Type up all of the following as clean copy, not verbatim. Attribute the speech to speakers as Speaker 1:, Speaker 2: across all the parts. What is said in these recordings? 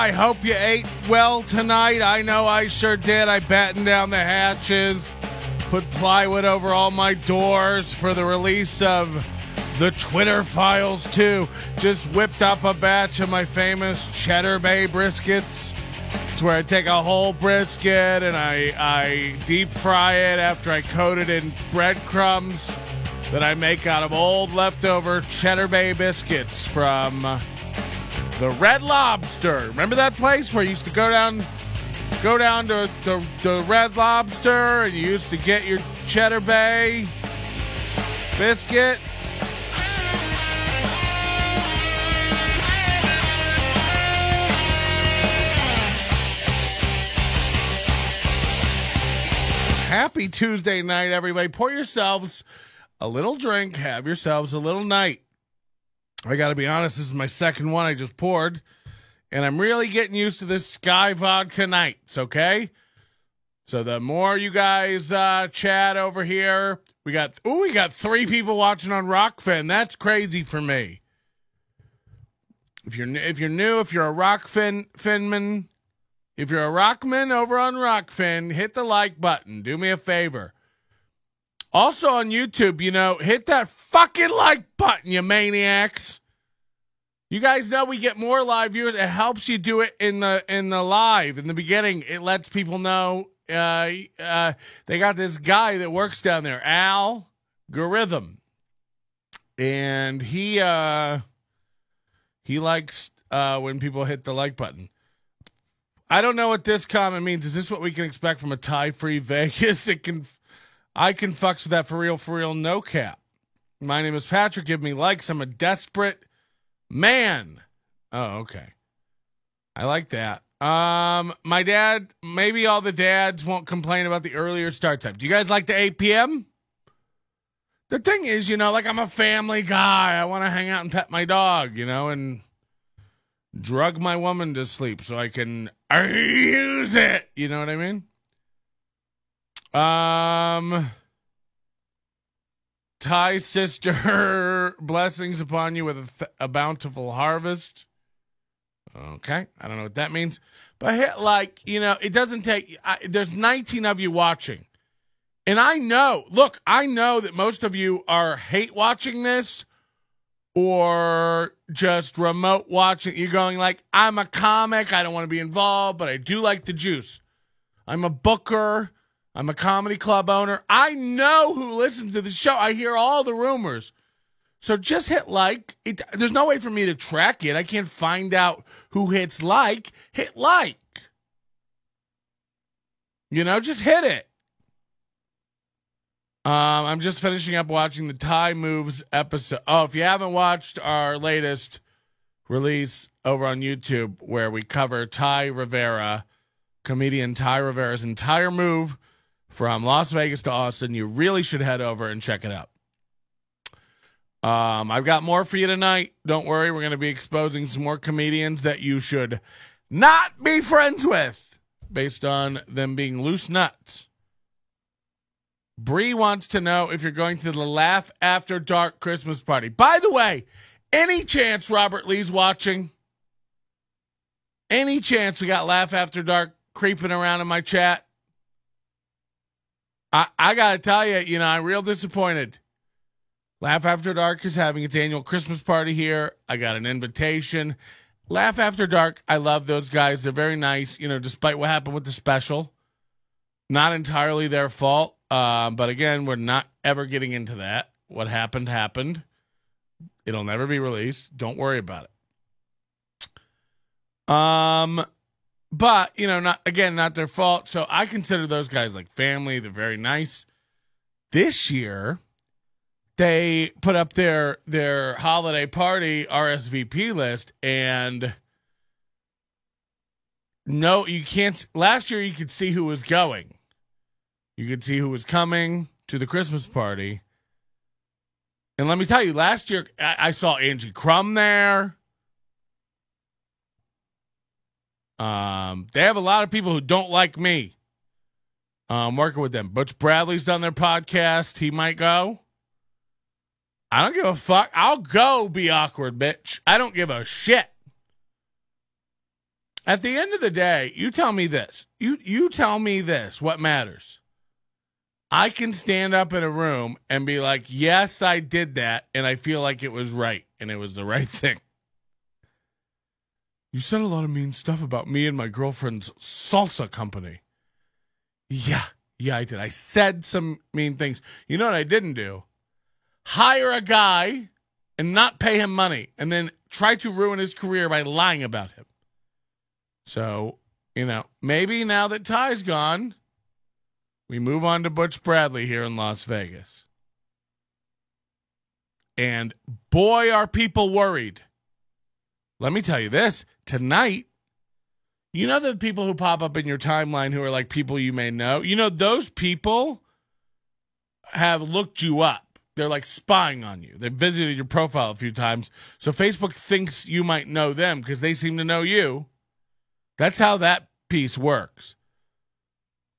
Speaker 1: I hope you ate well tonight. I know I sure did. I battened down the hatches, put plywood over all my doors for the release of the Twitter Files 2. Just whipped up a batch of my famous Cheddar Bay briskets. It's where I take a whole brisket and I deep fry it after I coat it in breadcrumbs that I make out of old leftover Cheddar Bay biscuits from the Red Lobster. Remember that place where you used to go down to the Red Lobster and you used to get your Cheddar Bay biscuit? Happy Tuesday night, everybody. Pour yourselves a little drink. Have yourselves a little night. I got to be honest, this is my second one I just poured, and I'm really getting used to this Sky Vodka nights, okay? So the more you guys chat over here, we got 3 people watching on RokFin. That's crazy for me. If you're new, if you're a RokFinman, if you're a Rockman over on RokFin, hit the like button. Do me a favor. Also on YouTube, hit that fucking like button, you maniacs. You guys know we get more live viewers. It helps you do it in the live, in the beginning. It lets people know they got this guy that works down there, Algorithm. And he likes when people hit the like button. I don't know what this comment means. Is this what we can expect from a tie-free Vegas? I can fucks with that for real, no cap. My name is Patrick. Give me likes. I'm a desperate man. Oh, okay. I like that. My dad, maybe all the dads won't complain about the earlier start time. Do you guys like the 8 p.m.? The thing is, I'm a family guy. I want to hang out and pet my dog, and drug my woman to sleep so I can use it. You know what I mean? Ty's sister, blessings upon you with a bountiful harvest. Okay, I don't know what that means. But hit like, it doesn't take, there's 19 of you watching. And I know that most of you are hate watching this or just remote watching. You're going like, I'm a comic, I don't want to be involved, but I do like the juice. I'm a booker. I'm a comedy club owner. I know who listens to the show. I hear all the rumors. So just hit like. There's no way for me to track it. I can't find out who hits like. Hit like. Just hit it. I'm just finishing up watching the Thai Moves episode. Oh, if you haven't watched our latest release over on YouTube where we cover comedian Ty Rivera's entire move from Las Vegas to Austin, you really should head over and check it out. I've got more for you tonight. Don't worry, we're going to be exposing some more comedians that you should not be friends with based on them being loose nuts. Bree wants to know if you're going to the Laugh After Dark Christmas party. By the way, any chance Robert Lee's watching? Any chance we got Laugh After Dark creeping around in my chat? I got to tell you, I'm real disappointed. Laugh After Dark is having its annual Christmas party here. I got an invitation. Laugh After Dark, I love those guys. They're very nice, despite what happened with the special. Not entirely their fault. But again, we're not ever getting into that. What happened, happened. It'll never be released. Don't worry about it. But, not their fault. So I consider those guys like family. They're very nice. This year, they put up their holiday party RSVP list, and no, you can't. Last year, you could see who was going. You could see who was coming to the Christmas party. And let me tell you, last year, I saw Angie Crum there. They have a lot of people who don't like me. Working with them. Butch Bradley's done their podcast. He might go. I don't give a fuck. I'll go be awkward, bitch. I don't give a shit. At the end of the day, you tell me this. You tell me this, what matters. I can stand up in a room and be like, yes, I did that, and I feel like it was right, and it was the right thing. You said a lot of mean stuff about me and my girlfriend's salsa company. Yeah, I did. I said some mean things. You know what I didn't do? Hire a guy and not pay him money, and then try to ruin his career by lying about him. So, maybe now that Ty's gone, we move on to Butch Bradley here in Las Vegas. And boy, are people worried. Let me tell you this. Tonight, you know the people who pop up in your timeline who are like people you may know? You know, those people have looked you up. They're like spying on you. They've visited your profile a few times. So Facebook thinks you might know them because they seem to know you. That's how that piece works.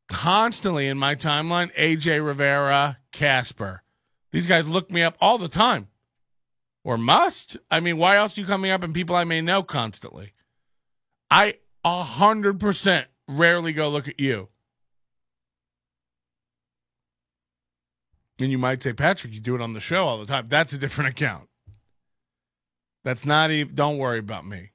Speaker 1: Constantly in my timeline, AJ Rivera, Casper. These guys look me up all the time. Or must. I mean, why else are you coming up in people I may know constantly? I 100% rarely go look at you. And you might say, Patrick, you do it on the show all the time. That's a different account. That's not even, don't worry about me.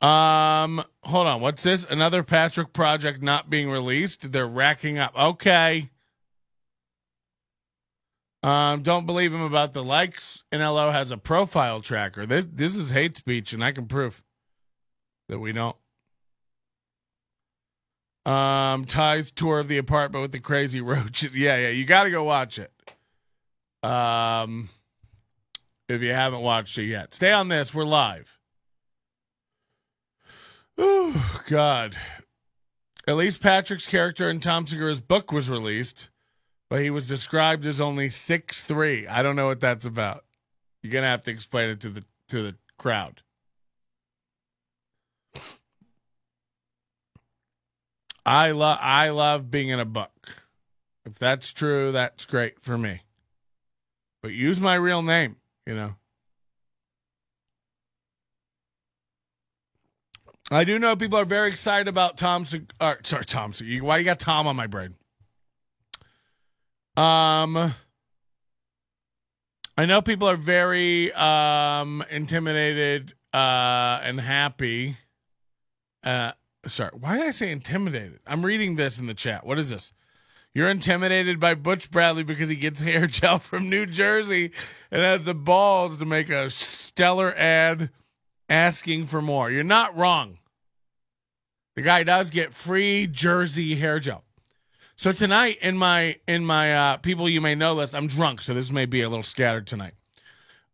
Speaker 1: Hold on. What's this? Another Patrick project not being released. They're racking up. Okay. Don't believe him about the likes. NLO has a profile tracker. This is hate speech, and I can prove that we don't. Ty's tour of the apartment with the crazy roaches. Yeah, you got to go watch it. If you haven't watched it yet. Stay on this. We're live. Oh, God. At least Patrick's character in Tom Segura's book was released, but he was described as only 6'3". I don't know what that's about. You're going to have to explain it to the crowd. I love being in a book. If that's true, that's great for me. But use my real name, I do know people are very excited about Tom. Why you got Tom on my brain? I know people are very intimidated and happy. Sorry, why did I say intimidated? I'm reading this in the chat. What is this? You're intimidated by Butch Bradley because he gets hair gel from New Jersey and has the balls to make a stellar ad asking for more. You're not wrong. The guy does get free Jersey hair gel. So tonight in my people you may know list, I'm drunk, so this may be a little scattered tonight.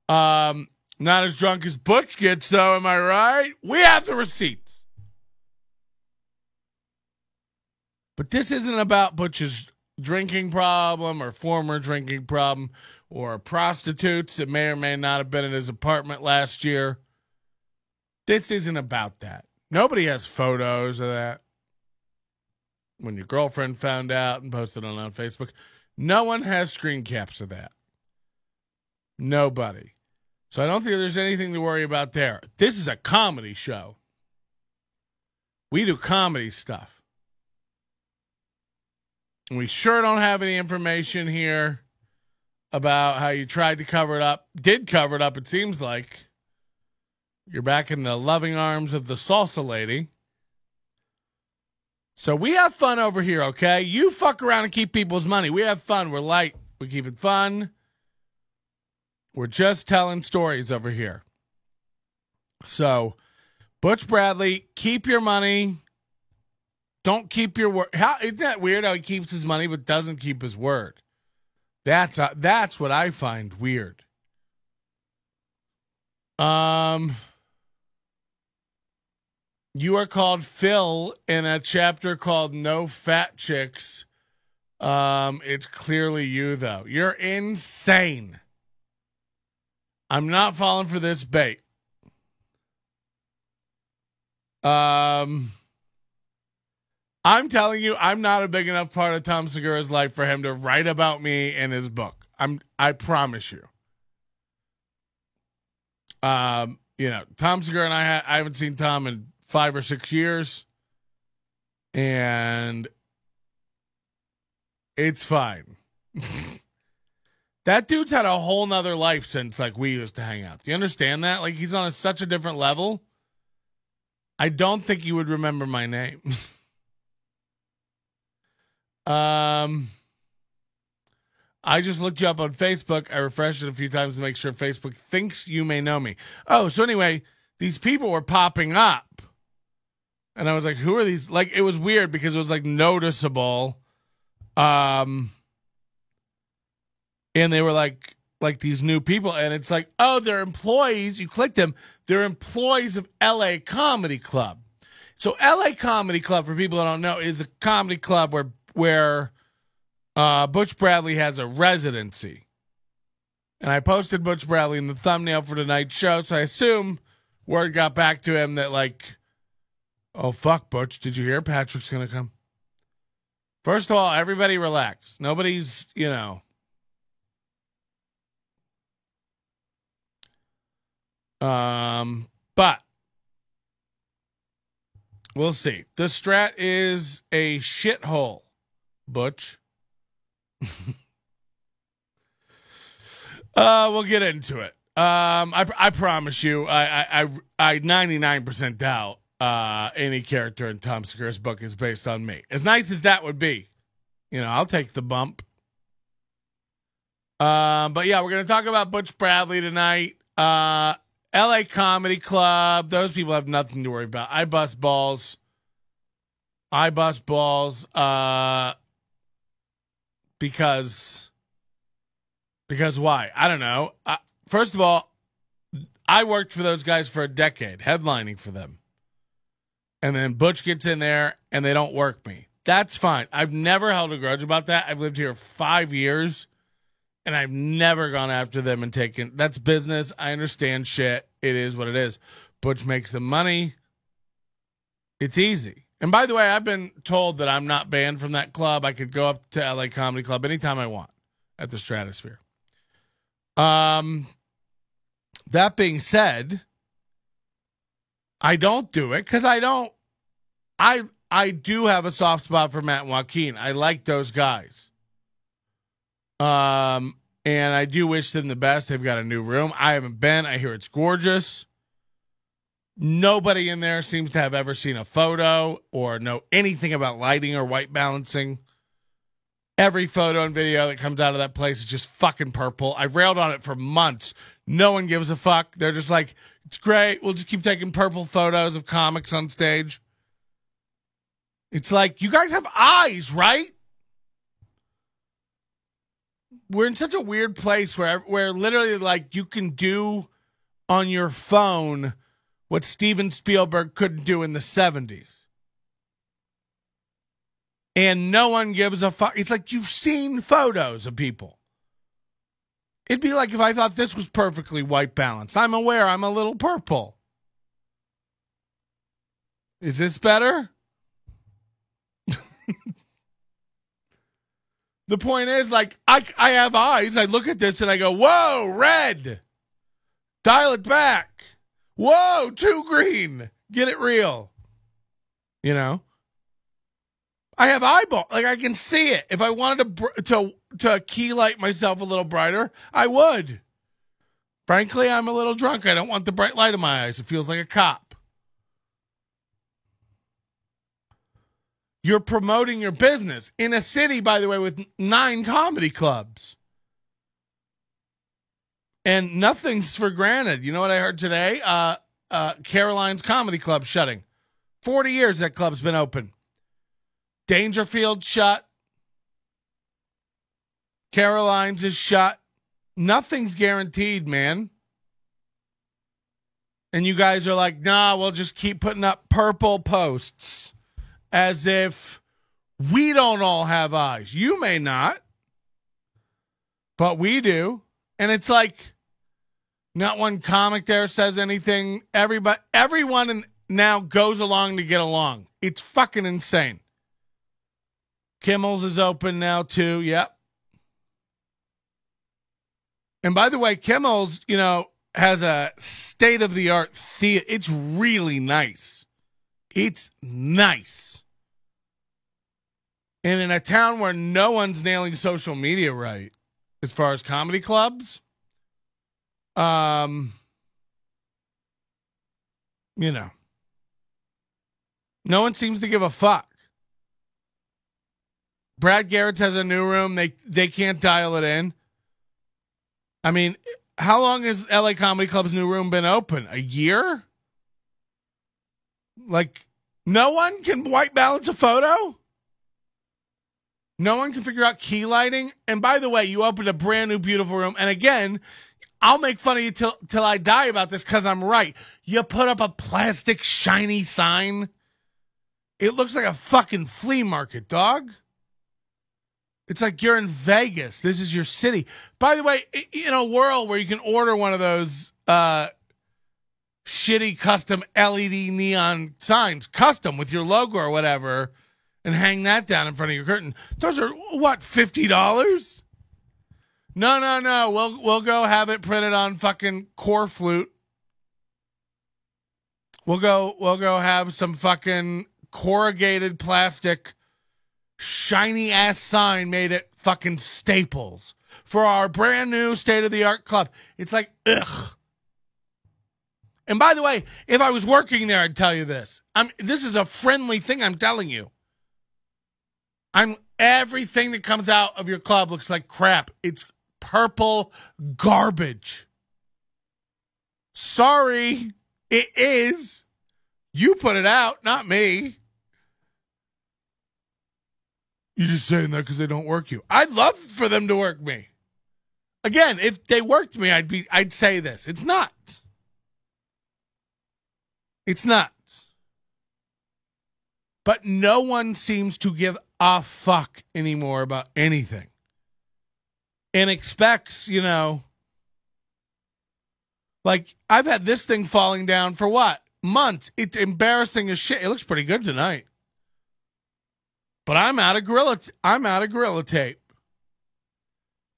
Speaker 1: Not as drunk as Butch gets, though, am I right? We have the receipts. But this isn't about Butch's drinking problem or former drinking problem or prostitutes that may or may not have been in his apartment last year. This isn't about that. Nobody has photos of that. When your girlfriend found out and posted it on Facebook, no one has screen caps of that. Nobody. So I don't think there's anything to worry about there. This is a comedy show. We do comedy stuff. We sure don't have any information here about how you tried to cover it up. Did cover it up, it seems like. You're back in the loving arms of the salsa lady. So we have fun over here, okay? You fuck around and keep people's money. We have fun. We're light. We keep it fun. We're just telling stories over here. So, Butch Bradley, keep your money. Don't keep your word. Isn't that weird how he keeps his money but doesn't keep his word? That's what I find weird. You are called Phil in a chapter called No Fat Chicks. It's clearly you, though. You're insane. I'm not falling for this bait. I'm telling you, I'm not a big enough part of Tom Segura's life for him to write about me in his book. I promise you. Tom Segura and I haven't seen Tom in 5 or 6 years, and it's fine. That dude's had a whole nother life since, like, we used to hang out. Do you understand that? Like, he's on such a different level. I don't think you would remember my name. I just looked you up on Facebook. I refreshed it a few times to make sure Facebook thinks you may know me. Oh, so anyway, these people were popping up. And I was like, who are these? Like, it was weird because it was, like, noticeable. And they were like these new people. And it's like, oh, they're employees. You click them. They're employees of LA Comedy Club. So LA Comedy Club, for people that don't know, is a comedy club where Butch Bradley has a residency. And I posted Butch Bradley in the thumbnail for tonight's show, so I assume word got back to him that, like, oh, fuck, Butch, did you hear Patrick's going to come? First of all, everybody relax. Nobody's, but we'll see. The Strat is a shithole, Butch. We'll get into it. I promise you, I 99% doubt any character in Tom Segura's book is based on me. As nice as that would be, I'll take the bump. But yeah, we're gonna talk about Butch Bradley tonight. LA Comedy Club. Those people have nothing to worry about. I bust balls. Because why? I don't know. First of all, I worked for those guys for a decade, headlining for them. And then Butch gets in there, and they don't work me. That's fine. I've never held a grudge about that. I've lived here 5 years, and I've never gone after them and taken... That's business. I understand shit. It is what it is. Butch makes the money. It's easy. And by the way, I've been told that I'm not banned from that club. I could go up to LA Comedy Club anytime I want at the Stratosphere. That being said, I don't do it because I don't. I do have a soft spot for Matt and Joaquin. I like those guys. And I do wish them the best. They've got a new room. I haven't been. I hear it's gorgeous. Nobody in there seems to have ever seen a photo or know anything about lighting or white balancing. Every photo and video that comes out of that place is just fucking purple. I've railed on it for months. No one gives a fuck. They're just like, it's great. We'll just keep taking purple photos of comics on stage. It's like, you guys have eyes, right? We're in such a weird place where literally, like, you can do on your phone what Steven Spielberg couldn't do in the 70s. And no one gives a fuck. It's like you've seen photos of people. It'd be like if I thought this was perfectly white balanced. I'm aware I'm a little purple. Is this better? The point is, like, I have eyes. I look at this and I go, whoa, red. Dial it back. Whoa, too green. Get it real. I have eyeball. Like, I can see it. If I wanted to key light myself a little brighter, I would. Frankly, I'm a little drunk. I don't want the bright light in my eyes. It feels like a cop. You're promoting your business in a city, by the way, with 9 comedy clubs. And nothing's for granted. You know what I heard today? Caroline's Comedy Club shutting. 40 years that club's been open. Dangerfield shut. Caroline's is shut. Nothing's guaranteed, man. And you guys are like, nah, we'll just keep putting up purple posts. As if we don't all have eyes. You may not. But we do. And it's like, not one comic there says anything. Everyone now goes along to get along. It's fucking insane. Kimmel's is open now, too. Yep. And by the way, Kimmel's, has a state-of-the-art theater. It's really nice. It's nice. And in a town where no one's nailing social media right, as far as comedy clubs, you know, no one seems to give a fuck. Brad Garrett's has a new room. They can't dial it in. I mean, how long has LA Comedy Club's new room been open? A year? Like, no one can white balance a photo? No one can figure out key lighting? And by the way, you opened a brand new beautiful room. And again, I'll make fun of you till I die about this because I'm right. You put up a plastic shiny sign. It looks like a fucking flea market, dog. It's like you're in Vegas. This is your city. By the way, in a world where you can order one of those shitty custom LED neon signs, custom with your logo or whatever, and hang that down in front of your curtain, those are, what, $50? No. We'll go have it printed on fucking core flute. We'll go have some fucking corrugated plastic shiny ass sign made at fucking Staples for our brand new state-of-the-art club. It's like, ugh. And by the way, if I was working there, I'd tell you this. This is a friendly thing I'm telling you. Everything that comes out of your club looks like crap. It's purple garbage. Sorry, it is. You put it out, not me. You're just saying that because they don't work you. I'd love for them to work me. Again, if they worked me, I'd say this. It's not. It's not. But no one seems to give a fuck anymore about anything. And expects, like, I've had this thing falling down for what? Months. It's embarrassing as shit. It looks pretty good tonight. But I'm out of Gorilla Tape.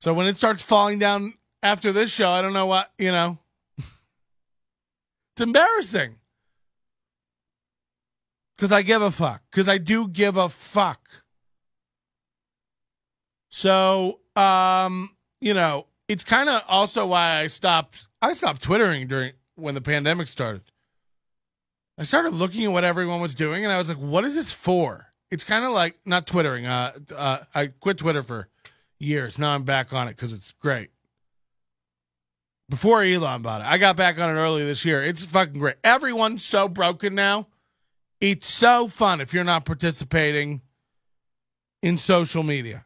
Speaker 1: So when it starts falling down after this show, I don't know what, It's embarrassing. Because I give a fuck. Because I do give a fuck. So, it's kind of also why I stopped Twittering when the pandemic started. I started looking at what everyone was doing, and I was like, what is this for? It's kind of like, not Twittering. I quit Twitter for years. Now I'm back on it because it's great. Before Elon bought it. I got back on it early this year. It's fucking great. Everyone's so broken now. It's so fun if you're not participating in social media.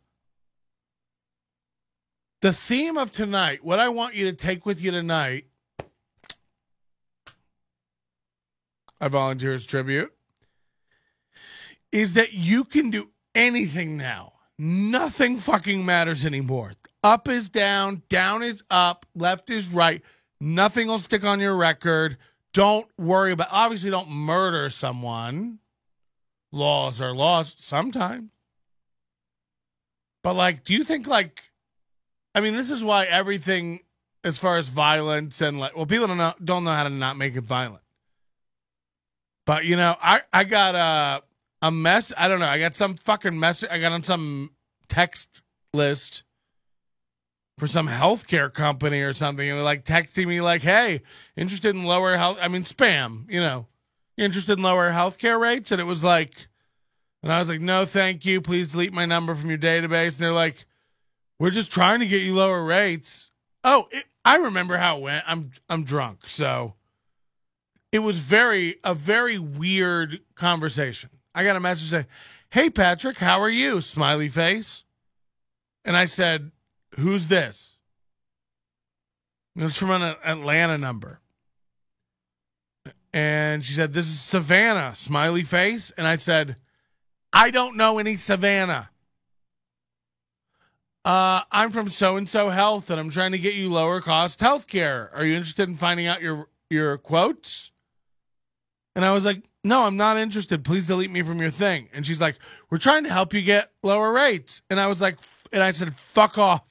Speaker 1: The theme of tonight, what I want you to take with you tonight, I volunteer as tribute, is that you can do anything now. Nothing fucking matters anymore. Up is down is up, left is right. Nothing will stick on your record. Don't worry about, obviously don't murder someone. Laws are laws sometimes. But do you think this is why everything as far as violence and people don't know how to not make it violent. But I got a mess. I don't know. I got some fucking message. I got on some text list for some healthcare company or something, and they're texting me hey, interested in lower health. I mean, spam. You're interested in lower healthcare rates, and it was and I was like, no, thank you. Please delete my number from your database. And they're like, we're just trying to get you lower rates. Oh, I remember how it went. I'm drunk, so it was a very weird conversation. I got a message saying, hey, Patrick, how are you? Smiley face. And I said, who's this? And it's from an Atlanta number. And she said, this is Savannah, smiley face. And I said, I don't know any Savannah. I'm from so-and-so health, and I'm trying to get you lower cost health care. Are you interested in finding out your quotes? And I was like, no, I'm not interested. Please delete me from your thing. And she's like, we're trying to help you get lower rates. And I was like, and I said, fuck off.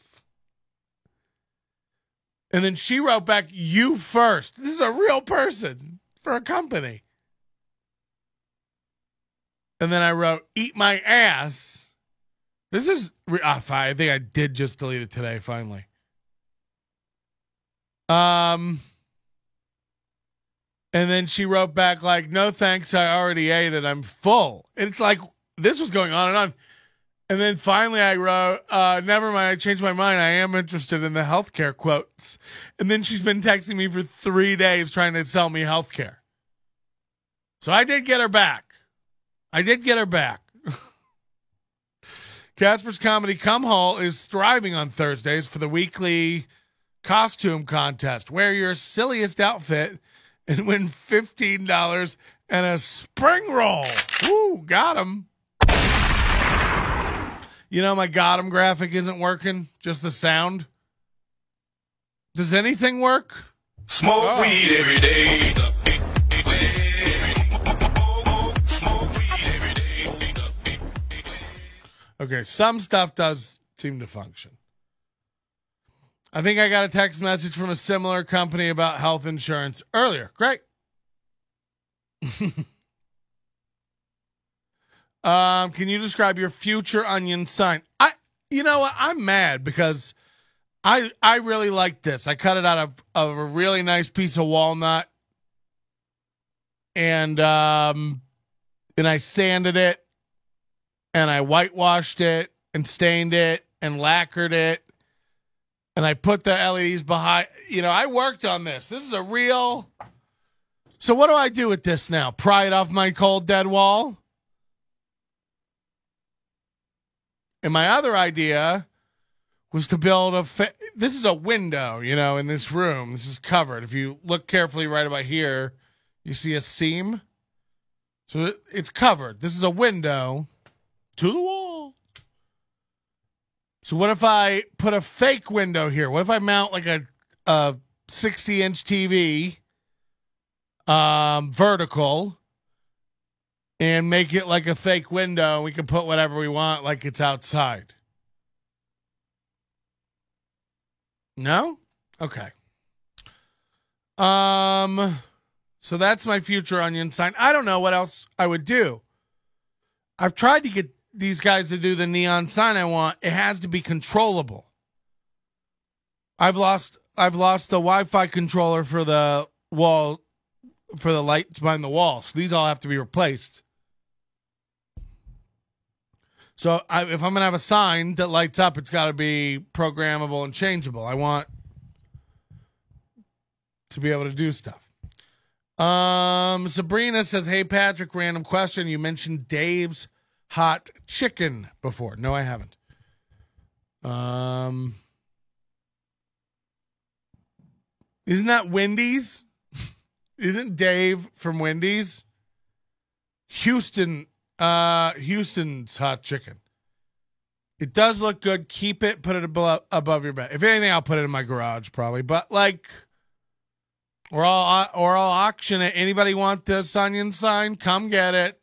Speaker 1: And then she wrote back, you first. This is a real person for a company. And then I wrote, eat my ass. This is, I think I did just delete it today, finally. And then she wrote back like, no thanks, I already ate it, I'm full. It's like, this was going on and on. And then finally I wrote, never mind, I changed my mind. I am interested in the healthcare quotes. And then she's been texting me for 3 days trying to sell me healthcare. So I did get her back. Casper's Comedy Come Hall is thriving on Thursdays for the weekly costume contest. Wear your silliest outfit and win $15 and a spring roll. Woo, got him. You know, my got him graphic isn't working, just the sound. Does anything work?
Speaker 2: Smoke weed every day.
Speaker 1: Okay, some stuff does seem to function. I think I got a text message from a similar company about health insurance earlier. Great. Can you describe your future onion sign? You know what? I'm mad because I really like this. I cut it out of a really nice piece of walnut, and I sanded it, and I whitewashed it, and stained it, and lacquered it, and I put the LEDs behind. You know, I worked on this. This is a real. So what do I do with this now? Pry it off my cold dead wall? And my other idea was to build this is a window, you know, in this room. This is covered. If you look carefully right about here, you see a seam. So it's covered. This is a window to the wall. So what if I put a fake window here? What if I mount like a 60-inch TV vertical and make it like a fake window? We can put whatever we want like it's outside. No? Okay. So that's my future onion sign. I don't know what else I would do. I've tried to get these guys to do the neon sign I want. It has to be controllable. I've lost the Wi-Fi controller for the wall, for the lights behind the wall. So these all have to be replaced. So if I'm going to have a sign that lights up, it's got to be programmable and changeable. I want to be able to do stuff. Sabrina says, hey, Patrick, random question. You mentioned Dave's Hot Chicken before. No, I haven't. Isn't that Wendy's? Isn't Dave from Wendy's? Houston's Hot Chicken. It does look good. Keep it. Put it above your bed. If anything, I'll put it in my garage probably. But like, or I'll auction it. Anybody want this onion sign? Come get it.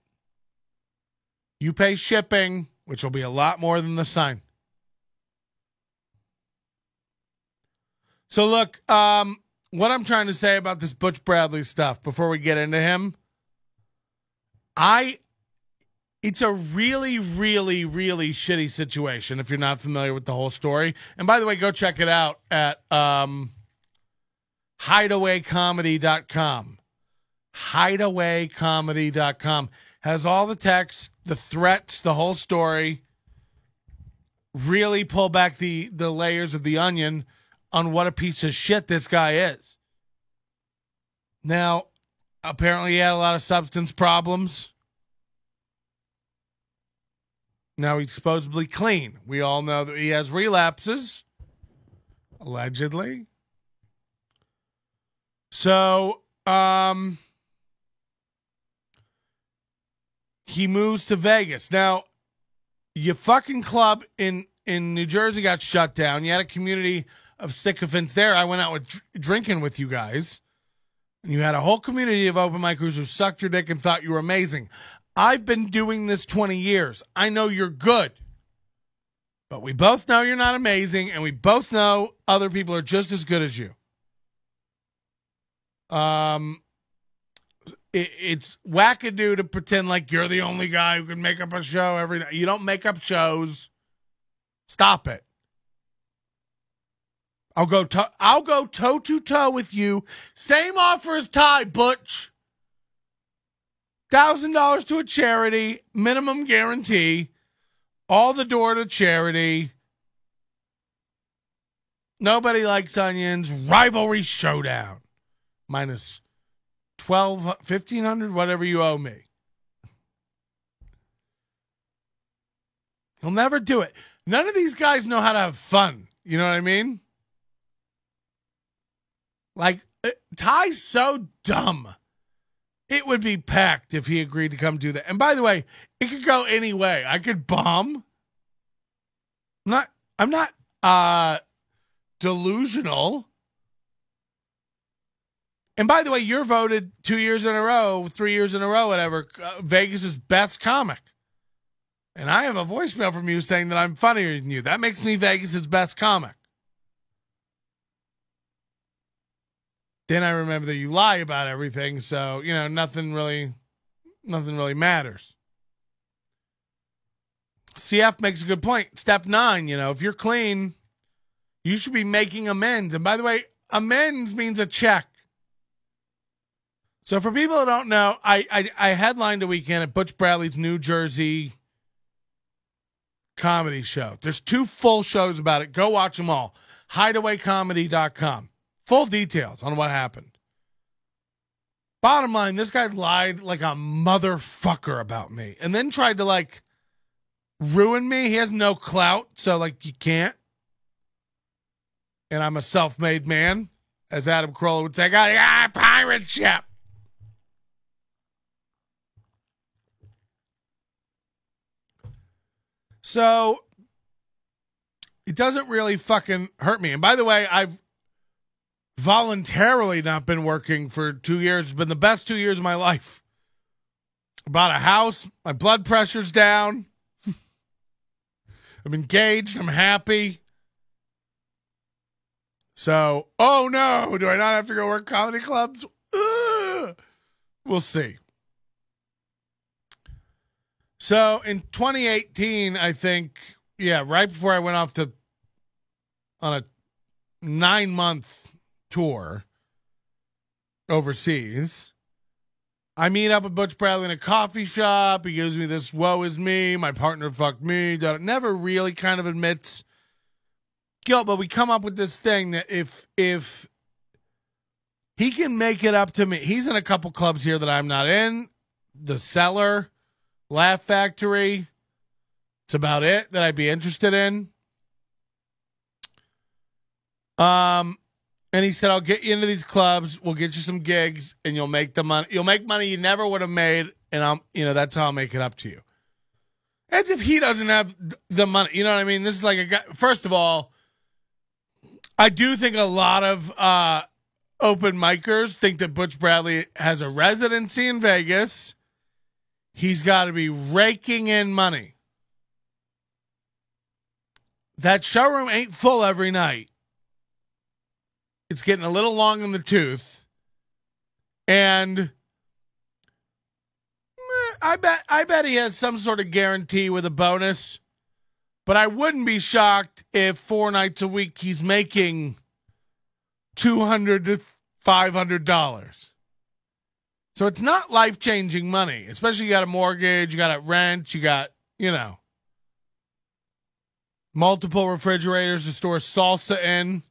Speaker 1: You pay shipping, which will be a lot more than the sign. So look, what I'm trying to say about this Butch Bradley stuff before we get into him, it's a really, really, really shitty situation if you're not familiar with the whole story. And by the way, go check it out at hideawaycomedy.com. Hideawaycomedy.com has all the text, the threats, the whole story. Really pull back the layers of the onion on what a piece of shit this guy is. Now, apparently he had a lot of substance problems. Now he's supposedly clean. We all know that he has relapses, allegedly. So, he moves to Vegas. Now, your fucking club in New Jersey got shut down. You had a community of sycophants there. I went out with drinking with you guys. And you had a whole community of open micers who sucked your dick and thought you were amazing. I've been doing this 20 years. I know you're good. But we both know you're not amazing, and we both know other people are just as good as you. It's wackadoo to pretend like you're the only guy who can make up a show every night. You don't make up shows. Stop it. I'll go toe to toe with you. Same offer as Ty, Butch. $1,000 to a charity, minimum guarantee. All the door to charity. Nobody likes onions. Rivalry showdown. Minus 1,500, whatever you owe me. He'll never do it. None of these guys know how to have fun. You know what I mean? Like, Ty's so dumb. It would be packed if he agreed to come do that. And by the way, it could go any way. I could bomb. I'm not delusional. And by the way, you're voted 2 years in a row, 3 years in a row, whatever, Vegas's best comic. And I have a voicemail from you saying that I'm funnier than you. That makes me Vegas's best comic. Then I remember that you lie about everything, so, you know, nothing really matters. CF makes a good point. Step 9, you know, if you're clean, you should be making amends. And by the way, amends means a check. So for people who don't know, I headlined a weekend at Butch Bradley's New Jersey comedy show. There's 2 full shows about it. Go watch them all. Hideawaycomedy.com. Full details on what happened. Bottom line, this guy lied like a motherfucker about me and then tried to, like, ruin me. He has no clout, so, like, you can't. And I'm a self-made man, as Adam Carolla would say. I got a pirate ship. So, it doesn't really fucking hurt me. And by the way, I've voluntarily not been working for 2 years. It's been the best 2 years of my life. I bought a house. My blood pressure's down. I'm engaged. I'm happy. So, oh no, do I not have to go work comedy clubs? Ugh. We'll see. So in 2018, I think, right before I went off on a 9-month tour overseas, I meet up with Butch Bradley in a coffee shop. He gives me this woe is me, my partner fucked me. Never really kind of admits guilt, but we come up with this thing that if he can make it up to me, he's in a couple clubs here that I'm not in. The Cellar, Laugh Factory. It's about it that I'd be interested in. And he said, I'll get you into these clubs. We'll get you some gigs and you'll make the money. You'll make money you never would have made. And that's how I'll make it up to you. As if he doesn't have the money. You know what I mean? This is like a guy. First of all, I do think a lot of open micers think that Butch Bradley has a residency in Vegas. He's got to be raking in money. That showroom ain't full every night. It's getting a little long in the tooth. And I bet he has some sort of guarantee with a bonus. But I wouldn't be shocked if 4 nights a week he's making $200 to $500. So it's not life-changing money, especially you got a mortgage, you got a rent, you got, multiple refrigerators to store salsa in.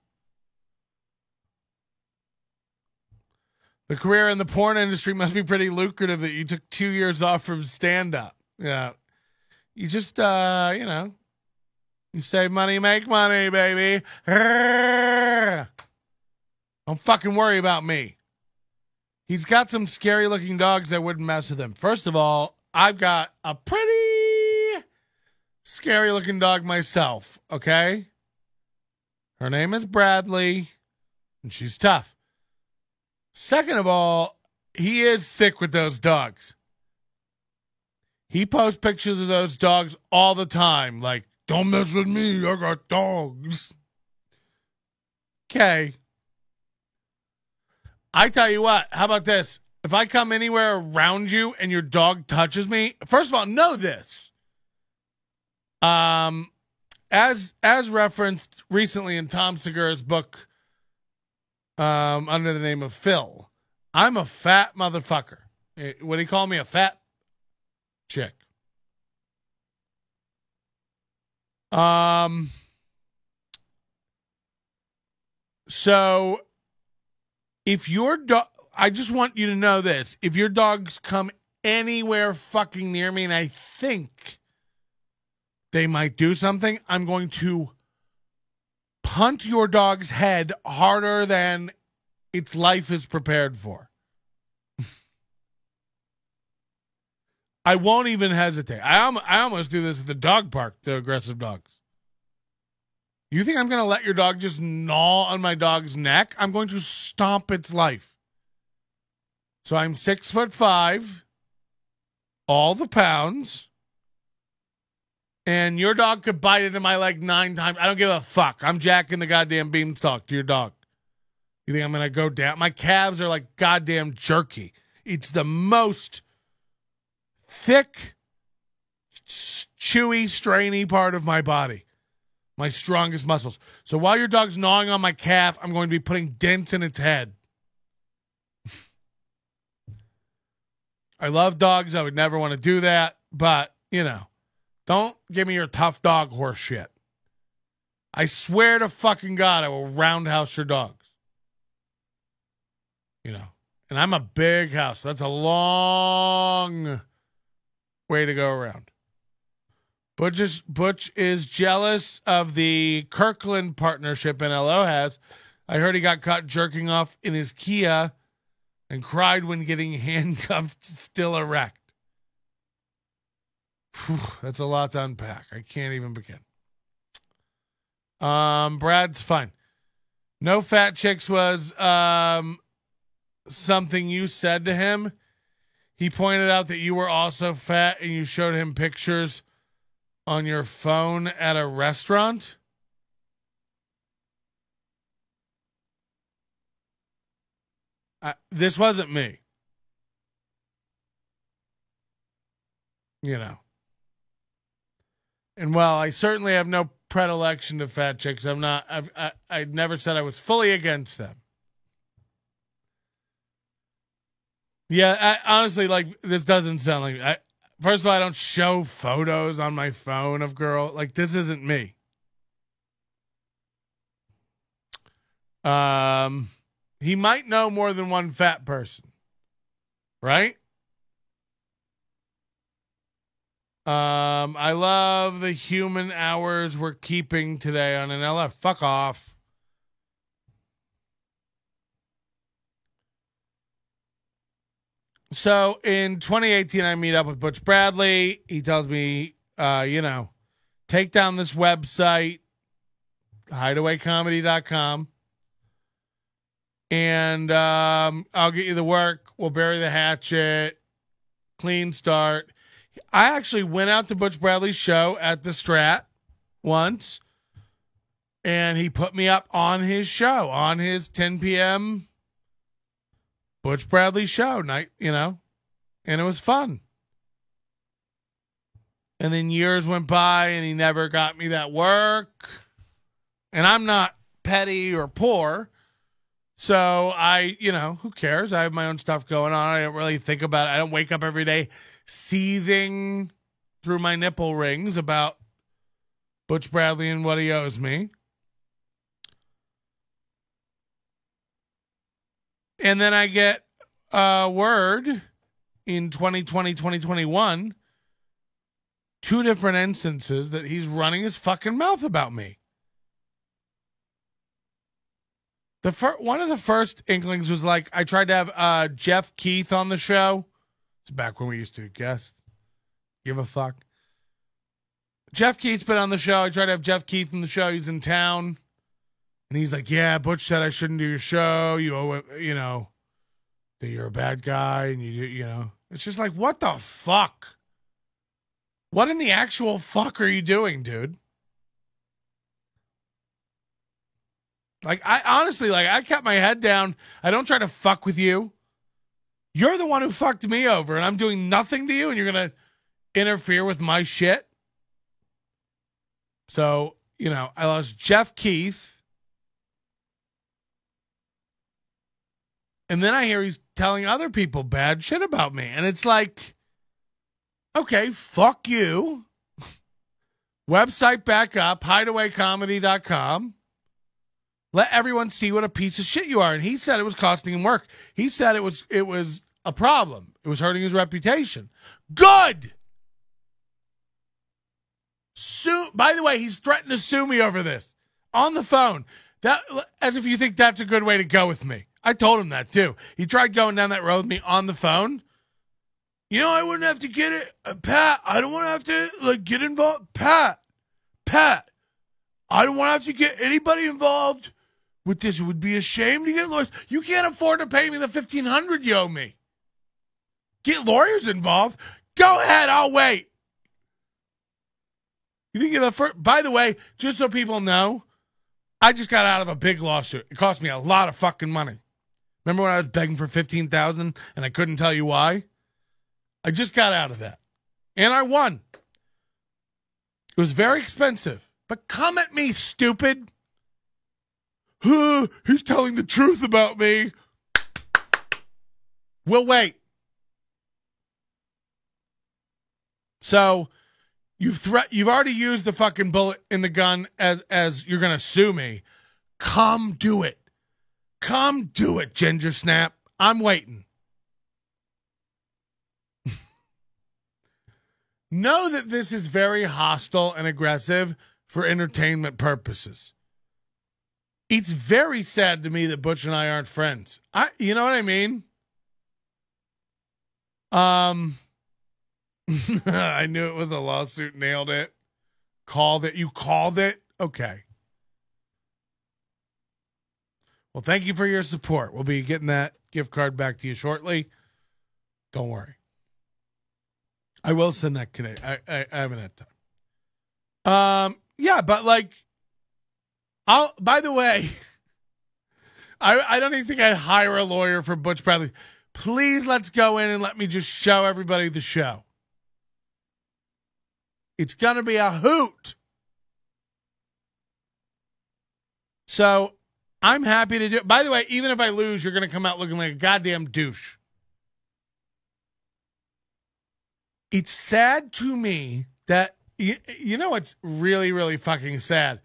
Speaker 1: The career in the porn industry must be pretty lucrative that you took 2 years off from stand-up. Yeah. You just, you save money, make money, baby. Don't fucking worry about me. He's got some scary-looking dogs that wouldn't mess with him. First of all, I've got a pretty scary-looking dog myself, okay? Her name is Bradley, and she's tough. Second of all, he is sick with those dogs. He posts pictures of those dogs all the time, like Don't mess with me. I got dogs. Okay. I tell you what, how about this? If I come anywhere around you and your dog touches me, first of all, know this. As referenced recently in Tom Segura's book, under the name of Phil, I'm a fat motherfucker. What do you call me? A fat chick. So if your dog, I just want you to know this. If your dogs come anywhere fucking near me and I think they might do something, I'm going to punt your dog's head harder than its life is prepared for. I won't even hesitate. I almost do this at the dog park, the aggressive dogs. You think I'm going to let your dog just gnaw on my dog's neck? I'm going to stomp its life. So I'm 6'5", all the pounds, and your dog could bite into my leg 9 times. I don't give a fuck. I'm jacking the goddamn beanstalk to your dog. You think I'm going to go down? My calves are like goddamn jerky. It's the most thick, chewy, strainy part of my body. My strongest muscles. So while your dog's gnawing on my calf, I'm going to be putting dents in its head. I love dogs. I would never want to do that. But, don't give me your tough dog horse shit. I swear to fucking God, I will roundhouse your dogs. And I'm a big house. That's a long way to go around. Butch is jealous of the Kirkland partnership NLO has. I heard he got caught jerking off in his Kia and cried when getting handcuffed still erect. Whew, that's a lot to unpack. I can't even begin. Brad's fine. No fat chicks was something you said to him. He pointed out that you were also fat and you showed him pictures on your phone at a restaurant. This wasn't me. And while I certainly have no predilection to fat chicks, I never said I was fully against them. Yeah, honestly, this doesn't sound like first of all, I don't show photos on my phone of girl. This isn't me. He might know more than one fat person, right? I love the human hours we're keeping today on NLO. Fuck off. So in 2018, I meet up with Butch Bradley. He tells me, take down this website, hideawaycomedy.com, and I'll get you the work. We'll bury the hatchet. Clean start. I actually went out to Butch Bradley's show at the Strat once, and he put me up on his show, on his 10 p.m. Butch Bradley show night, and it was fun. And then years went by and he never got me that work. And I'm not petty or poor. So who cares? I have my own stuff going on. I don't really think about it. I don't wake up every day seething through my nipple rings about Butch Bradley and what he owes me. And then I get word in 2020, 2021, 2 different instances that he's running his fucking mouth about me. One of the first inklings was I tried to have Jeff Keith on the show. It's back when we used to guest. Give a fuck. Jeff Keith's been on the show. I tried to have Jeff Keith on the show. He's in town. And he's like, yeah, Butch said I shouldn't do your show. You owe it, that you're a bad guy. And it's just what the fuck? What in the actual fuck are you doing, dude? Like, I honestly, like, I kept my head down. I don't try to fuck with you. You're the one who fucked me over, and I'm doing nothing to you, and you're going to interfere with my shit. So, you know, I lost Jeff Keith. And then I hear he's telling other people bad shit about me. And it's like, okay, fuck you. Website back up, hideawaycomedy.com. Let everyone see what a piece of shit you are. And he said it was costing him work. He said it was a problem. It was hurting his reputation. Good. By the way, he's threatened to sue me over this on the phone. That, as if you think that's a good way to go with me. I told him that too. He tried going down that road with me on the phone. You know, I wouldn't have to get it, Pat. I don't want to have to get involved, Pat. I don't want to have to get anybody involved with this. It would be a shame to get lawyers. You can't afford to pay me the $1,500 you owe me. Get lawyers involved. Go ahead. I'll wait. You think you're the first? By the way, just so people know, I just got out of a big lawsuit. It cost me a lot of fucking money. Remember when I was begging for $15,000 and I couldn't tell you why? I just got out of that. And I won. It was very expensive. But come at me, stupid. He's telling the truth about me. We'll wait. So you've already used the fucking bullet in the gun as you're going to sue me. Come do it. Come do it, Ginger Snap. I'm waiting. Know that this is very hostile and aggressive for entertainment purposes. It's very sad to me that Butch and I aren't friends. You know what I mean? I knew it was a lawsuit. Nailed it. Called it. You called it? Okay. Well, thank you for your support. We'll be getting that gift card back to you shortly. Don't worry. I will send that today. I haven't had time. Yeah, but by the way, I don't even think I'd hire a lawyer for Butch Bradley. Please let's go in and let me just show everybody the show. It's going to be a hoot. So I'm happy to do it. By the way, even if I lose, you're going to come out looking like a goddamn douche. It's sad to me that, you know what's really, really fucking sad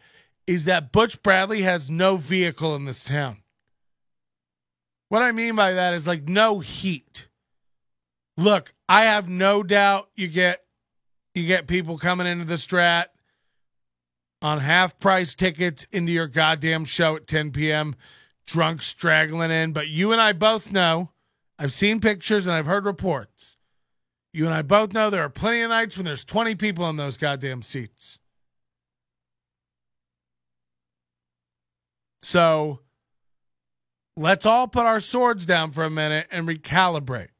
Speaker 1: is that Butch Bradley has no vehicle in this town. What I mean by that is no heat. Look, I have no doubt you get people coming into the Strat on half-price tickets into your goddamn show at 10 p.m., drunk straggling in. But you and I both know, I've seen pictures and I've heard reports. You and I both know there are plenty of nights when there's 20 people in those goddamn seats. So let's all put our swords down for a minute and recalibrate.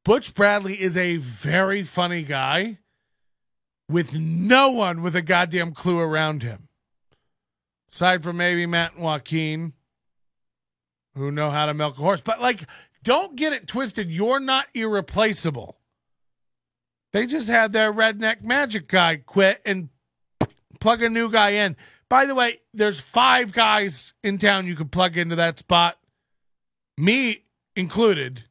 Speaker 1: Butch Bradley is a very funny guy with no one with a goddamn clue around him. Aside from maybe Matt and Joaquin, who know how to milk a horse. But don't get it twisted. You're not irreplaceable. They just had their redneck magic guy quit and plug a new guy in. By the way, there's 5 guys in town you could plug into that spot, me included,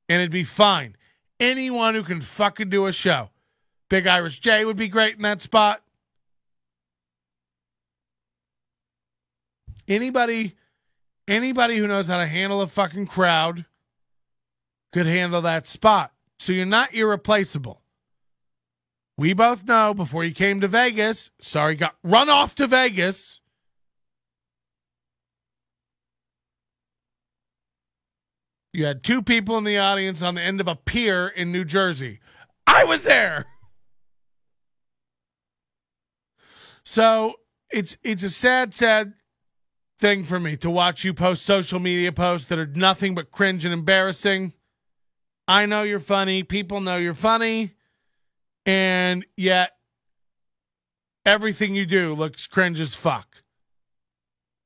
Speaker 1: and it'd be fine. Anyone who can fucking do a show. Big Irish J would be great in that spot. Anybody who knows how to handle a fucking crowd could handle that spot. So you're not irreplaceable. We both know before you came to Vegas, got run off to Vegas. You had 2 people in the audience on the end of a pier in New Jersey. I was there. So it's a sad thing for me to watch you post social media posts that are nothing but cringe and embarrassing. I know you're funny. People know you're funny. And yet everything you do looks cringe as fuck.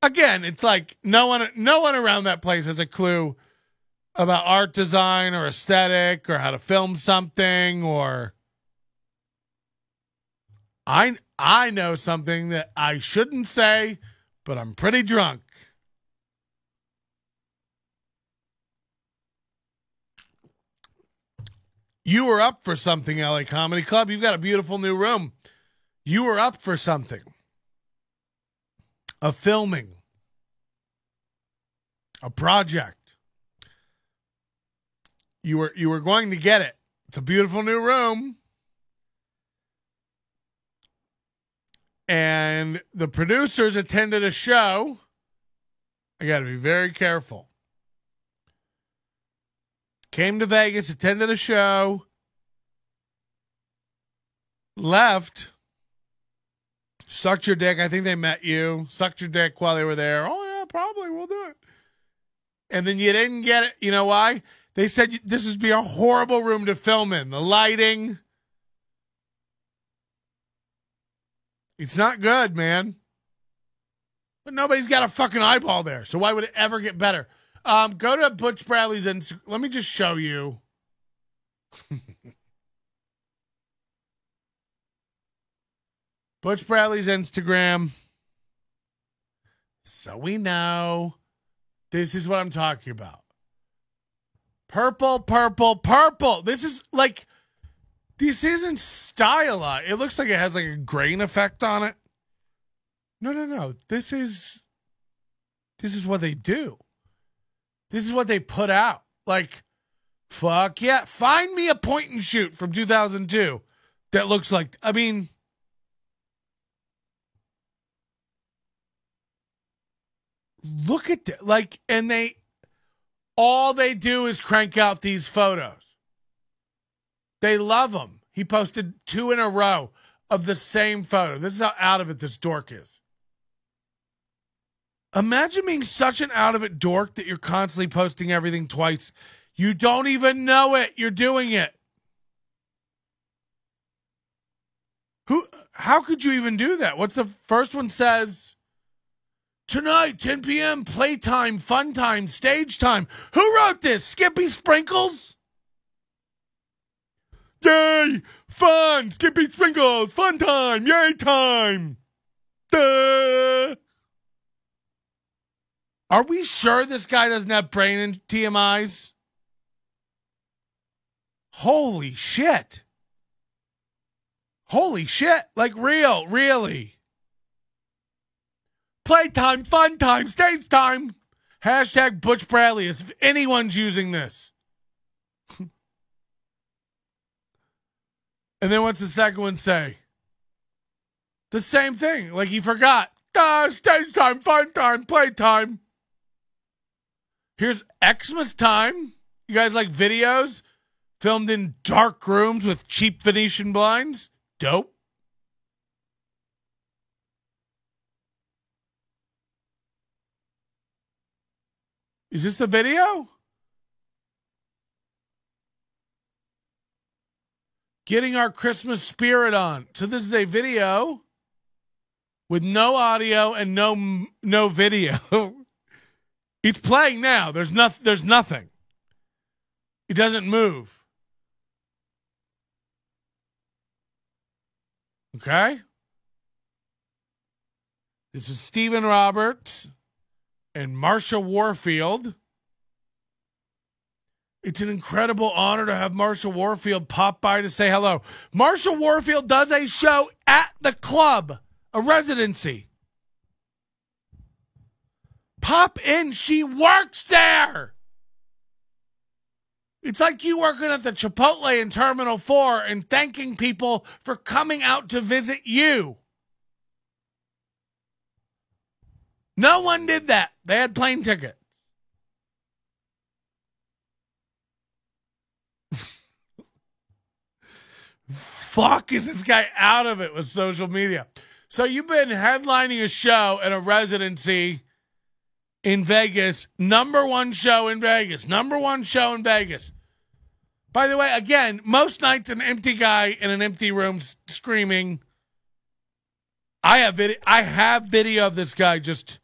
Speaker 1: again, it's like no one around that place has a clue about art design or aesthetic or how to film something, or I know something that I shouldn't say, but I'm pretty drunk. You were up for something, LA Comedy Club. You've got a beautiful new room. You were up for something. A filming. A project. You were going to get it. It's a beautiful new room. And the producers attended a show. I got to be very careful. Came to Vegas, attended a show, left, sucked your dick. I think they met you, sucked your dick while they were there. Oh, yeah, probably, we'll do it. And then you didn't get it. You know why? They said this would be a horrible room to film in. The lighting. It's not good, man. But nobody's got a fucking eyeball there. So why would it ever get better? Go to Butch Bradley's Instagram. Let me just show you. Butch Bradley's Instagram. So we know. This is what I'm talking about. Purple, purple, purple. This is like, this isn't stylized. It looks like it has like a grain effect on it. No. This is what they do. This is what they put out. Like, fuck yeah. Find me a point and shoot from 2002 that looks like, I mean, look at that. Like, and all they do is crank out these photos. They love them. He posted 2 in a row of the same photo. This is how out of it this dork is. Imagine being such an out of it dork that you're constantly posting everything twice. You don't even know it. You're doing it. How could you even do that? What's the first one says? Tonight, 10 p.m., playtime, fun time, stage time. Who wrote this? Skippy Sprinkles? Yay! Fun! Skippy Sprinkles! Fun time! Yay time! Duh! Are we sure this guy doesn't have brain and TMIs? Holy shit. Holy shit. Like really. Playtime, fun time, stage time. Hashtag Butch Bradley as if anyone's using this. And then what's the second one say? The same thing. Like he forgot. Stage time, fun time, playtime. Here's Xmas time. You guys like videos filmed in dark rooms with cheap Venetian blinds? Dope. Is this the video? Getting our Christmas spirit on. So this is a video with no audio and no video. It's playing now. There's nothing. It doesn't move. Okay? This is Stephen Roberts and Marsha Warfield. It's an incredible honor to have Marsha Warfield pop by to say hello. Marsha Warfield does a show at the club, a residency. Pop in. She works there. It's like you working at the Chipotle in Terminal 4 and thanking people for coming out to visit you. No one did that. They had plane tickets. Fuck, is this guy out of it with social media? So you've been headlining a show at a residency in Vegas. Number one show in Vegas. By the way, again, most nights an empty guy in an empty room screaming. I have video of this guy just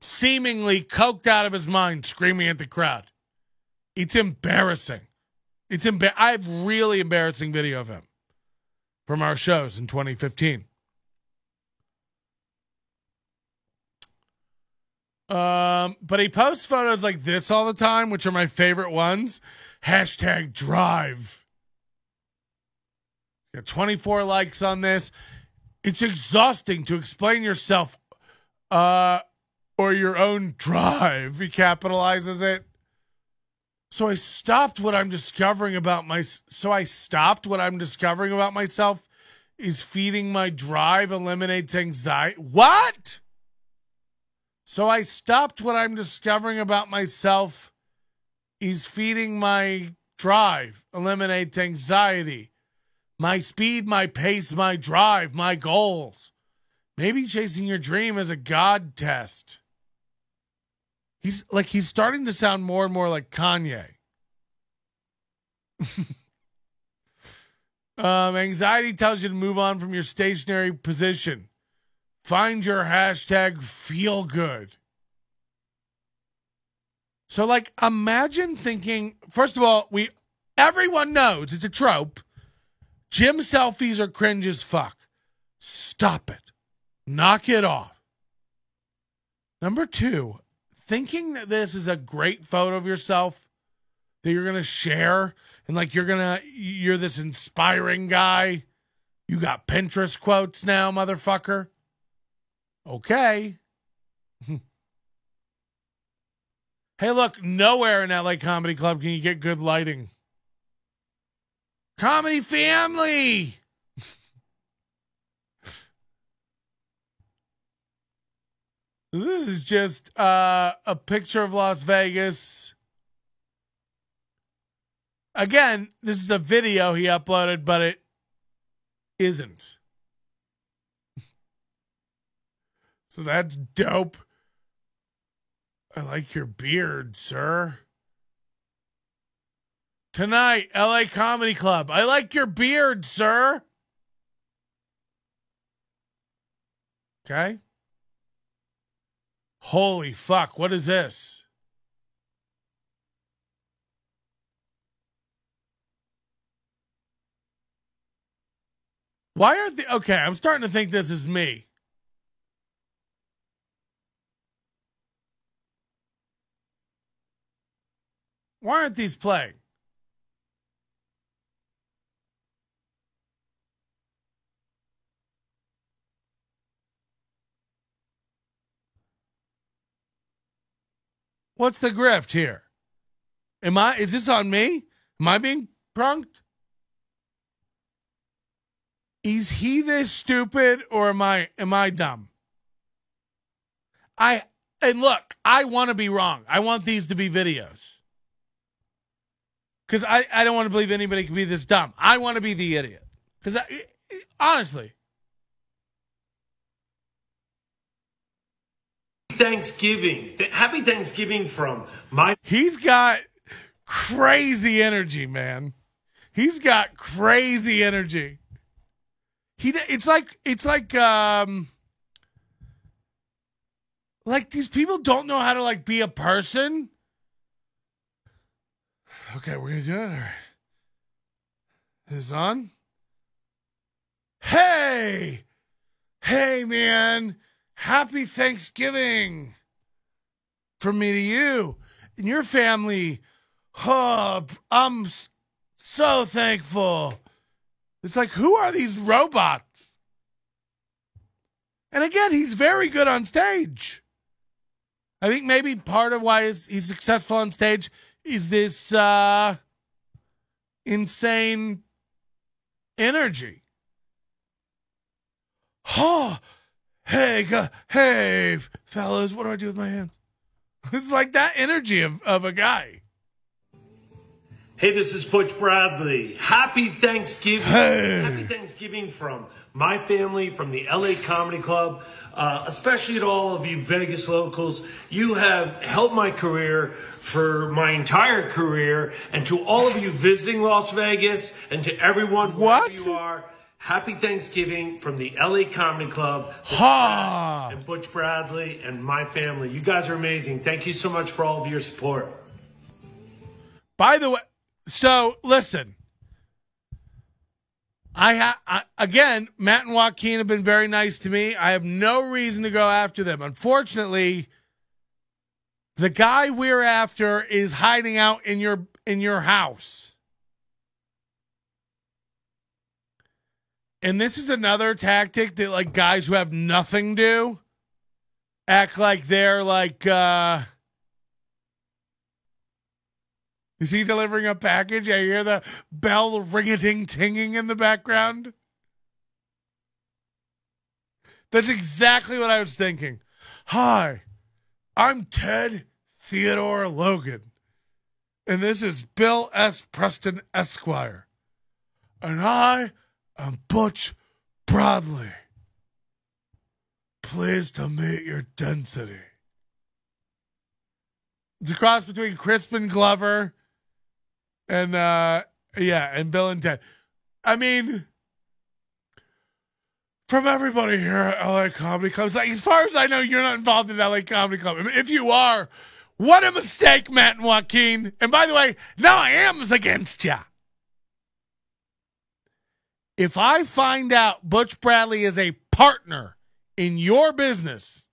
Speaker 1: seemingly coked out of his mind, screaming at the crowd. It's embarrassing. I have really embarrassing video of him from our shows in 2015. But he posts photos like this all the time, which are my favorite ones. Hashtag drive. Got 24 likes on this. It's exhausting to explain yourself or your own drive. He capitalizes it. So I stopped what I'm discovering about myself is feeding my drive eliminates anxiety. What? So I stopped what I'm discovering about myself is feeding my drive eliminates anxiety. My speed, my pace, my drive, my goals. Maybe chasing your dream is a God test. He's starting to sound more and more like Kanye. Anxiety tells you to move on from your stationary position. Find your hashtag feel good. So imagine thinking, first of all, everyone knows it's a trope. Gym selfies are cringe as fuck. Stop it. Knock it off. Number 2, thinking that this is a great photo of yourself that you're going to share and you're this inspiring guy. You got Pinterest quotes now, motherfucker. Okay. Hey, look, nowhere in LA Comedy Club can you get good lighting. Comedy Family. This is just a picture of Las Vegas. Again, this is a video he uploaded, but it isn't. So that's dope. I like your beard, sir. Tonight, LA Comedy Club. I like your beard, sir. Okay. Holy fuck, what is this? Why aren't the... Okay, I'm starting to think this is me. Why aren't these playing? What's the grift here? Is this on me? Am I being punked? Is he this stupid or am I dumb? And look, I want to be wrong. I want these to be videos. Because I don't want to believe anybody can be this dumb. I want to be the idiot. Because honestly.
Speaker 3: Thanksgiving. Happy Thanksgiving from my...
Speaker 1: He's got crazy energy, man. He's got crazy energy. It's like these people don't know how to be a person. Okay, we're gonna do it. All right. Is this on? Hey, man. Happy Thanksgiving from me to you and your family. Oh, I'm so thankful. It's like, who are these robots? And again, he's very good on stage. I think maybe part of why he's successful on stage is this insane energy. Oh, hey, fellas, what do I do with my hands? It's like that energy of a guy.
Speaker 3: Hey, this is Butch Bradley. Happy Thanksgiving.
Speaker 1: Hey.
Speaker 3: Happy Thanksgiving from my family, from the LA Comedy Club, especially to all of you Vegas locals. You have helped my career for my entire career. And to all of you visiting Las Vegas and to everyone, wherever you are, Happy Thanksgiving from the LA Comedy Club.
Speaker 1: Ha!
Speaker 3: And Butch Bradley and my family. You guys are amazing. Thank you so much for all of your support.
Speaker 1: By the way, so listen. Again, Matt and Joaquin have been very nice to me. I have no reason to go after them. Unfortunately, the guy we're after is hiding out in your house. And this is another tactic that like guys who have nothing do act like they're like is he delivering a package? I hear the bell ring-a-ting-tinging in the background. That's exactly what I was thinking. Hi, I'm Ted Theodore Logan, and this is Bill S. Preston Esquire, and I'm Butch Bradley. Pleased to meet your density. It's a cross between Crispin Glover and Bill and Ted. I mean, from everybody here at LA Comedy Club, like, as far as I know, you're not involved in LA Comedy Club. I mean, if you are, what a mistake, Matt and Joaquin. And by the way, now I am against ya. If I find out Butch Bradley is a partner in your business,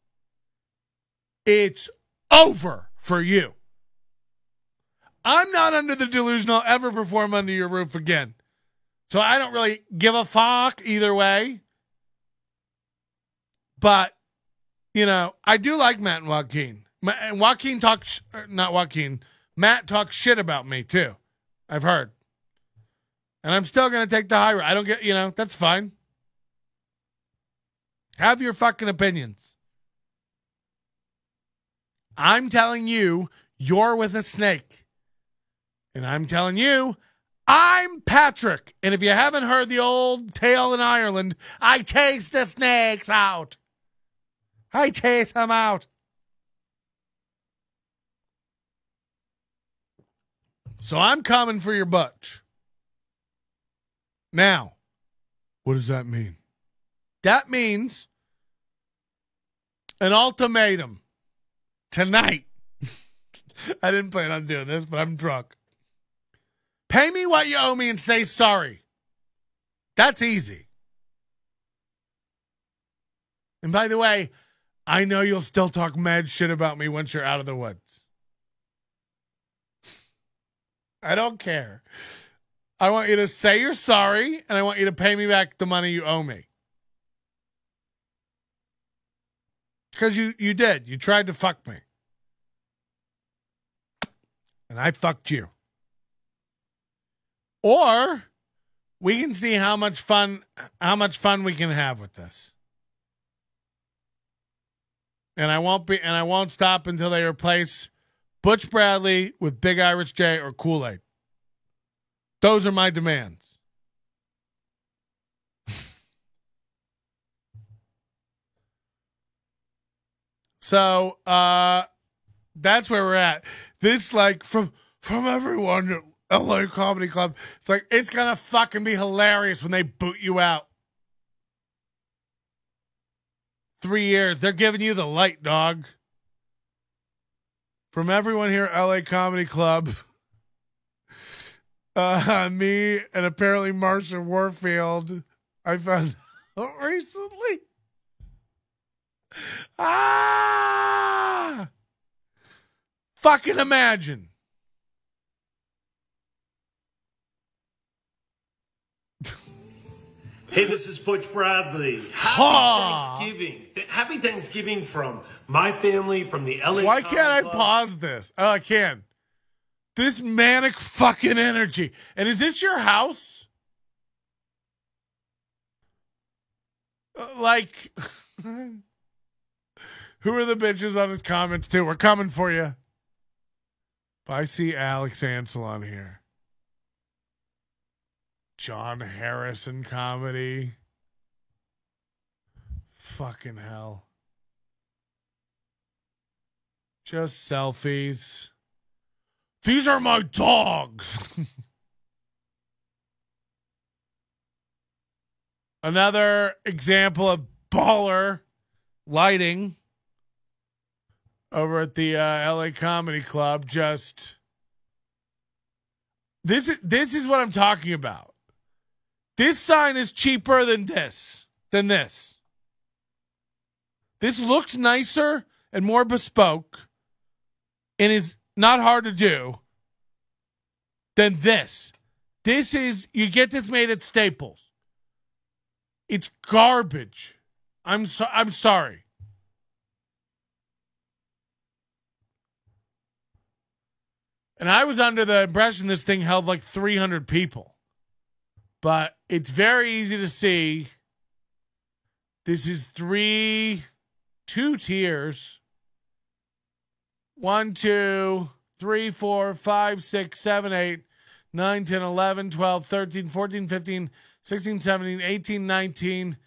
Speaker 1: it's over for you. I'm not under the delusion I'll ever perform under your roof again. So I don't really give a fuck either way. But, you know, I do like Matt and Joaquin. And Joaquin talks, not Joaquin, Matt talks shit about me too. I've heard. And I'm still going to take the high road. I don't get, you know, that's fine. Have your fucking opinions. I'm telling you, you're with a snake. And I'm telling you, I'm Patrick. And if you haven't heard the old tale in Ireland, I chase the snakes out. I chase them out. So I'm coming for your Butch. Now, what does that mean? That means an ultimatum tonight. I didn't plan on doing this, but I'm drunk. Pay me what you owe me and say sorry. That's easy. And by the way, I know you'll still talk mad shit about me once you're out of the woods. I don't care. I want you to say you're sorry, and I want you to pay me back the money you owe me. Because you did. You tried to fuck me. And I fucked you. Or we can see how much fun we can have with this. And I won't stop until they replace Butch Bradley with Big Irish J or Kool-Aid. Those are my demands. So that's where we're at. This, like, from everyone at LA Comedy Club, it's like, it's gonna fucking be hilarious when they boot you out. 3 years. They're giving you the light, dog. From everyone here at LA Comedy Club, me and apparently Marsha Warfield, I found out recently. Fucking imagine.
Speaker 3: Hey, this is Butch Bradley. Happy Thanksgiving. Happy Thanksgiving from my family, from the LA
Speaker 1: Why
Speaker 3: Comedy
Speaker 1: can't I
Speaker 3: Club.
Speaker 1: pause this? Oh, I can. This manic fucking energy. And is this your house? Like, who are the bitches on his comments too? We're coming for you. I see Alex Ansel on here. John Harrison comedy. Fucking hell. Just selfies. These are my dogs. Another example of baller lighting over at the LA Comedy Club. Just this is what I'm talking about. This sign is cheaper than this. This looks nicer and more bespoke and is not hard to do than this. This is, you get this made at Staples. It's garbage. I'm sorry. And I was under the impression this thing held like 300 people. But it's very easy to see. This is two tiers. 1, 2, 3, 4, 5, 6, 7, 8, 9, 10, 11, 12, 13, 14, 15, 16, 17, 18, 19,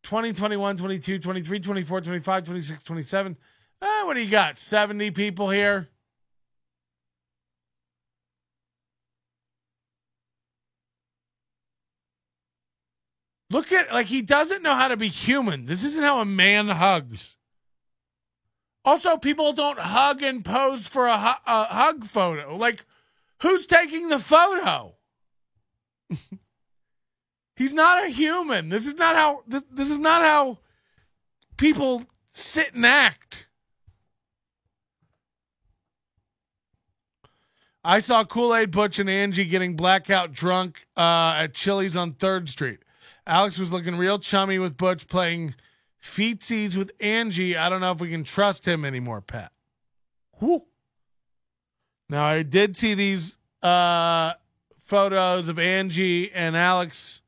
Speaker 1: 20, 21, 22, 23, 24, 25, 26, 27. What do you got? 70 people here? Look at, like, he doesn't know how to be human. This isn't how a man hugs. Also, people don't hug and pose for a hug photo. Like, who's taking the photo? He's not a human. This is not how people sit and act. I saw Kool-Aid Butch and Angie getting blackout drunk at Chili's on 3rd Street. Alex was looking real chummy with Butch playing feetsies with Angie. I don't know if we can trust him anymore, Pat. Whew. Now, I did see these photos of Angie and Alex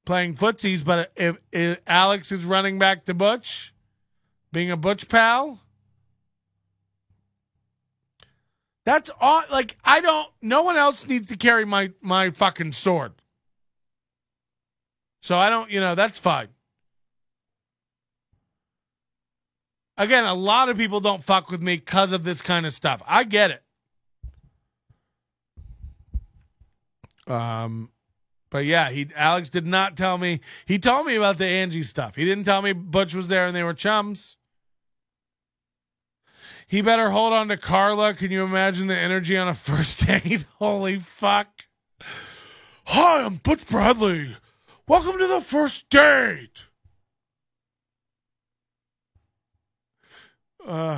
Speaker 1: playing footsies, but if Alex is running back to Butch, being a Butch pal, that's all. Like, no one else needs to carry my fucking sword. So I don't, that's fine. Again, a lot of people don't fuck with me because of this kind of stuff. I get it. But yeah, Alex did not tell me. He told me about the Angie stuff. He didn't tell me Butch was there and they were chums. He better hold on to Carla. Can you imagine the energy on a first date? Holy fuck. Hi, I'm Butch Bradley. Welcome to the first date.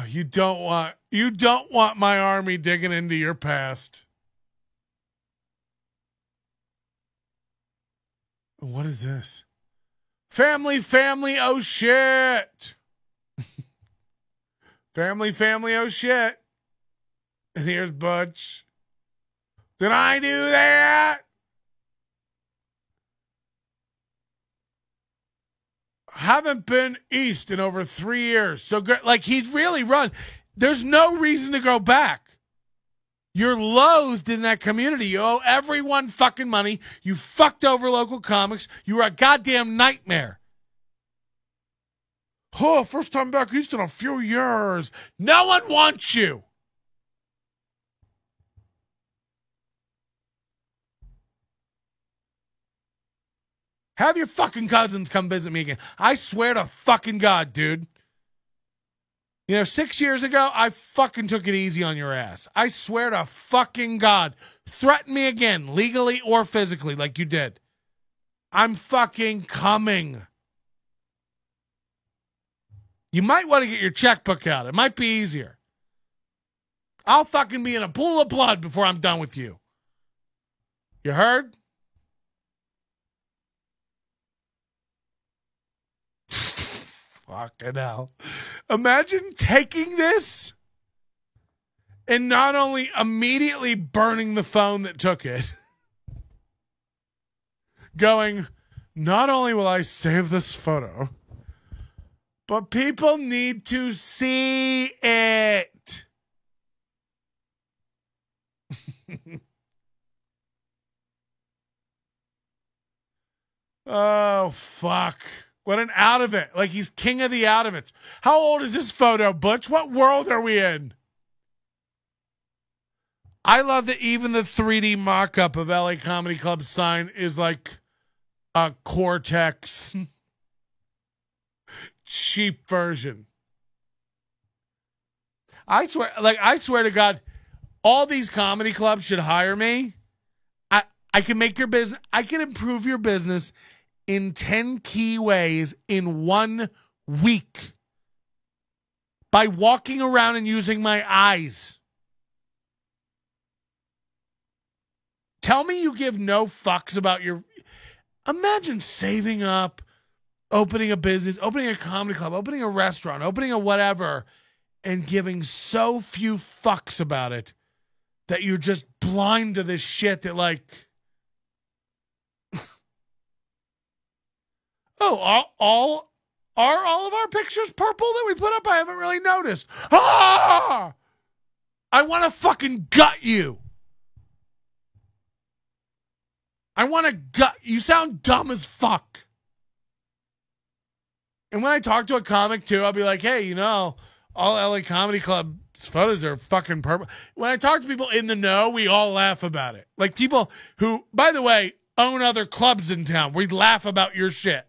Speaker 1: You don't want my army digging into your past. What is this? Family, oh shit. Family, oh shit. And here's Butch. Did I do that? Haven't been east in over 3 years. So good. Like, he's really run. There's no reason to go back. You're loathed in that community. You owe everyone fucking money. You fucked over local comics. You were a goddamn nightmare. Oh, first time back east in a few years. No one wants you. Have your fucking cousins come visit me again. I swear to fucking God, dude. 6 years ago, I fucking took it easy on your ass. I swear to fucking God. Threaten me again, legally or physically, like you did. I'm fucking coming. You might want to get your checkbook out. It might be easier. I'll fucking be in a pool of blood before I'm done with you. You heard? Fucking hell. Imagine taking this and not only immediately burning the phone that took it, going, not only will I save this photo, but people need to see it. Oh, fuck. What an out of it. Like, he's king of the out of it. How old is this photo, Butch? What world are we in? I love that even the 3D mock-up of LA Comedy Club sign is like a Cortex cheap version. I swear to God, all these comedy clubs should hire me. I can make your business, I can improve your business in 10 key ways in 1 week by walking around and using my eyes. Tell me you give no fucks about your... Imagine saving up, opening a business, opening a comedy club, opening a restaurant, opening a whatever, and giving so few fucks about it that you're just blind to this shit that like... Oh, are all of our pictures purple that we put up? I haven't really noticed. Ah! I want to fucking gut you. I want to gut. You sound dumb as fuck. And when I talk to a comic too, I'll be like, hey, all LA Comedy Club's photos are fucking purple. When I talk to people in the know, we all laugh about it. Like people who, by the way, own other clubs in town. We laugh about your shit.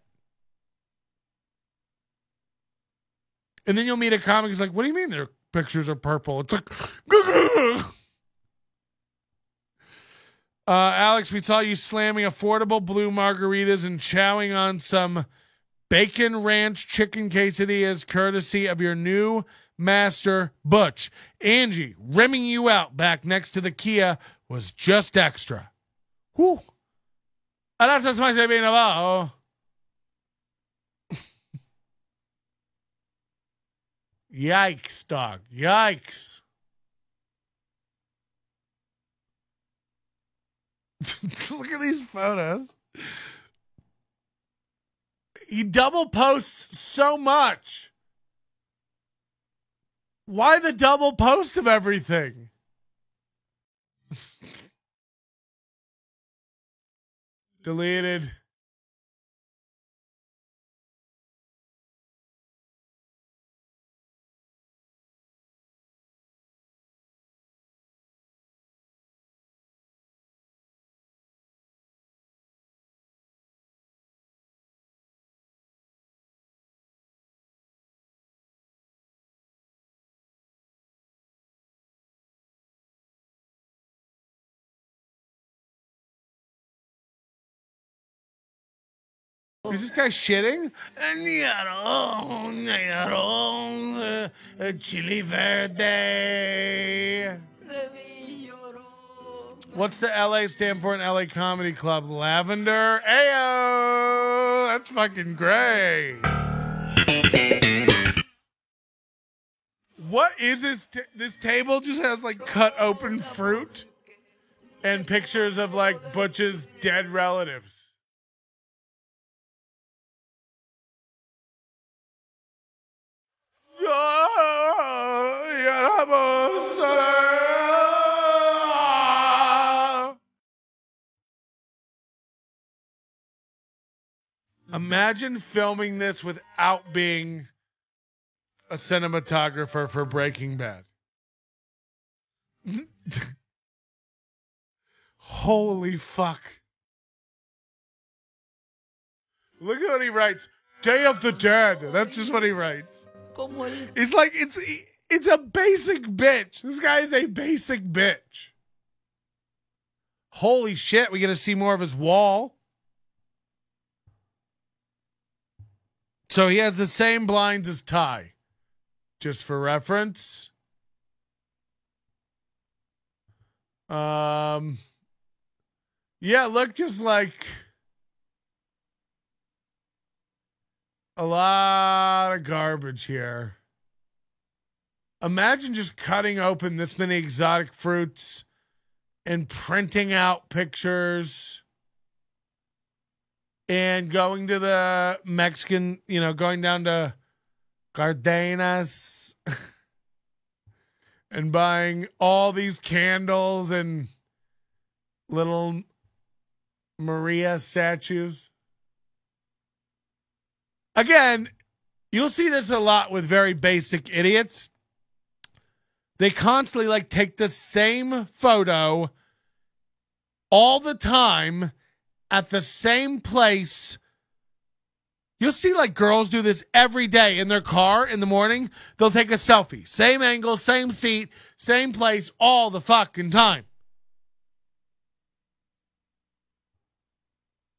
Speaker 1: And then you'll meet a comic who's like, what do you mean their pictures are purple? It's like, Alex, we saw you slamming affordable blue margaritas and chowing on some bacon ranch chicken quesadillas courtesy of your new master, Butch. Angie, rimming you out back next to the Kia was just extra. Whew. That's más bien abajo. Yikes, dog. Yikes. Look at these photos. He double posts so much. Why the double post of everything? Deleted. Is this guy shitting? Chili verde. What's the LA stand for in LA Comedy Club? Lavender? Ayo! That's fucking great. What is this? This table just has like cut open fruit and pictures of like Butch's dead relatives. Imagine filming this without being a cinematographer for Breaking Bad. Holy fuck. Look at what he writes. Day of the Dead. That's just what he writes. It's like, it's a basic bitch. This guy is a basic bitch. Holy shit, we get to see more of his wall. So he has the same blinds as Ty. Just for reference. Yeah, look, just like a lot of garbage here. Imagine just cutting open this many exotic fruits and printing out pictures and going to the Mexican, going down to Cardenas and buying all these candles and little Maria statues. Again, you'll see this a lot with very basic idiots. They constantly take the same photo all the time at the same place. You'll see like girls do this every day in their car in the morning. They'll take a selfie. Same angle, same seat, same place all the fucking time.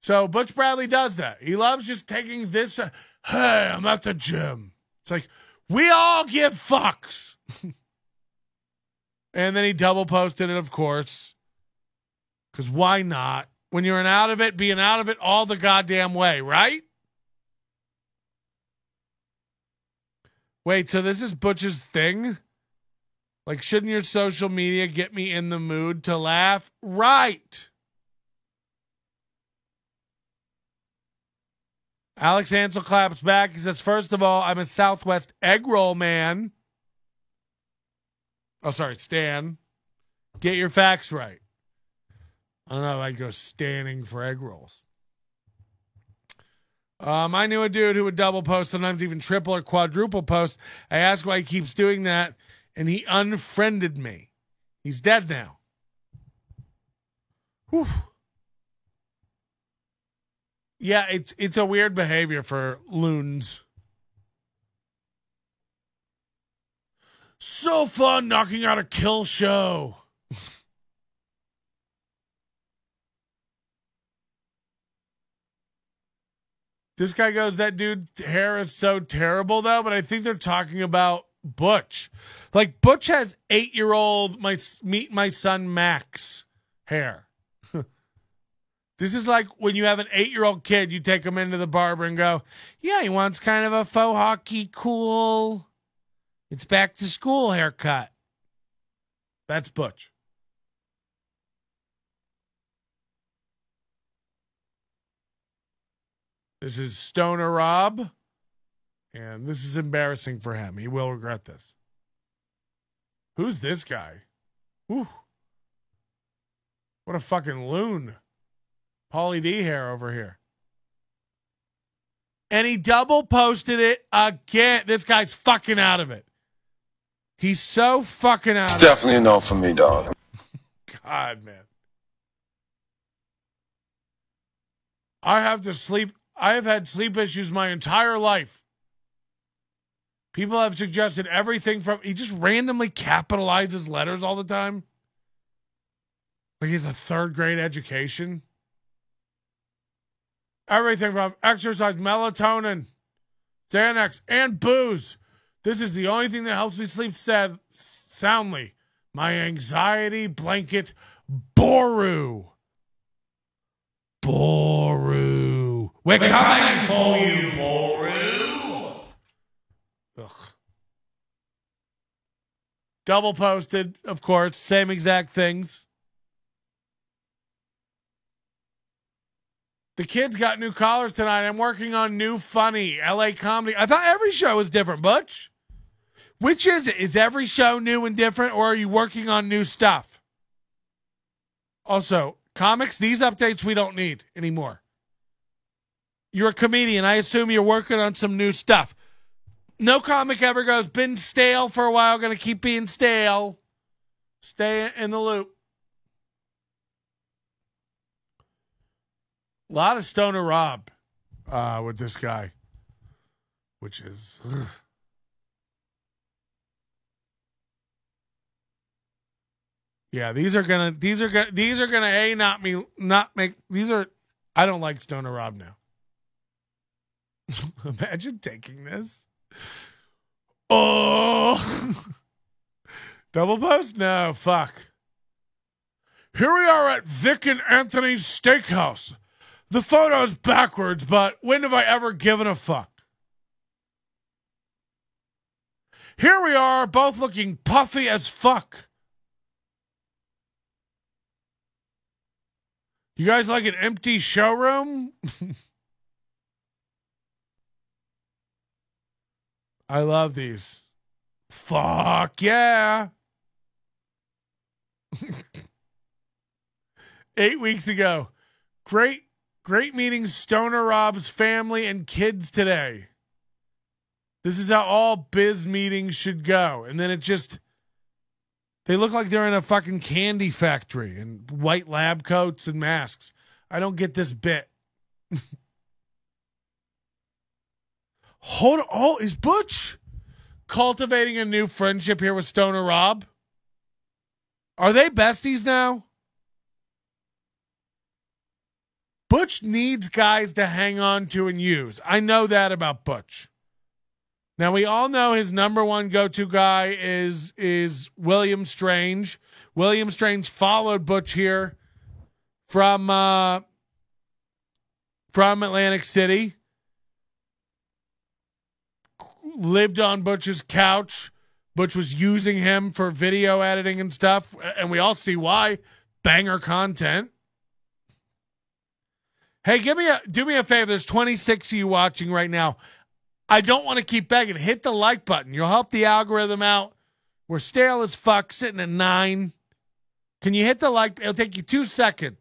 Speaker 1: So Butch Bradley does that. He loves just taking this. Hey, I'm at the gym. It's like, we all give fucks. And then he double posted it, of course. Because why not? When you're out of it, being out of it all the goddamn way, right? Wait, so this is Butch's thing? Like, shouldn't your social media get me in the mood to laugh? Right. Alex Ansel claps back. He says, first of all, I'm a Southwest egg roll man. Oh, sorry, Stan. Get your facts right. I don't know if I'd go standing for egg rolls. I knew a dude who would double post, sometimes even triple or quadruple post. I asked why he keeps doing that, and he unfriended me. He's dead now. Whew. Yeah, it's a weird behavior for loons. So fun knocking out a kill show. This guy goes, that dude's hair is so terrible, though, but I think they're talking about Butch. Like, Butch has 8-year-old meet my son Max hair. This is like when you have an 8-year-old kid, you take him into the barber and go, yeah, he wants kind of a faux hockey cool, it's back to school haircut. That's Butch. This is Stoner Rob, and this is embarrassing for him. He will regret this. Who's this guy? Whew. What a fucking loon. Pauly D hair over here. And he double posted it again. This guy's fucking out of it. He's so fucking out of it.
Speaker 4: Definitely a no for me, dog.
Speaker 1: God, man. I have had sleep issues my entire life. People have suggested everything from, he just randomly capitalizes letters all the time. Like he's a 3rd grade education. Everything from exercise, melatonin, Xanax, and booze. This is the only thing that helps me sleep soundly. My anxiety blanket, Boru. Boru. We're coming for you, Boru. Ugh. Double posted, of course, same exact things. The kids got new collars tonight. I'm working on new funny LA comedy. I thought every show was different, Butch. Which is it? Is every show new and different, or are you working on new stuff? Also, comics, these updates we don't need anymore. You're a comedian. I assume you're working on some new stuff. No comic ever goes, been stale for a while, going to keep being stale. Stay in the loop. A lot of Stoner Rob with this guy, which is... Ugh. Yeah, these are gonna I don't like Stoner Rob now. Imagine taking this. Oh, double post? No, fuck. Here we are at Vic and Anthony's Steakhouse. The photo's backwards, but when have I ever given a fuck? Here we are, both looking puffy as fuck. You guys like an empty showroom? I love these. Fuck yeah. 8 weeks ago. Great meeting Stoner Rob's family and kids today. This is how all biz meetings should go. And then they look like they're in a fucking candy factory in white lab coats and masks. I don't get this bit. Hold on. Oh, is Butch cultivating a new friendship here with Stoner Rob? Are they besties now? Butch needs guys to hang on to and use. I know that about Butch. Now, we all know his number one go-to guy is William Strange. William Strange followed Butch here from Atlantic City. Lived on Butch's couch. Butch was using him for video editing and stuff, and we all see why. Banger content. Hey, do me a favor. There's 26 of you watching right now. I don't want to keep begging. Hit the like button. You'll help the algorithm out. We're stale as fuck, sitting at 9. Can you hit the like? It'll take you 2 seconds.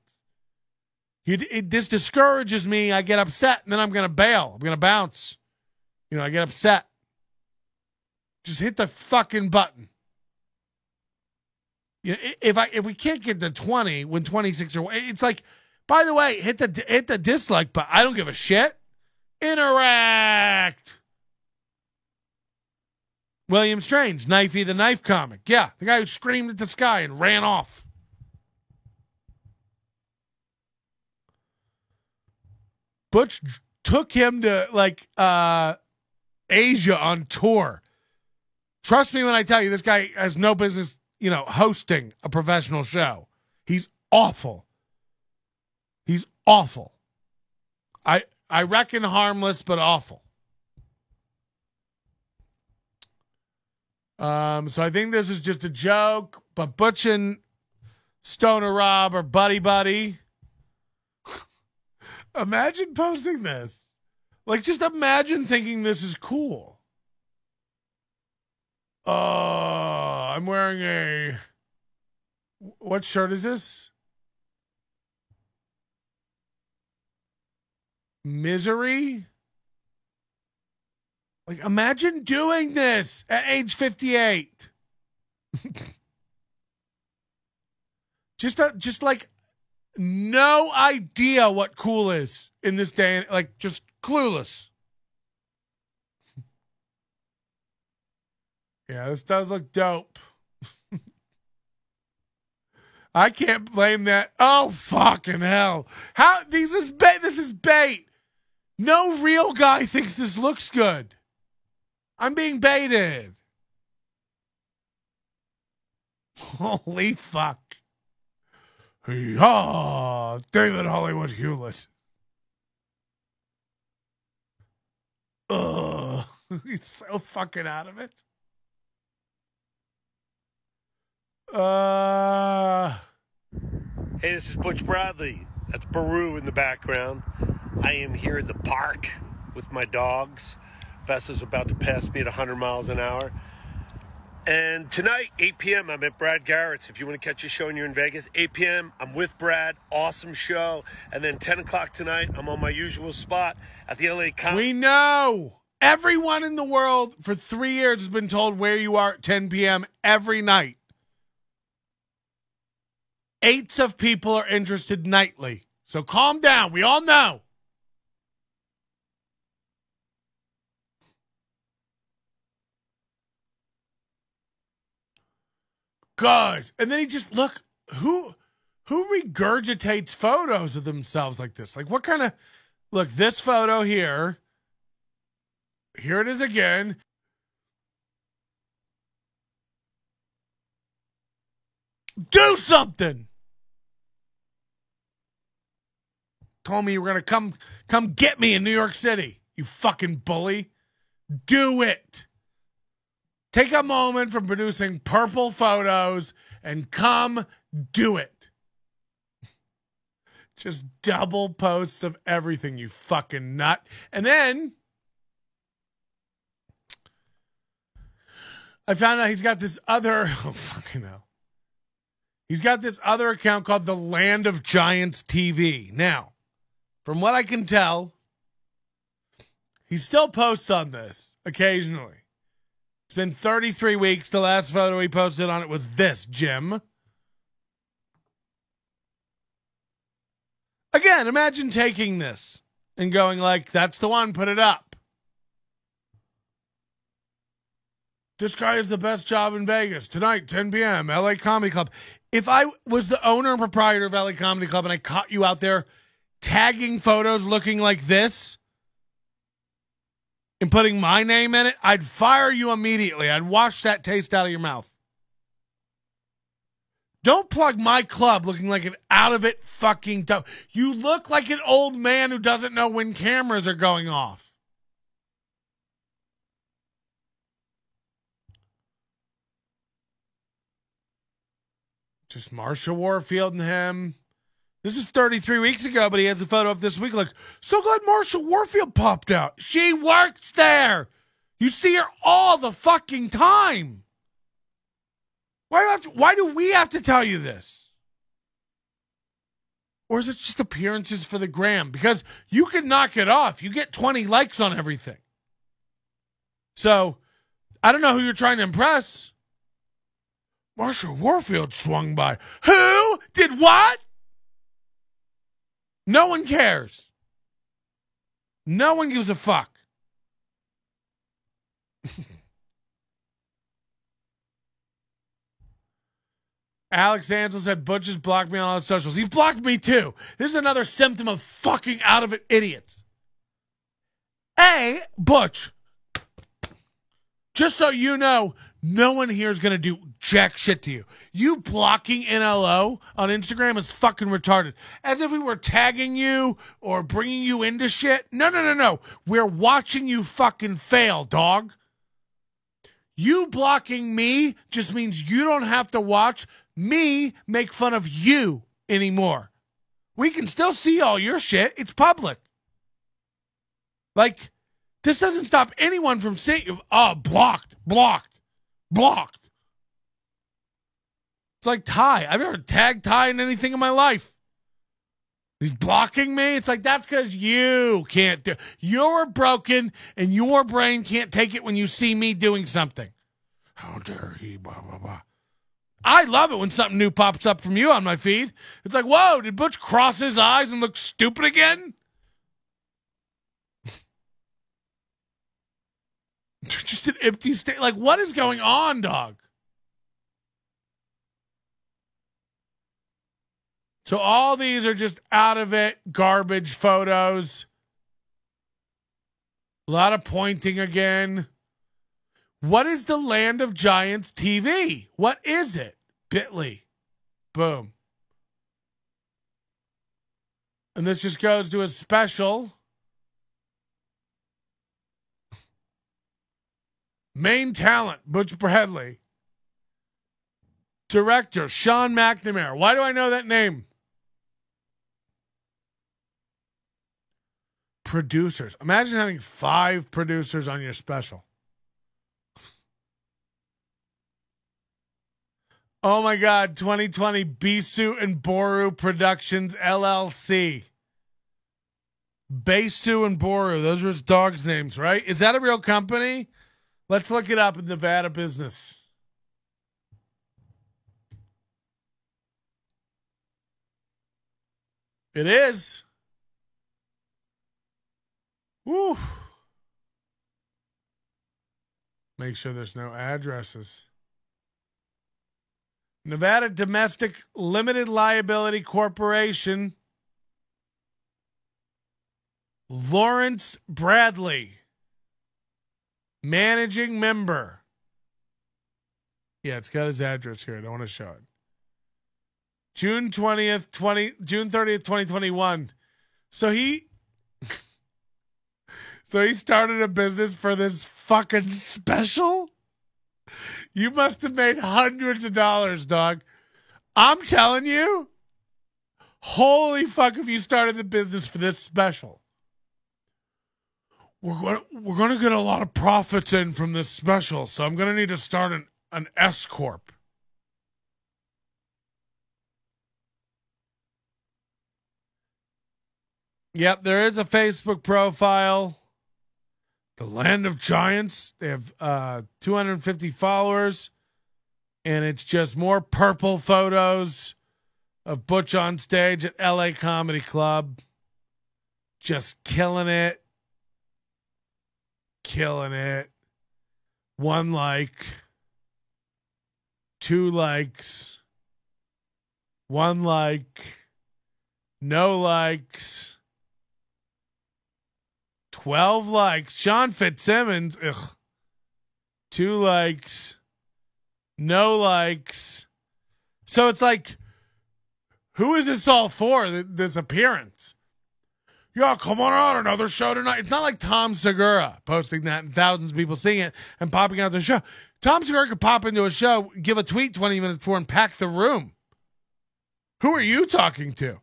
Speaker 1: This discourages me. I get upset, and then I'm going to bail. I'm going to bounce. I get upset. Just hit the fucking button. If we can't get to 20 when 26 are, it's like, by the way, hit the dislike button. I don't give a shit. Interact. William Strange, Knifey the Knife comic. Yeah, the guy who screamed at the sky and ran off. Butch took him to Asia on tour. Trust me when I tell you, this guy has no business, hosting a professional show. He's awful. He's awful. I reckon harmless, but awful. So I think this is just a joke, but Butch and Stoner Rob are buddy-buddy. Imagine posting this. Just imagine thinking this is cool. I'm wearing what shirt is this? Misery? Imagine doing this at age 58. just no idea what cool is in this day. Just clueless. Yeah, this does look dope. I can't blame that. Oh, fucking hell. This is bait. No real guy thinks this looks good. I'm being baited. Holy fuck. David Hollywood Hewlett. Ugh. He's so fucking out of it.
Speaker 3: Hey, this is Butch Bradley. That's Boru in the background. I am here in the park with my dogs. Beso's about to pass me at 100 miles an hour. And tonight, 8 p.m., I'm at Brad Garrett's. If you want to catch a show and you're in Vegas, 8 p.m., I'm with Brad. Awesome show. And then 10 o'clock tonight, I'm on my usual spot at the LA Comedy.
Speaker 1: We know. Everyone in the world for 3 years has been told where you are at 10 p.m. every night. 8s of people are interested nightly. So calm down. We all know. Guys, and then he just who regurgitates photos of themselves like this? What kind of this photo here. Here it is again. Do something. Told me you were gonna come get me in New York City, you fucking bully. Do it. Take a moment from producing purple photos and come do it. Just double posts of everything, you fucking nut. And then I found out he's got this other, fucking hell. He's got this other account called The Land of Giants TV. Now, from what I can tell, he still posts on this occasionally. It's been 33 weeks. The last photo he posted on it was this, Jim. Again, imagine taking this and going like, that's the one, put it up. This guy is the best job in Vegas. Tonight, 10 p.m., LA Comedy Club. If I was the owner and proprietor of LA Comedy Club and I caught you out there tagging photos looking like this and putting my name in it, I'd fire you immediately. I'd wash that taste out of your mouth. Don't plug my club looking like an out-of-it fucking dope. You look like an old man who doesn't know when cameras are going off. Just Marsha Warfield and him. This is 33 weeks ago, but he has a photo up this week like, so glad Marsha Warfield popped out. She works there. You see her all the fucking time. Why do we have to tell you this? Or is it just appearances for the gram? Because you can knock it off. You get 20 likes on everything. So, I don't know who you're trying to impress. Marsha Warfield swung by. Who? Did what? No one cares. No one gives a fuck. Alex Ansel said, Butch has blocked me on all the socials. He's blocked me too. This is another symptom of fucking out of it idiots. Hey, Butch, just so you know, no one here is going to do jack shit to you. You blocking NLO on Instagram is fucking retarded. As if we were tagging you or bringing you into shit. No. We're watching you fucking fail, dog. You blocking me just means you don't have to watch me make fun of you anymore. We can still see all your shit. It's public. Like, this doesn't stop anyone from seeing you. Oh, blocked. It's like Ty. I've never tagged Ty in anything in my life. He's blocking me. It's like, that's because you can't do. You're broken and your brain can't take it when you see me doing something. How dare he, blah, blah, blah. I love it when something new pops up from you on my feed. It's like, whoa, did Butch cross his eyes and look stupid again? Just an empty state. Like, what is going on, dog? So all these are just out of it, garbage photos. A lot of pointing again. What is the Land of Giants TV? What is it? Bitly. Boom. And this just goes to a special. Main talent, Butch Bradley. Director, Sean McNamara. Why do I know that name? Producers. Imagine having 5 producers on your special. Oh my God, 2020 Beso and Boru Productions LLC. Beso and Boru, those are his dogs' names, right? Is that a real company? Let's look it up in Nevada business. It is. Woo. Make sure there's no addresses. Nevada Domestic Limited Liability Corporation. Lawrence Bradley. Managing member. Yeah, it's got his address here. I don't want to show it. June 30th, 2021. So he started a business for this fucking special? You must have made hundreds of dollars, dog. I'm telling you, holy fuck if you started the business for this special. We're going to get a lot of profits in from this special, so I'm going to need to start an S Corp. Yep, there is a Facebook profile. The Land of Giants. They have 250 followers, and it's just more purple photos of Butch on stage at LA Comedy Club. Just killing it. Killing it. 1 like. 2 likes. 1 like. No likes. 12 likes. Sean Fitzsimmons. Ugh. 2 likes. No likes. So it's like, who is this all for, this appearance? Yeah, come on out, another show tonight. It's not like Tom Segura posting that and thousands of people seeing it and popping out the show. Tom Segura could pop into a show, give a tweet 20 minutes before and pack the room. Who are you talking to?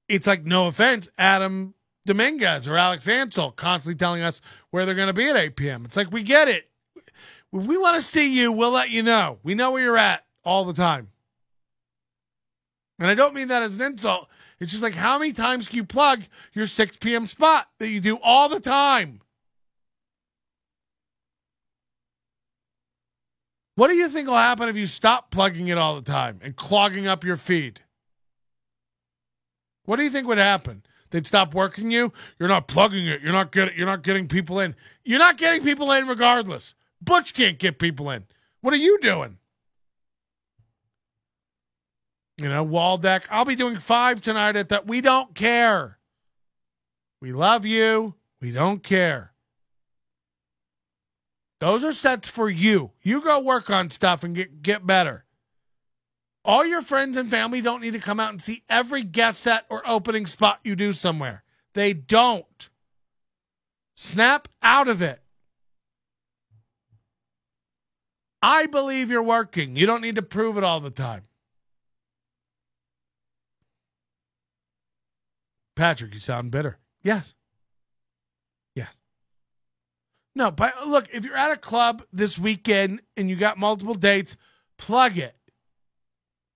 Speaker 1: It's like, no offense, Adam Dominguez or Alex Ansel constantly telling us where they're going to be at 8 p.m. It's like, we get it. If we want to see you, we'll let you know. We know where you're at all the time. And I don't mean that as an insult. It's just like, how many times can you plug your 6 p.m. spot that you do all the time? What do you think will happen if you stop plugging it all the time and clogging up your feed? What do you think would happen? They'd stop working you? You're not plugging it. You're not getting people in. You're not getting people in regardless. Butch can't get people in. What are you doing? Waldeck. I'll be doing 5 tonight at that. We don't care. We love you. We don't care. Those are sets for you. You go work on stuff and get better. All your friends and family don't need to come out and see every guest set or opening spot you do somewhere. They don't. Snap out of it. I believe you're working. You don't need to prove it all the time. Patrick, you sound bitter. Yes. Yes. No, but look, if you're at a club this weekend and you got multiple dates, plug it.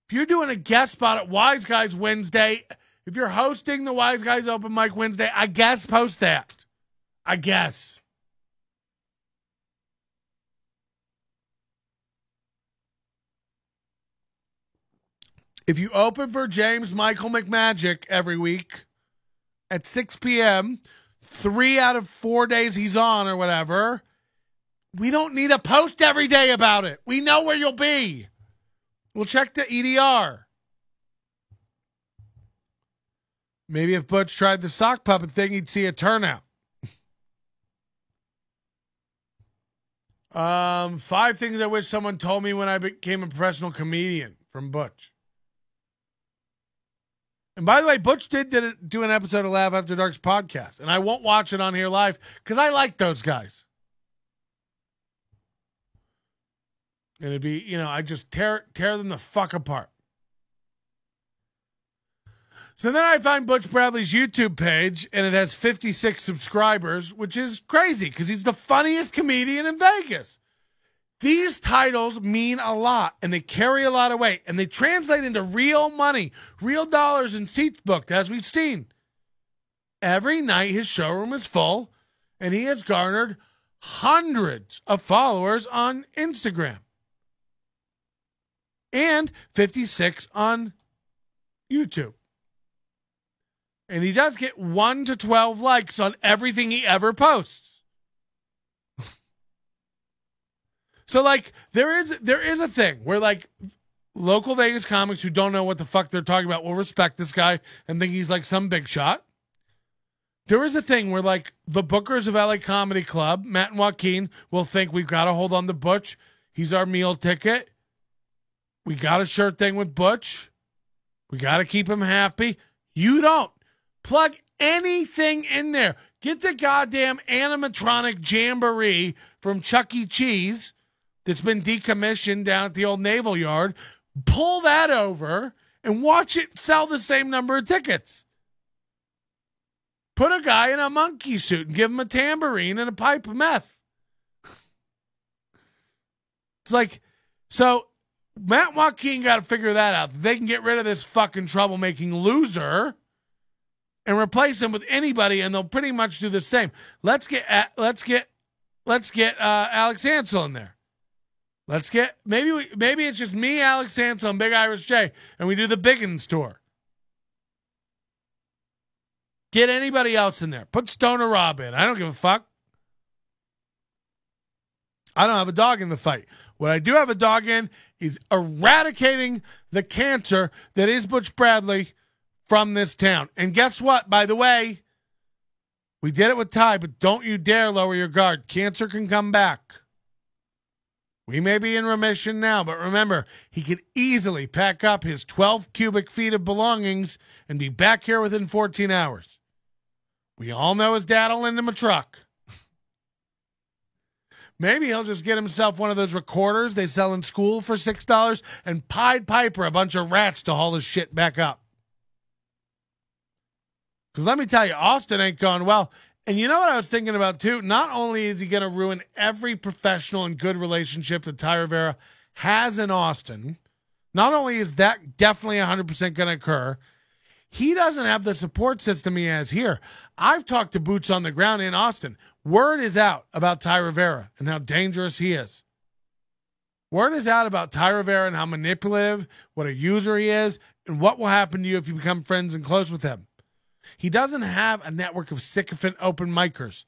Speaker 1: If you're doing a guest spot at Wise Guys Wednesday, if you're hosting the Wise Guys Open Mic Wednesday, I guess post that. I guess. If you open for James Michael McMagic every week at 6 p.m., 3 out of 4 days he's on or whatever, we don't need a post every day about it. We know where you'll be. We'll check the EDR. Maybe if Butch tried the sock puppet thing, he'd see a turnout. 5 things I wish someone told me when I became a professional comedian, from Butch. And by the way, Butch did do an episode of Laugh After Dark's podcast, and I won't watch it on here live because I like those guys. And it'd be, I just tear them the fuck apart. So then I find Butch Bradley's YouTube page, and it has 56 subscribers, which is crazy because he's the funniest comedian in Vegas. These titles mean a lot, and they carry a lot of weight, and they translate into real money, real dollars and seats booked, as we've seen. Every night his showroom is full, and he has garnered hundreds of followers on Instagram. And 56 on YouTube. And he does get 1 to 12 likes on everything he ever posts. So, there is a thing where, local Vegas comics who don't know what the fuck they're talking about will respect this guy and think he's, some big shot. There is a thing where, the bookers of LA Comedy Club, Matt and Joaquin, will think we've got to hold on to Butch. He's our meal ticket. We got a shirt thing with Butch. We got to keep him happy. You don't. Plug anything in there. Get the goddamn animatronic jamboree from Chuck E. Cheese that's been decommissioned down at the old Naval Yard. Pull that over and watch it sell the same number of tickets. Put a guy in a monkey suit and give him a tambourine and a pipe of meth. It's so Matt and Joaquin got to figure that out. They can get rid of this fucking troublemaking loser and replace him with anybody, and they'll pretty much do the same. Let's get Alex Ansel in there. Let's get maybe it's just me, Alex Ansel, and Big Irish J, and we do the Biggins tour. Get anybody else in there. Put Stoner Rob in. I don't give a fuck. I don't have a dog in the fight. What I do have a dog in is eradicating the cancer that is Butch Bradley from this town. And guess what? By the way, we did it with Ty, but don't you dare lower your guard. Cancer can come back. We may be in remission now, but remember, he could easily pack up his 12 cubic feet of belongings and be back here within 14 hours. We all know his dad will lend him a truck. Maybe he'll just get himself one of those recorders they sell in school for $6 and Pied Piper a bunch of rats to haul his shit back up. Because let me tell you, Austin ain't going well. And you know what I was thinking about, too? Not only is he going to ruin every professional and good relationship that Ty Rivera has in Austin, not only is that definitely 100% going to occur, he doesn't have the support system he has here. I've talked to boots on the ground in Austin. Word is out about Ty Rivera and how dangerous he is. Word is out about Ty Rivera and how manipulative, what a user he is, and what will happen to you if you become friends and close with him. He doesn't have a network of sycophant open micers,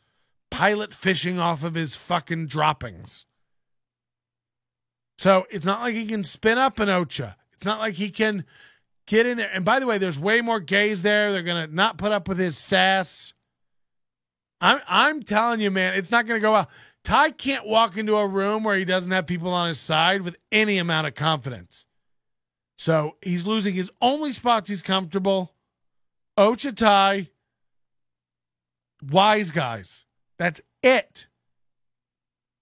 Speaker 1: pilot fishing off of his fucking droppings. So it's not like he can spin up an Ocha. It's not like he can get in there. And by the way, there's way more gays there. They're going to not put up with his sass. I'm telling you, man, it's not going to go well. Ty can't walk into a room where he doesn't have people on his side with any amount of confidence. So he's losing his only spots he's comfortable. Ocha Ty, wise guys. That's it.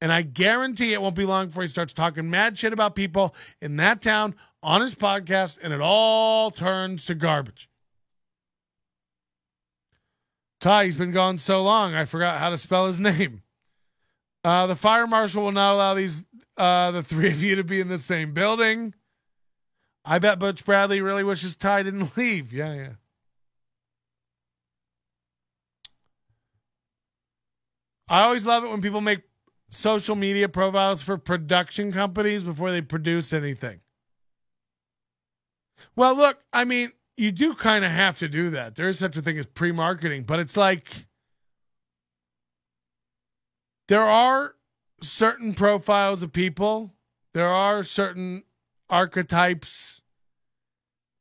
Speaker 1: And I guarantee it won't be long before he starts talking mad shit about people in that town on his podcast, and it all turns to garbage. Ty, he's been gone so long, I forgot how to spell his name. The fire marshal will not allow the three of you to be in the same building. I bet Butch Bradley really wishes Ty didn't leave. Yeah. I always love it when people make social media profiles for production companies before they produce anything. Well, look, I mean, you do kind of have to do that. There is such a thing as pre-marketing, but it's like there are certain profiles of people, there are certain archetypes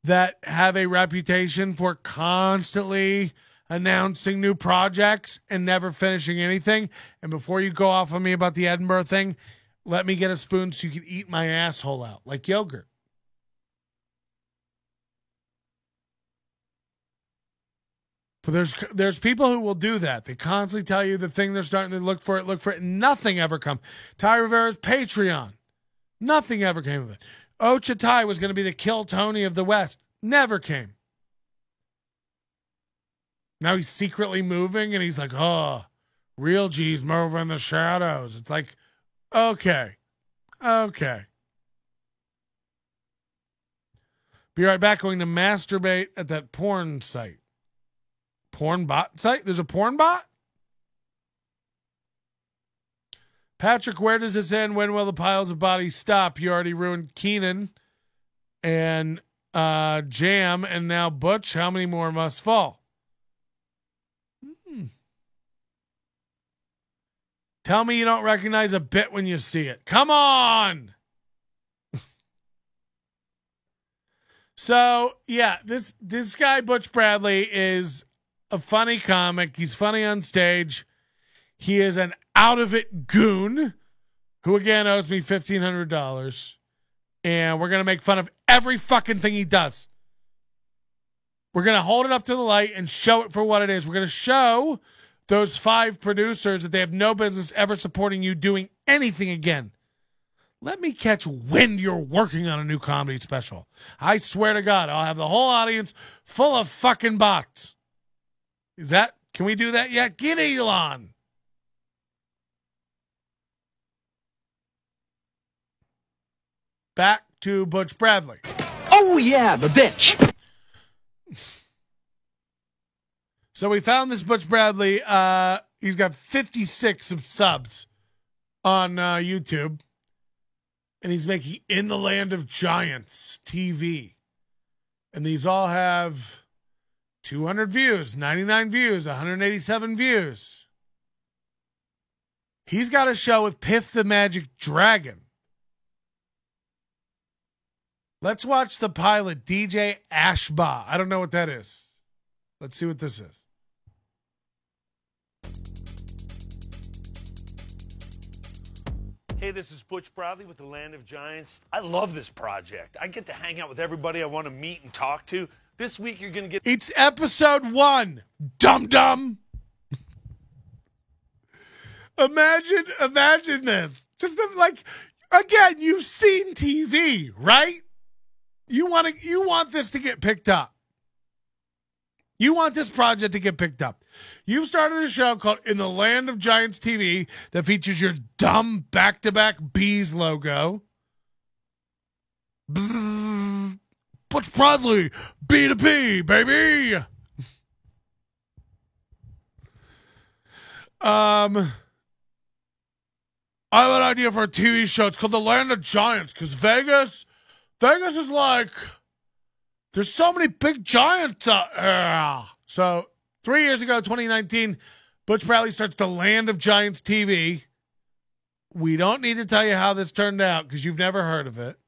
Speaker 1: that have a reputation for constantly announcing new projects and never finishing anything. And before you go off on me about the Edinburgh thing, let me get a spoon so you can eat my asshole out like yogurt. But there's people who will do that. They constantly tell you the thing they're starting to look for it, and nothing ever comes. Ty Rivera's Patreon. Nothing ever came of it. Ocha Ty was going to be the Kill Tony of the West. Never came. Now he's secretly moving, and he's like, oh, real G's move in the shadows. It's like, okay. Be right back. Going to masturbate at that porn site. Porn bot site? There's a porn bot? Patrick, where does this end? When will the piles of bodies stop? You already ruined Keenan and Jam, and now Butch. How many more must fall? Tell me you don't recognize a bit when you see it. Come on! So, yeah, this guy, Butch Bradley, is a funny comic. He's funny on stage. He is an out-of-it goon who, again, owes me $1,500. And we're going to make fun of every fucking thing he does. We're going to hold it up to the light and show it for what it is. We're going to show those 5 producers that they have no business ever supporting you doing anything again. Let me catch wind you're working on a new comedy special. I swear to God, I'll have the whole audience full of fucking bots. Can we do that yet? Get Elon. Back to Butch Bradley.
Speaker 4: Oh, yeah, the bitch.
Speaker 1: So we found this Butch Bradley. He's got 56 subs on YouTube. and he's making In the Land of Giants TV. And these all have 200 views, 99 views, 187 views. He's got a show with Piff the Magic Dragon. Let's watch the pilot, DJ Ashba. I don't know what that is. Let's see what this is.
Speaker 3: Hey, this is Butch Bradley with the Land of Giants. I love this project. I get to hang out with everybody I want to meet and talk to. This week you're going to get...
Speaker 1: It's episode 1, dum-dum. Imagine this. Just like, again, you've seen TV, right? You want this to get picked up. You want this project to get picked up. You've started a show called In the Land of Giants TV that features your dumb back-to-back bees logo. Bzzz. Butch Bradley, B2B, baby. I have an idea for a TV show. It's called The Land of Giants because Vegas is like, there's so many big giants out here. So 3 years ago, 2019, Butch Bradley starts The Land of Giants TV. We don't need to tell you how this turned out because you've never heard of it.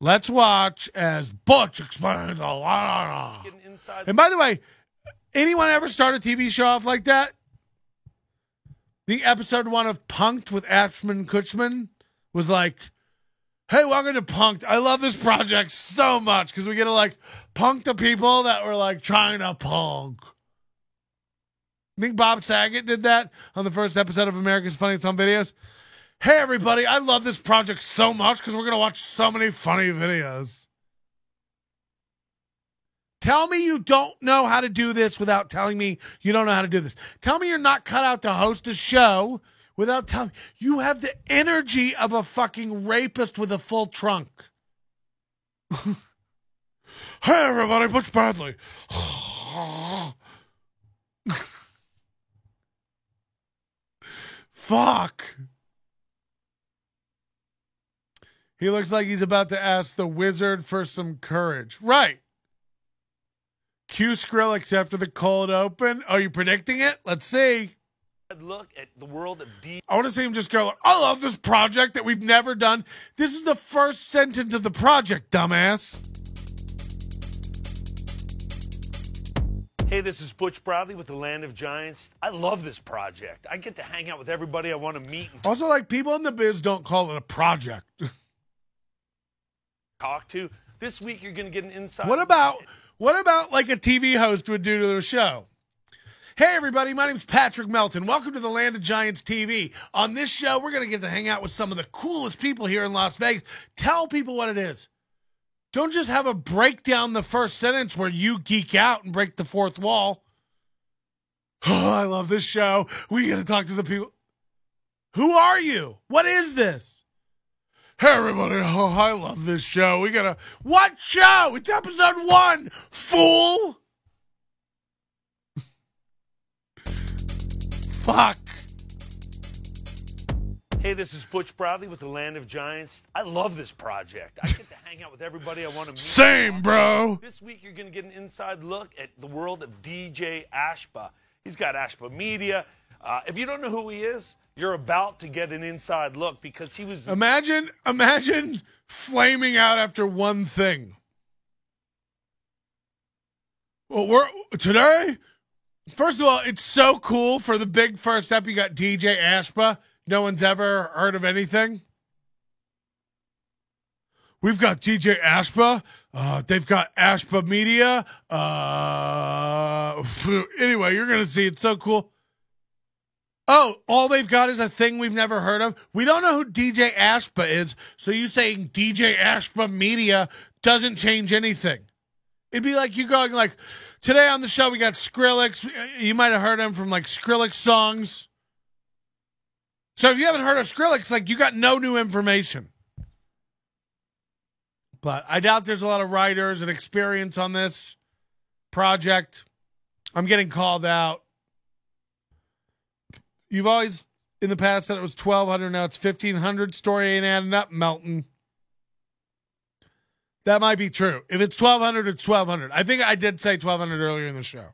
Speaker 1: Let's watch as Butch explains a lot. And by the way, anyone ever start a TV show off like that? The episode 1 of Punked with Ashman Kutchman was like, hey, welcome to Punked. I love this project so much because we get to like punk the people that were like trying to punk. I think Bob Saget did that on the first episode of America's Funniest Home Videos. Hey, everybody, I love this project so much because we're going to watch so many funny videos. Tell me you don't know how to do this without telling me you don't know how to do this. Tell me you're not cut out to host a show without telling me you have the energy of a fucking rapist with a full trunk. Hey, everybody, Butch Bradley. Fuck. He looks like he's about to ask the wizard for some courage. Right. Cue Skrillex after the cold open. Are you predicting it? Let's see.
Speaker 3: Look at the world of D.
Speaker 1: I want to see him just go, I love this project that we've never done. This is the first sentence of the project, dumbass.
Speaker 3: Hey, this is Butch Bradley with the Land of Giants. I love this project. I get to hang out with everybody I want to meet and
Speaker 1: Also, like, people in the biz don't call it a project.
Speaker 3: talk to. This week you're going to get an inside.
Speaker 1: What about like a TV host would do to their show? Hey, everybody, my name's Patrick Melton. Welcome to the Land of Giants TV. On this show, we're going to get to hang out with some of the coolest people here in Las Vegas. Tell people what it is. Don't just have a break down the first sentence where you geek out and break the fourth wall. Oh, I love this show. We got to talk to the people. Who are you? What is this? Hey, everybody. Oh, I love this show. We got to... What show? It's episode 1, fool. Fuck.
Speaker 3: Hey, this is Butch Bradley with the Land of Giants. I love this project. I get to hang out with everybody I want to meet.
Speaker 1: Same, bro.
Speaker 3: This week you're going to get an inside look at the world of DJ Ashba. He's got Ashba Media. If you don't know who he is, you're about to get an inside look because he was...
Speaker 1: Imagine flaming out after one thing. Well, today, first of all, it's so cool for the big first up. You got DJ Ashba. No one's ever heard of anything. We've got DJ Ashba. They've got Ashba Media. Anyway, you're going to see. It's so cool. Oh, all they've got is a thing we've never heard of. We don't know who DJ Ashba is, so you saying DJ Ashba Media doesn't change anything. It'd be like you going like, today on the show we got Skrillex. You might have heard him from like Skrillex songs. So if you haven't heard of Skrillex, like you got no new information. But I doubt there's a lot of writers and experience on this project. I'm getting called out. You've always in the past that it was 1,200. Now it's 1,500. Story ain't adding up, Melton. That might be true. If it's 1,200, it's 1,200. I think I did say 1,200 earlier in the show.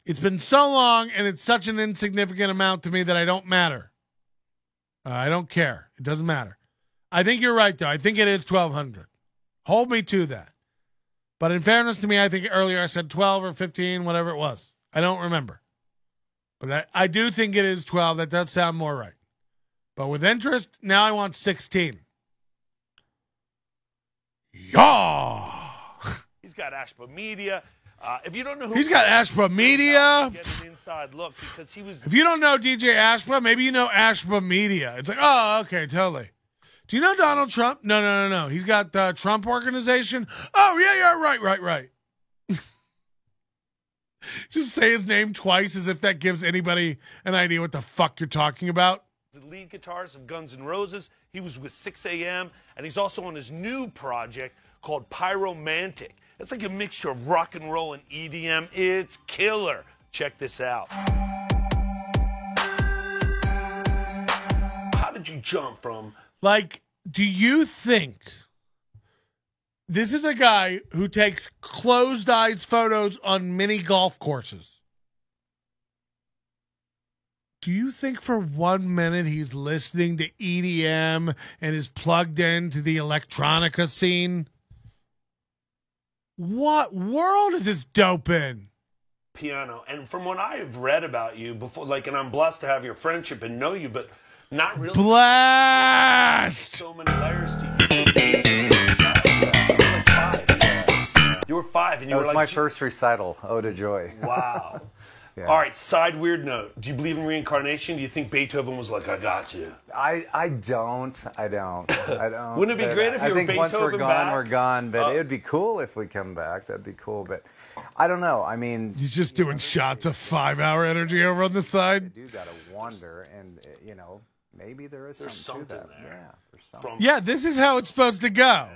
Speaker 1: It's been so long, and it's such an insignificant amount to me that I don't matter. I don't care. It doesn't matter. I think you're right, though. I think it is 1,200. Hold me to that. But in fairness to me, I think earlier I said 12 or 15, whatever it was. I don't remember. But I do think it is 12. That does sound more right. But with interest, now I want 16. Yeah.
Speaker 3: He's got Ashba Media. If you don't know who
Speaker 1: he's got Ashba Media.
Speaker 3: Get an inside look because he was.
Speaker 1: If you don't know DJ Ashba, maybe you know Ashba Media. It's like, oh, okay, totally. Do you know Donald Trump? No. He's got the Trump Organization. Oh, yeah, right. Just say his name twice as if that gives anybody an idea what the fuck you're talking about.
Speaker 3: The lead guitarist of Guns N' Roses. He was with 6 a.m. and he's also on his new project called Pyromantic. It's like a mixture of rock and roll and EDM. It's killer. Check this out. How did you jump from...
Speaker 1: Like, do you think this is a guy who takes closed eyes photos on mini golf courses? Do you think for 1 minute he's listening to EDM and is plugged into the electronica scene? What world is this dope in?
Speaker 3: Piano. And from what I've read about you before, like, and I'm blessed to have your friendship and know you, but not really.
Speaker 1: Blast!
Speaker 3: So many layers to you. You were 5 and you
Speaker 5: that
Speaker 3: were
Speaker 5: was
Speaker 3: like...
Speaker 5: my first recital, Ode to Joy.
Speaker 3: Wow.
Speaker 5: Yeah.
Speaker 3: All right, side weird note. Do you believe in reincarnation? Do you think Beethoven was like, I got you?
Speaker 5: I don't.
Speaker 3: Wouldn't it be great if you were
Speaker 5: I think once we're
Speaker 3: Beethoven
Speaker 5: gone,
Speaker 3: back?
Speaker 5: we're gone. But it would be cool if we come back. That'd be cool. But I don't know. I mean...
Speaker 1: He's just doing shots of 5-hour energy over on the side.
Speaker 5: You do got to wonder, and, you know, maybe there's something to that.
Speaker 3: there.
Speaker 5: Yeah, there's something.
Speaker 1: Yeah, this is how it's supposed to go.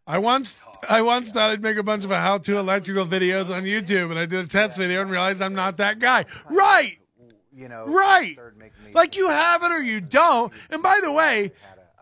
Speaker 1: I once thought I'd make a bunch of how-to electrical videos on YouTube, and I did a test video and realized I'm not that guy. Right!
Speaker 5: You know,
Speaker 1: Right! Like, you have it or you don't. And by the way,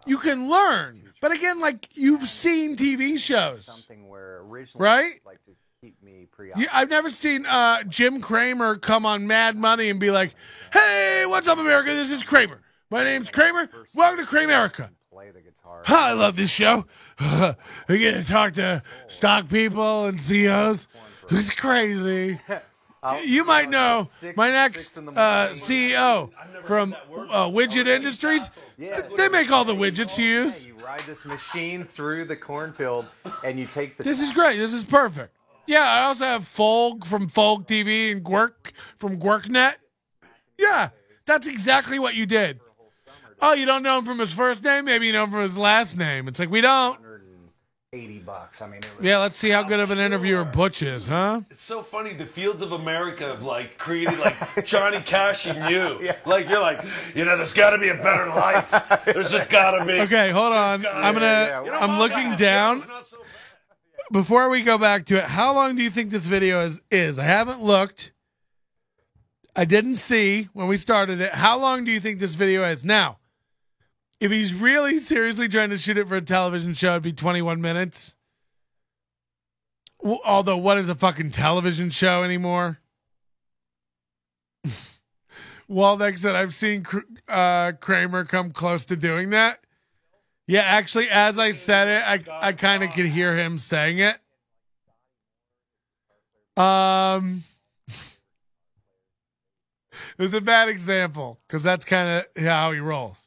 Speaker 1: you can learn. But again, like, you've seen TV shows.
Speaker 5: Something where originally
Speaker 1: right?
Speaker 5: like to keep me preoccupied.
Speaker 1: I've never seen Jim Cramer come on Mad Money and be like, hey, what's up, America? This is Kramer. My name's Kramer. Welcome to Kramerica.
Speaker 5: Play the guitar.
Speaker 1: I love this show. I get to talk to stock people and CEOs. It's crazy. You might know my next CEO from Widget Industries. They make all the widgets you use.
Speaker 5: You ride this machine through the cornfield, and you take the...
Speaker 1: This is great. This is perfect. Yeah, I also have Folg from Folg TV and Gwerk from GwerkNet. Yeah, that's exactly what you did. Oh, you don't know him from his first name? Maybe you know him from his last name. It's like, we don't.
Speaker 5: $80. I mean, it was...
Speaker 1: Yeah, let's see how good of an interviewer Butch is, huh?
Speaker 3: It's so funny. The Fields of America have, like, created, like, Johnny Cash and you. Yeah. Like, you're like, you know, there's got to be a better life. There's just got to be.
Speaker 1: Okay, hold on. I'm looking down. Before we go back to it, how long do you think this video is? I haven't looked. I didn't see when we started it. How long do you think this video is? Now, if he's really seriously trying to shoot it for a television show, it'd be 21 minutes. Although, what is a fucking television show anymore? Waldeck said, I've seen Kramer come close to doing that. Yeah, actually, as I said it, I kind of could hear him saying it. It was a bad example, because that's kind of how he rolls.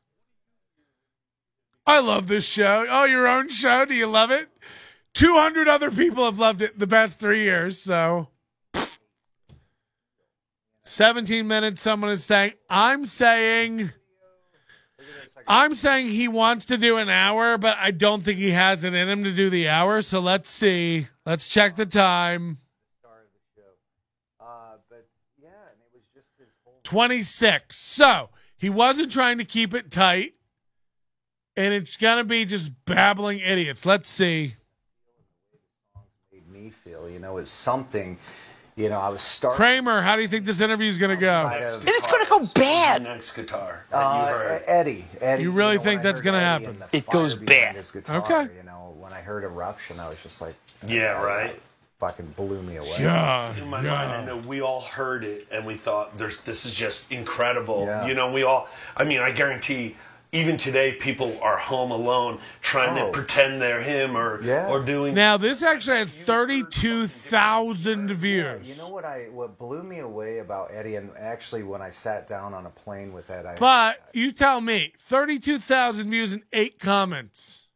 Speaker 1: I love this show. Oh, your own show? Do you love it? 200 other people have loved it the past 3 years, so... 17 minutes, someone is saying, I'm saying he wants to do an hour, but I don't think he has it in him to do the hour, so let's see. Let's check the time. 26. So, he wasn't trying to keep it tight, and it's going to be just babbling idiots. Let's see.
Speaker 5: Made me feel, you know, it's something, You know, I was starting.
Speaker 1: Kramer, how do you think this interview is going to go?
Speaker 6: And it's going to go bad.
Speaker 3: Next guitar that you heard.
Speaker 5: Eddie.
Speaker 1: You really think that's going to happen?
Speaker 6: It goes bad.
Speaker 5: Guitar,
Speaker 1: Okay.
Speaker 5: You know, when I heard Eruption, I was just like,
Speaker 3: Yeah, right.
Speaker 5: Fucking blew me away.
Speaker 1: Yeah.
Speaker 3: In my mind, and we all heard it, and we thought, this is just incredible.
Speaker 5: Yeah.
Speaker 3: You know, I guarantee, even today, people are home alone trying to pretend they're him or doing.
Speaker 1: Now, this actually has 32,000 views.
Speaker 5: You know what blew me away about Eddie, and actually when I sat down on a plane with Ed,
Speaker 1: But you tell me, 32,000 views and 8 comments.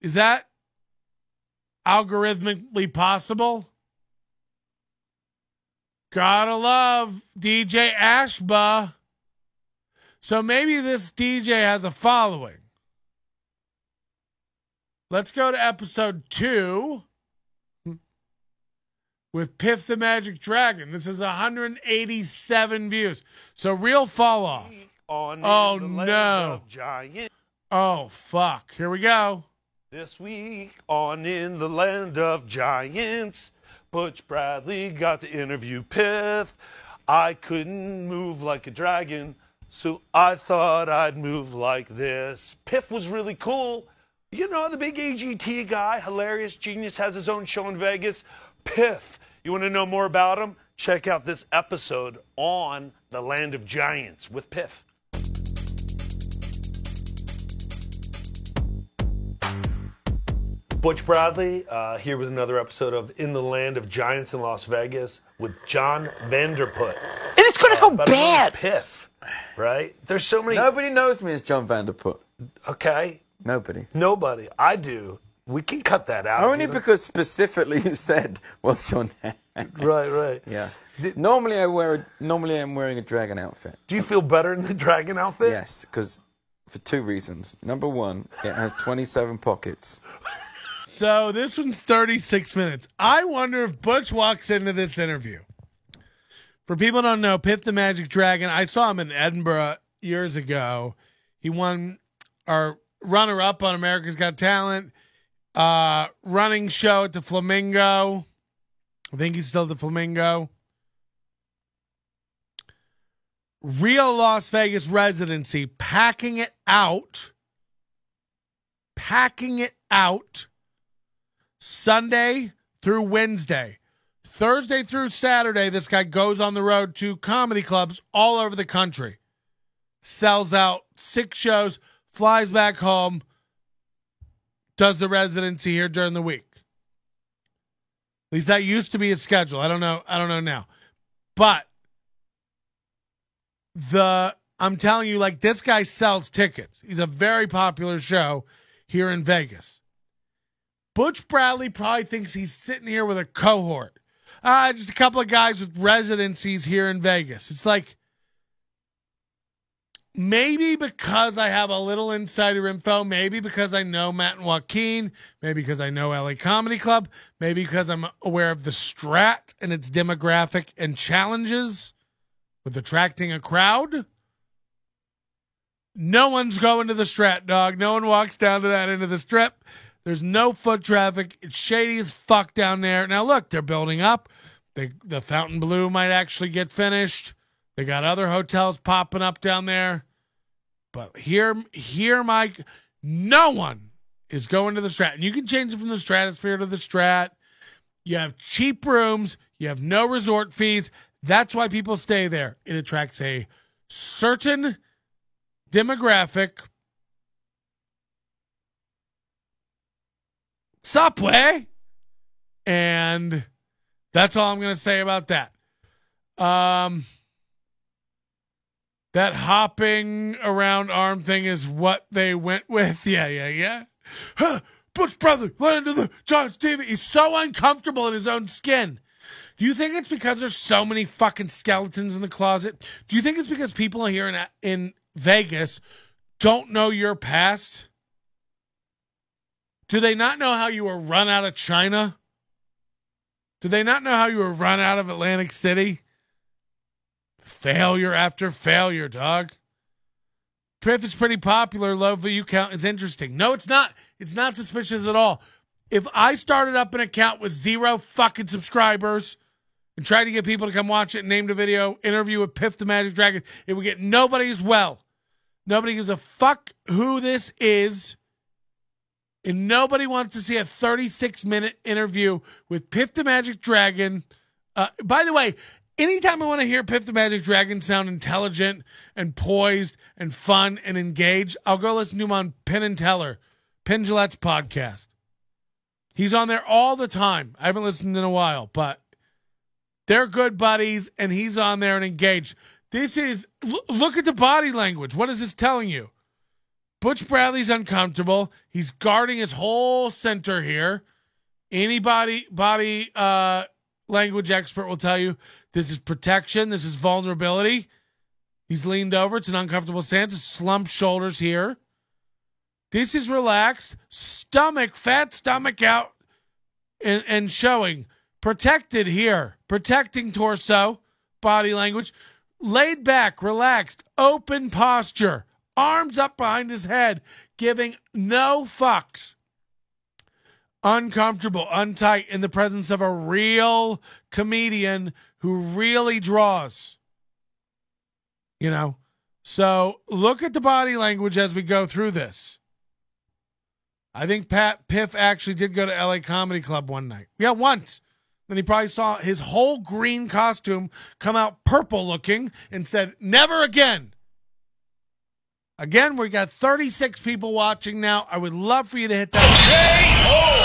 Speaker 1: Is that algorithmically possible? Gotta love DJ Ashba. So maybe this DJ has a following. Let's go to episode 2 with Piff the Magic Dragon. This is 187 views. So real fall off. Oh, no. Oh, fuck. Here we go.
Speaker 3: This week on In the Land of Giants, Butch Bradley got to interview Piff. I couldn't move like a dragon, so I thought I'd move like this. Piff was really cool. You know, the big AGT guy, hilarious genius, has his own show in Vegas. Piff, you want to know more about him? Check out this episode on the Land of Giants with Piff. Butch Bradley here with another episode of In the Land of Giants in Las Vegas with John Vanderput.
Speaker 6: And it's going to go
Speaker 3: better known as
Speaker 6: bad.
Speaker 3: Piff, right? There's so many.
Speaker 7: Nobody knows me as John Vanderput.
Speaker 3: Okay.
Speaker 7: Nobody.
Speaker 3: I do. We can cut that out.
Speaker 7: Only because specifically you said, what's your name?
Speaker 3: Right.
Speaker 7: Yeah. Normally I'm wearing a dragon outfit.
Speaker 3: Do you feel better in the dragon outfit?
Speaker 7: Yes, because for 2 reasons. Number 1, it has 27 pockets.
Speaker 1: So this one's 36 minutes. I wonder if Butch walks into this interview. For people who don't know, Piff the Magic Dragon, I saw him in Edinburgh years ago. He won our runner-up on America's Got Talent, running show at the Flamingo. I think he's still at the Flamingo. Real Las Vegas residency, packing it out Sunday through Wednesday. Thursday through Saturday, this guy goes on the road to comedy clubs all over the country. Sells out 6 shows, flies back home, does the residency here during the week. At least that used to be his schedule. I don't know now. But I'm telling you, like, this guy sells tickets. He's a very popular show here in Vegas. Butch Bradley probably thinks he's sitting here with a cohort. Just a couple of guys with residencies here in Vegas. It's like, maybe because I have a little insider info, maybe because I know Matt and Joaquin, maybe because I know LA Comedy Club, maybe because I'm aware of the Strat and its demographic and challenges with attracting a crowd. No one's going to the Strat, dog. No one walks down to that end of the strip. There's no foot traffic. It's shady as fuck down there. Now, look, they're building up. The Fountain Blue might actually get finished. They got other hotels popping up down there. But here, Mike, no one is going to the Strat. And you can change it from the Stratosphere to the Strat. You have cheap rooms. You have no resort fees. That's why people stay there. It attracts a certain demographic. Subway. And that's all I'm going to say about that. That hopping around arm thing is what they went with. Yeah. Huh, Butch Bradley, Land of the Giants TV. He's so uncomfortable in his own skin. Do you think it's because there's so many fucking skeletons in the closet? Do you think it's because people here in Vegas don't know your past? Do they not know how you were run out of China? Do they not know how you were run out of Atlantic City? Failure after failure, dog. Piff is pretty popular. Low view count is interesting. No, it's not. It's not suspicious at all. If I started up an account with 0 fucking subscribers, and tried to get people to come watch it and named a video, interview with Piff the Magic Dragon. It would get nobody as well. Nobody gives a fuck who this is. And nobody wants to see a 36-minute interview with Piff the Magic Dragon. By the way, anytime I want to hear Piff the Magic Dragon sound intelligent and poised and fun and engaged, I'll go listen to him on Penn and Teller, Penn Jillette's podcast. He's on there all the time. I haven't listened in a while, but they're good buddies, and he's on there and engaged. This is, look at the body language. What is this telling you? Butch Bradley's uncomfortable. He's guarding his whole center here. Any body language expert will tell you this is protection. This is vulnerability. He's leaned over. It's an uncomfortable stance. It's slumped shoulders here. This is relaxed. Stomach, fat stomach out and showing. Protected here. Protecting torso. Body language. Laid back, relaxed, open posture. Arms up behind his head. Giving no fucks. Uncomfortable, untight in the presence of a real comedian who really draws. You know? So look at the body language as we go through this. I think Piff actually did go to LA Comedy Club one night. Yeah, once. Then he probably saw his whole green costume come out purple looking and said, never again. Again, we got 36 people watching now. I would love for you to hit that.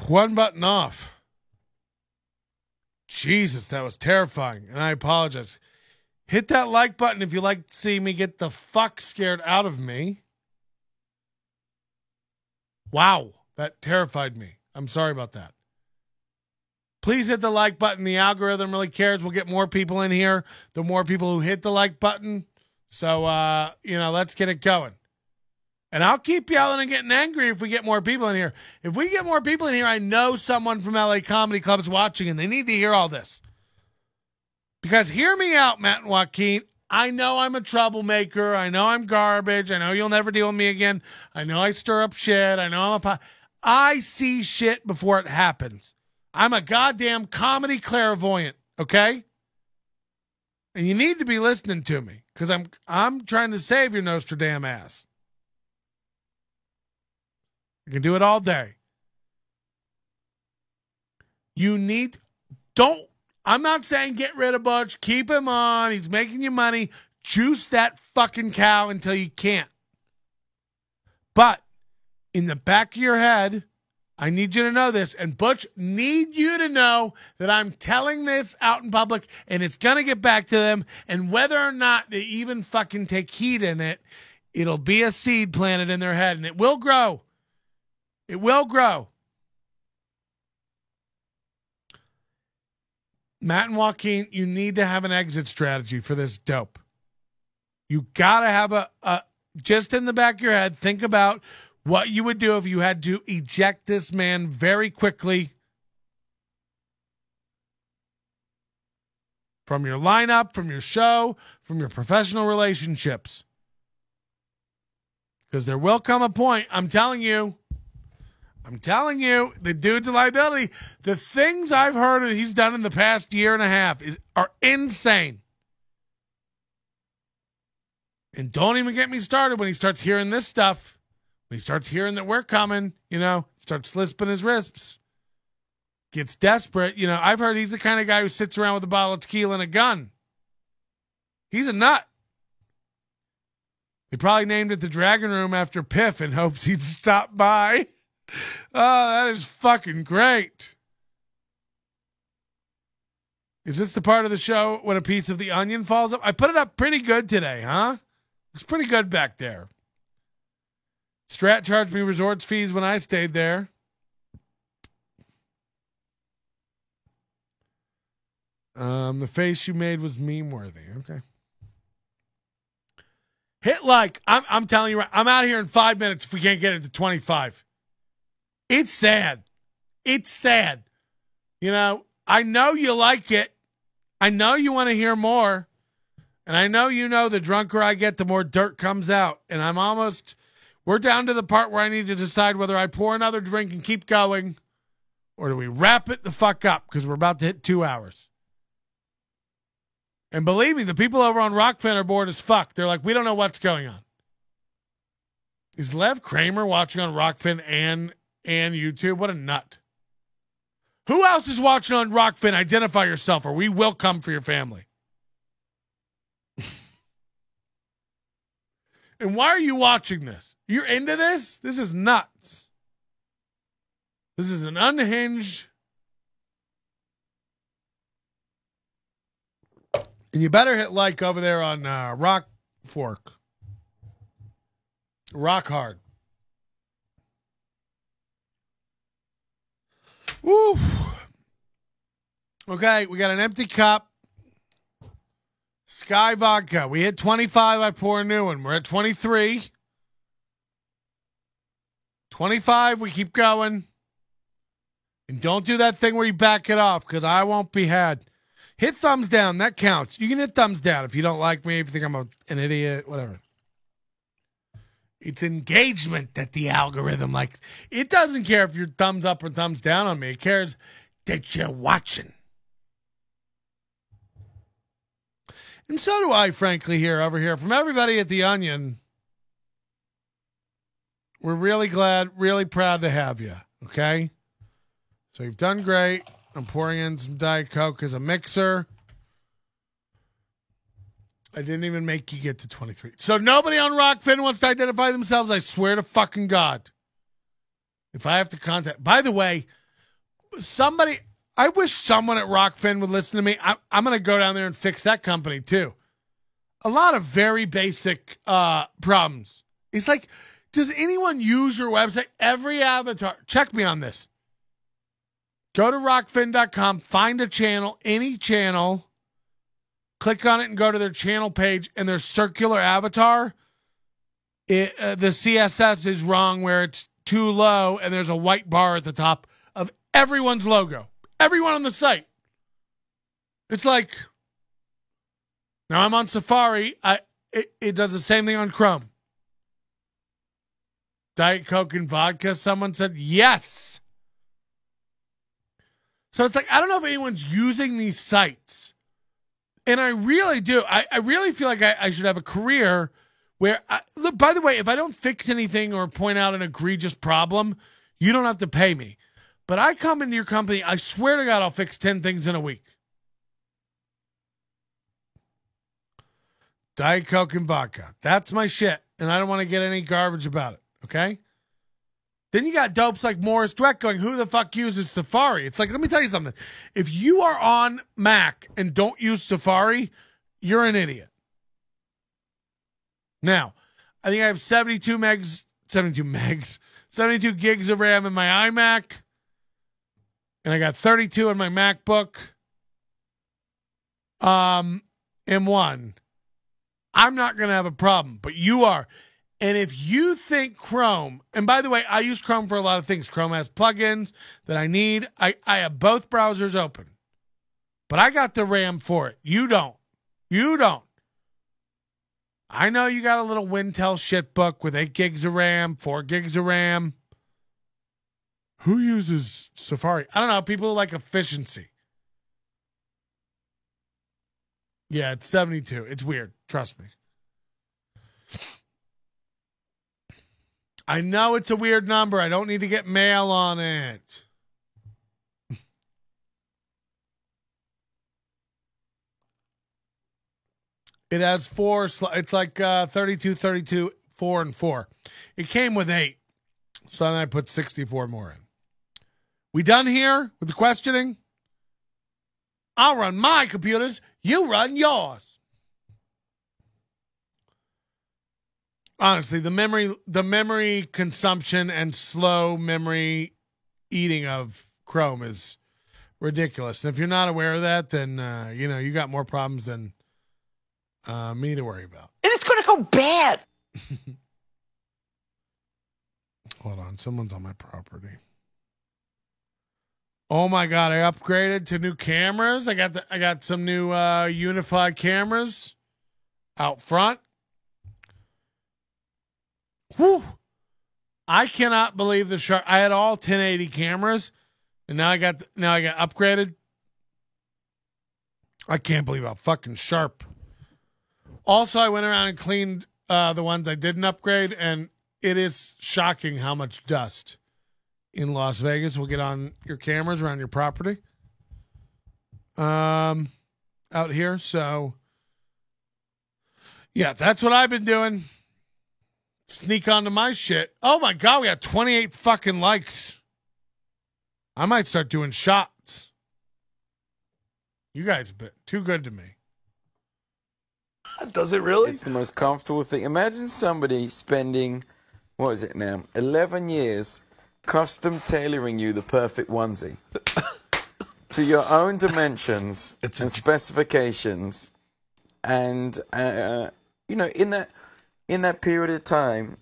Speaker 1: One button off. Jesus, that was terrifying, and I apologize. Hit that like button if you like to see me get the fuck scared out of me. Wow, that terrified me. I'm sorry about that. Please hit the like button. The algorithm really cares. We'll get more people in here, the more people who hit the like button. So, let's get it going. And I'll keep yelling and getting angry if we get more people in here. If we get more people in here, I know someone from LA Comedy Club is watching, and they need to hear all this. Because hear me out, Matt and Joaquin. I know I'm a troublemaker. I know I'm garbage. I know you'll never deal with me again. I know I stir up shit. I know I see shit before it happens. I'm a goddamn comedy clairvoyant, okay? And you need to be listening to me, because I'm trying to save your Nostradam ass. You can do it all day. I'm not saying get rid of Butch. Keep him on. He's making you money. Juice that fucking cow until you can't. But in the back of your head, I need you to know this, and Butch need you to know that I'm telling this out in public, and it's going to get back to them, and whether or not they even fucking take heed in it, it'll be a seed planted in their head, and it will grow. It will grow. Matt and Joaquin, you need to have an exit strategy for this dope. You got to have a just in the back of your head, think about what you would do if you had to eject this man very quickly from your lineup, from your show, from your professional relationships. Because there will come a point, I'm telling you, the dude's a liability. The things I've heard that he's done in the past year and a half are insane. And don't even get me started when he starts hearing this stuff. When he starts hearing that we're coming, starts lisping his wrists. Gets desperate. I've heard he's the kind of guy who sits around with a bottle of tequila and a gun. He's a nut. He probably named it the Dragon Room after Piff in hopes he'd stop by. Oh, that is fucking great. Is this the part of the show when a piece of the onion falls up? I put it up pretty good today, huh? It's pretty good back there. Strat charged me resorts fees when I stayed there. The face you made was meme worthy. Okay. Hit like. I'm telling you, I'm out of here in 5 minutes if we can't get it to 25. It's sad. It's sad. I know you like it. I know you want to hear more. And I know you know the drunker I get, the more dirt comes out. And we're down to the part where I need to decide whether I pour another drink and keep going or do we wrap it the fuck up because we're about to hit 2 hours. And believe me, the people over on RokFin are bored as fuck. They're like, we don't know what's going on. Is Lev Kramer watching on RokFin and YouTube? What a nut. Who else is watching on RokFin? Identify yourself or we will come for your family. And why are you watching this? You're into this? This is nuts. This is an unhinged. And you better hit like over there on Rock Fork. Rock hard. Woo. Okay, we got an empty cup. Sky vodka. We hit 25. I pour a new one. We're at 23. 25. We keep going. And don't do that thing where you back it off because I won't be had. Hit thumbs down. That counts. You can hit thumbs down if you don't like me, if you think I'm an idiot, whatever. It's engagement that the algorithm likes. It doesn't care if you're thumbs up or thumbs down on me. It cares that you're watching. And so do I, frankly, over here. From everybody at The Onion, we're really glad, really proud to have you, okay? So you've done great. I'm pouring in some Diet Coke as a mixer. I didn't even make you get to 23. So nobody on RokFin wants to identify themselves. I swear to fucking God. If I have to contact... By the way, I wish someone at RokFin would listen to me. I'm going to go down there and fix that company, too. A lot of very basic problems. It's like, does anyone use your website? Every avatar... Check me on this. Go to RokFin.com, find a channel, any channel, click on it and go to their channel page, and their circular avatar, the CSS is wrong where it's too low, and there's a white bar at the top of everyone's logo. Everyone on the site. It's like, now I'm on Safari. It does the same thing on Chrome. Diet Coke and vodka, someone said yes. So it's like, I don't know if anyone's using these sites. And I really do. I really feel like I should have a career where, look, by the way, if I don't fix anything or point out an egregious problem, you don't have to pay me. But I come into your company, I swear to God, I'll fix 10 things in a week. Diet Coke and vodka. That's my shit. And I don't want to get any garbage about it. Okay? Then you got dopes like Morris Dweck going, who the fuck uses Safari? It's like, let me tell you something. If you are on Mac and don't use Safari, you're an idiot. Now, I think I have 72 gigs of RAM in my iMac. And I got 32 in my MacBook. M1. I'm not going to have a problem, but you are. And if you think Chrome, and by the way, I use Chrome for a lot of things. Chrome has plugins that I need. I have both browsers open. But I got the RAM for it. You don't. You don't. I know you got a little Wintel shitbook with 8 gigs of RAM, 4 gigs of RAM. Who uses Safari? I don't know. People like efficiency. Yeah, it's 72. It's weird. Trust me. I know it's a weird number. I don't need to get mail on it. It has 4. It's like 32, 32, 4, and 4. It came with 8. So then I put 64 more in. We done here with the questioning? I'll run my computers. You run yours. Honestly, the memory consumption and slow memory eating of Chrome is ridiculous. And if you're not aware of that, then you got more problems than me to worry about.
Speaker 6: And it's going to go bad.
Speaker 1: Hold on, someone's on my property. Oh my God, I upgraded to new cameras. I got some new unified cameras. out front. Whew. I cannot believe the sharp. I had all 1080 cameras, and now I got upgraded. I can't believe how fucking sharp. Also, I went around and cleaned the ones I didn't upgrade, and it is shocking how much dust in Las Vegas will get on your cameras around your property. Out here, so yeah, that's what I've been doing. Sneak onto my shit. Oh my God, we got 28 fucking likes. I might start doing shots. You guys have been too good to me.
Speaker 8: Does it really?
Speaker 7: It's the most comfortable thing. Imagine somebody spending, what is it now, 11 years custom tailoring you the perfect onesie to your own dimensions and specifications. And, you know, in that period of time,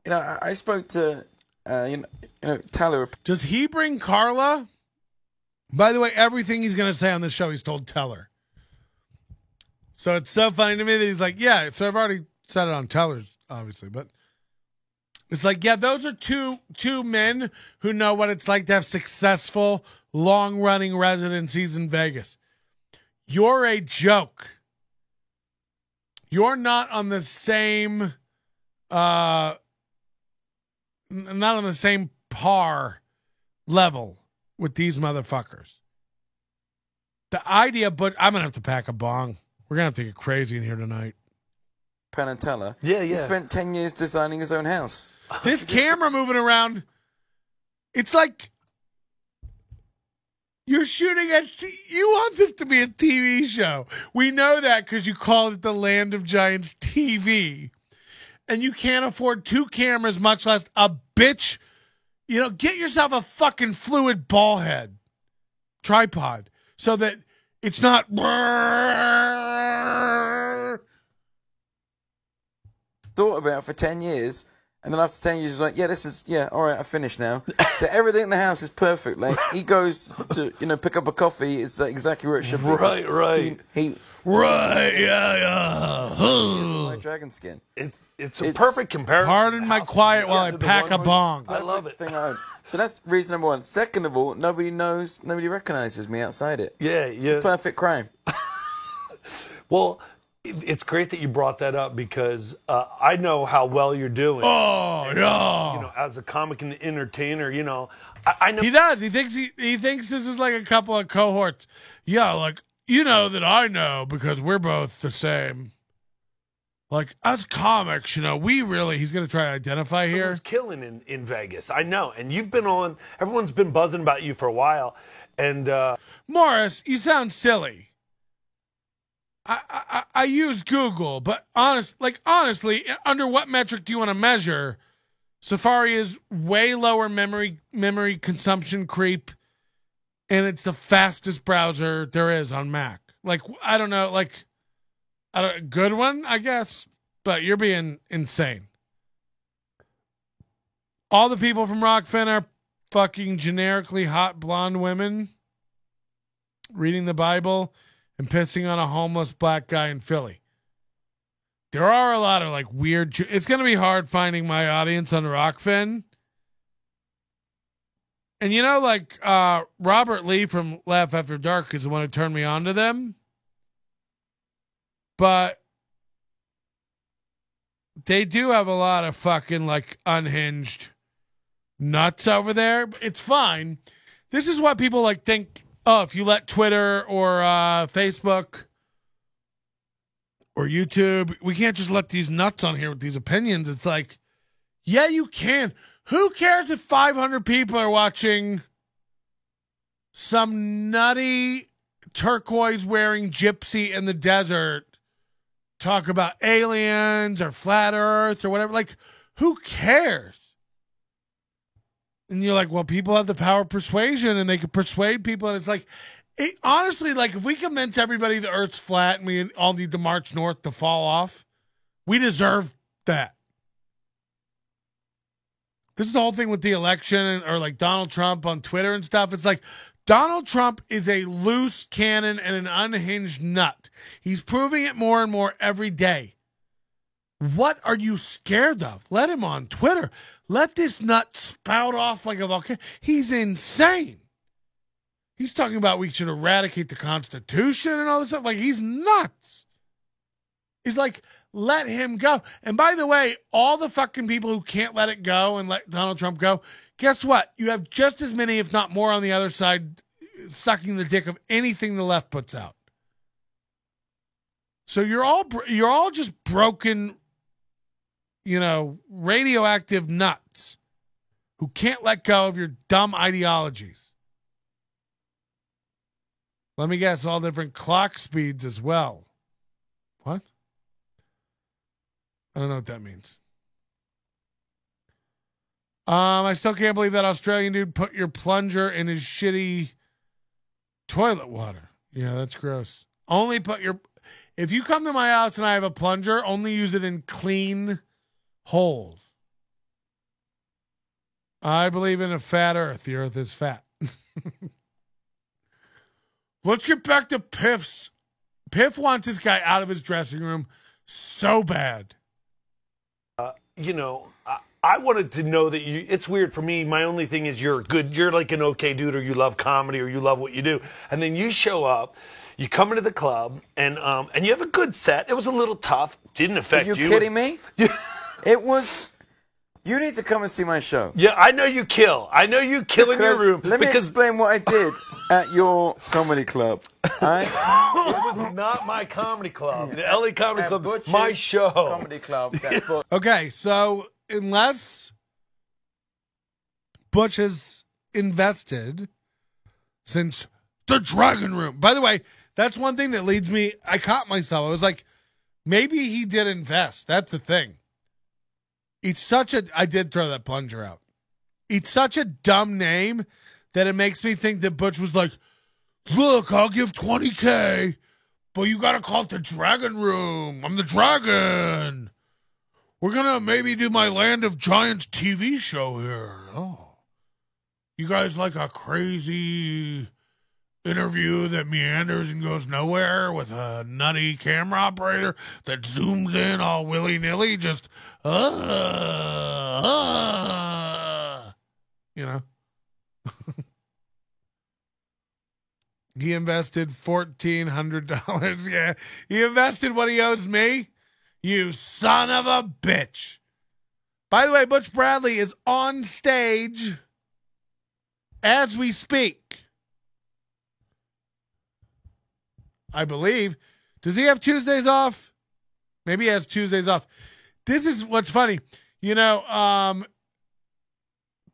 Speaker 7: you know, I spoke to, you know, Tyler.
Speaker 1: Does he bring Carla? By the way, everything he's going to say on this show, he's told Teller. So it's so funny to me that he's like, yeah, so I've already said it on Teller's, obviously, but it's like, yeah, those are two men who know what it's like to have successful, long-running residencies in Vegas. You're a joke. You're not on the same, not on the same par level with these motherfuckers. The idea, but I'm going to have to pack a bong. We're going to have to get crazy in here tonight.
Speaker 7: Penatella.
Speaker 8: Yeah.
Speaker 7: He spent 10 years designing his own house.
Speaker 1: This camera moving around, it's like you're shooting you want this to be a TV show. We know that because you called it the Land of Giants TV. And you can't afford 2 cameras, much less a bitch. You know, get yourself a fucking fluid ball head tripod so that it's not.
Speaker 7: Thought about it for 10 years, and then after 10 years, he's like, yeah, all right, I finished now. So everything in the house is perfect. Like, he goes to, you know, pick up a coffee, it's like exactly where it should be.
Speaker 8: Right.
Speaker 1: Right, yeah.
Speaker 7: My dragon skin.
Speaker 8: It's a perfect comparison.
Speaker 1: Pardon my quiet while I pack a bong.
Speaker 8: I love it.
Speaker 7: So that's reason number one. Second of all, nobody recognizes me outside it.
Speaker 8: Yeah.
Speaker 7: It's the perfect crime.
Speaker 8: Well, it's great that you brought that up because I know how well you're doing.
Speaker 1: Oh, yeah.
Speaker 8: You know, as a comic and entertainer, you know, I know
Speaker 1: He does. He thinks this is like a couple of cohorts. Yeah, like, you know that I know because we're both the same. Like, as comics, you know, he's going to try to identify here.
Speaker 8: Everyone's killing in Vegas. I know. And you've been on, everyone's been buzzing about you for a while. And
Speaker 1: Morris, you sound silly. I use Google, but honestly, under what metric do you want to measure? Safari is way lower memory consumption creep, and it's the fastest browser there is on Mac. Like, I don't know, like, good one, I guess, but you're being insane. All the people from RokFin are fucking generically hot blonde women reading the Bible and pissing on a homeless black guy in Philly. There are a lot of like weird. It's going to be hard finding my audience on RokFin. And you know, like Robert Lee from Laugh After Dark is the one who turned me on to them. But they do have a lot of fucking like unhinged nuts over there. It's fine. This is what people like think. Oh, if you let Twitter or Facebook or YouTube, we can't just let these nuts on here with these opinions. It's like, yeah, you can. Who cares if 500 people are watching some nutty turquoise wearing gypsy in the desert talk about aliens or flat earth or whatever? Like, who cares? And you're like, well, people have the power of persuasion and they can persuade people. And it's like, honestly, like if we convince everybody the earth's flat and we all need to march north to fall off, we deserve that. This is the whole thing with the election or like Donald Trump on Twitter and stuff. It's like, Donald Trump is a loose cannon and an unhinged nut. He's proving it more and more every day. What are you scared of? Let him on Twitter. Let this nut spout off like a volcano. He's insane. He's talking about we should eradicate the Constitution and all this stuff. Like, he's nuts. He's like, let him go. And by the way, all the fucking people who can't let it go and let Donald Trump go, guess what? You have just as many, if not more, on the other side sucking the dick of anything the left puts out. So you're all just broken, radioactive nuts who can't let go of your dumb ideologies. Let me guess, all different clock speeds as well. What? I don't know what that means. I still can't believe that Australian dude put your plunger in his shitty toilet water. Yeah, that's gross. If you come to my house and I have a plunger, only use it in clean holes. I believe in a fat earth. The earth is fat. Let's get back to Piff's. Piff wants this guy out of his dressing room so bad.
Speaker 8: I wanted to know that it's weird for me. My only thing is you're like an okay dude, or you love comedy, or you love what you do. And then you show up, you come into the club, and you have a good set. It was a little tough. Didn't affect you.
Speaker 7: Are you kidding me? It was. You need to come and see my show.
Speaker 8: Yeah, I know you kill. I know you kill in your room.
Speaker 7: Let me explain what I did at your comedy club. It
Speaker 8: was not my comedy club. The LA Comedy Club,
Speaker 7: Butch's
Speaker 8: my show.
Speaker 7: Comedy club.
Speaker 1: Okay, so unless Butch has invested since the Dragon Room. By the way, that's one thing that leads me. I caught myself. I was like, maybe he did invest. That's the thing. I did throw that plunger out. It's such a dumb name that it makes me think that Butch was like, look, I'll give $20K, but you got to call it the Dragon Room. I'm the Dragon. We're going to maybe do my Land of Giants TV show here. Oh. You guys like a crazy interview that meanders and goes nowhere with a nutty camera operator that zooms in all willy-nilly, just, He invested $1,400. Yeah, he invested what he owes me. You son of a bitch. By the way, Butch Bradley is on stage as we speak. I believe. Does he have Tuesdays off? Maybe he has Tuesdays off. This is what's funny.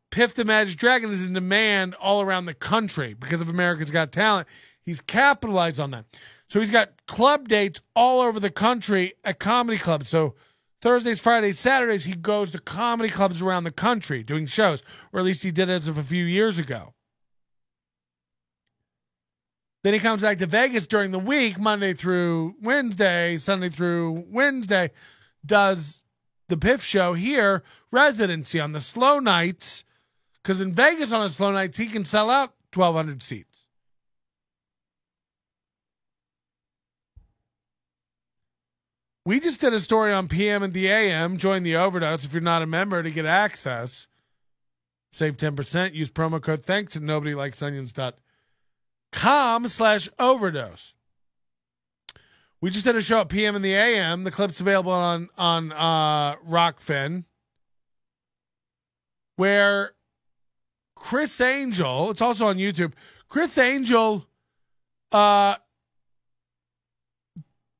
Speaker 1: Piff the Magic Dragon is in demand all around the country because of America's Got Talent. He's capitalized on that. So he's got club dates all over the country at comedy clubs. So Thursdays, Fridays, Saturdays, he goes to comedy clubs around the country doing shows, or at least he did as of a few years ago. Then he comes back to Vegas during the week, Monday through Wednesday, Sunday through Wednesday, does the Piff show here, residency on the slow nights, because in Vegas on the slow nights, he can sell out 1,200 seats. We just did a story on PM and the AM. Join the Overdose if you're not a member to get access. Save 10%. Use promo code THANKS at nobodylikesonions.com/overdose. We just did a show at PM and the AM. The clip's available on RokFin, where Chris Angel, it's also on YouTube. Chris Angel,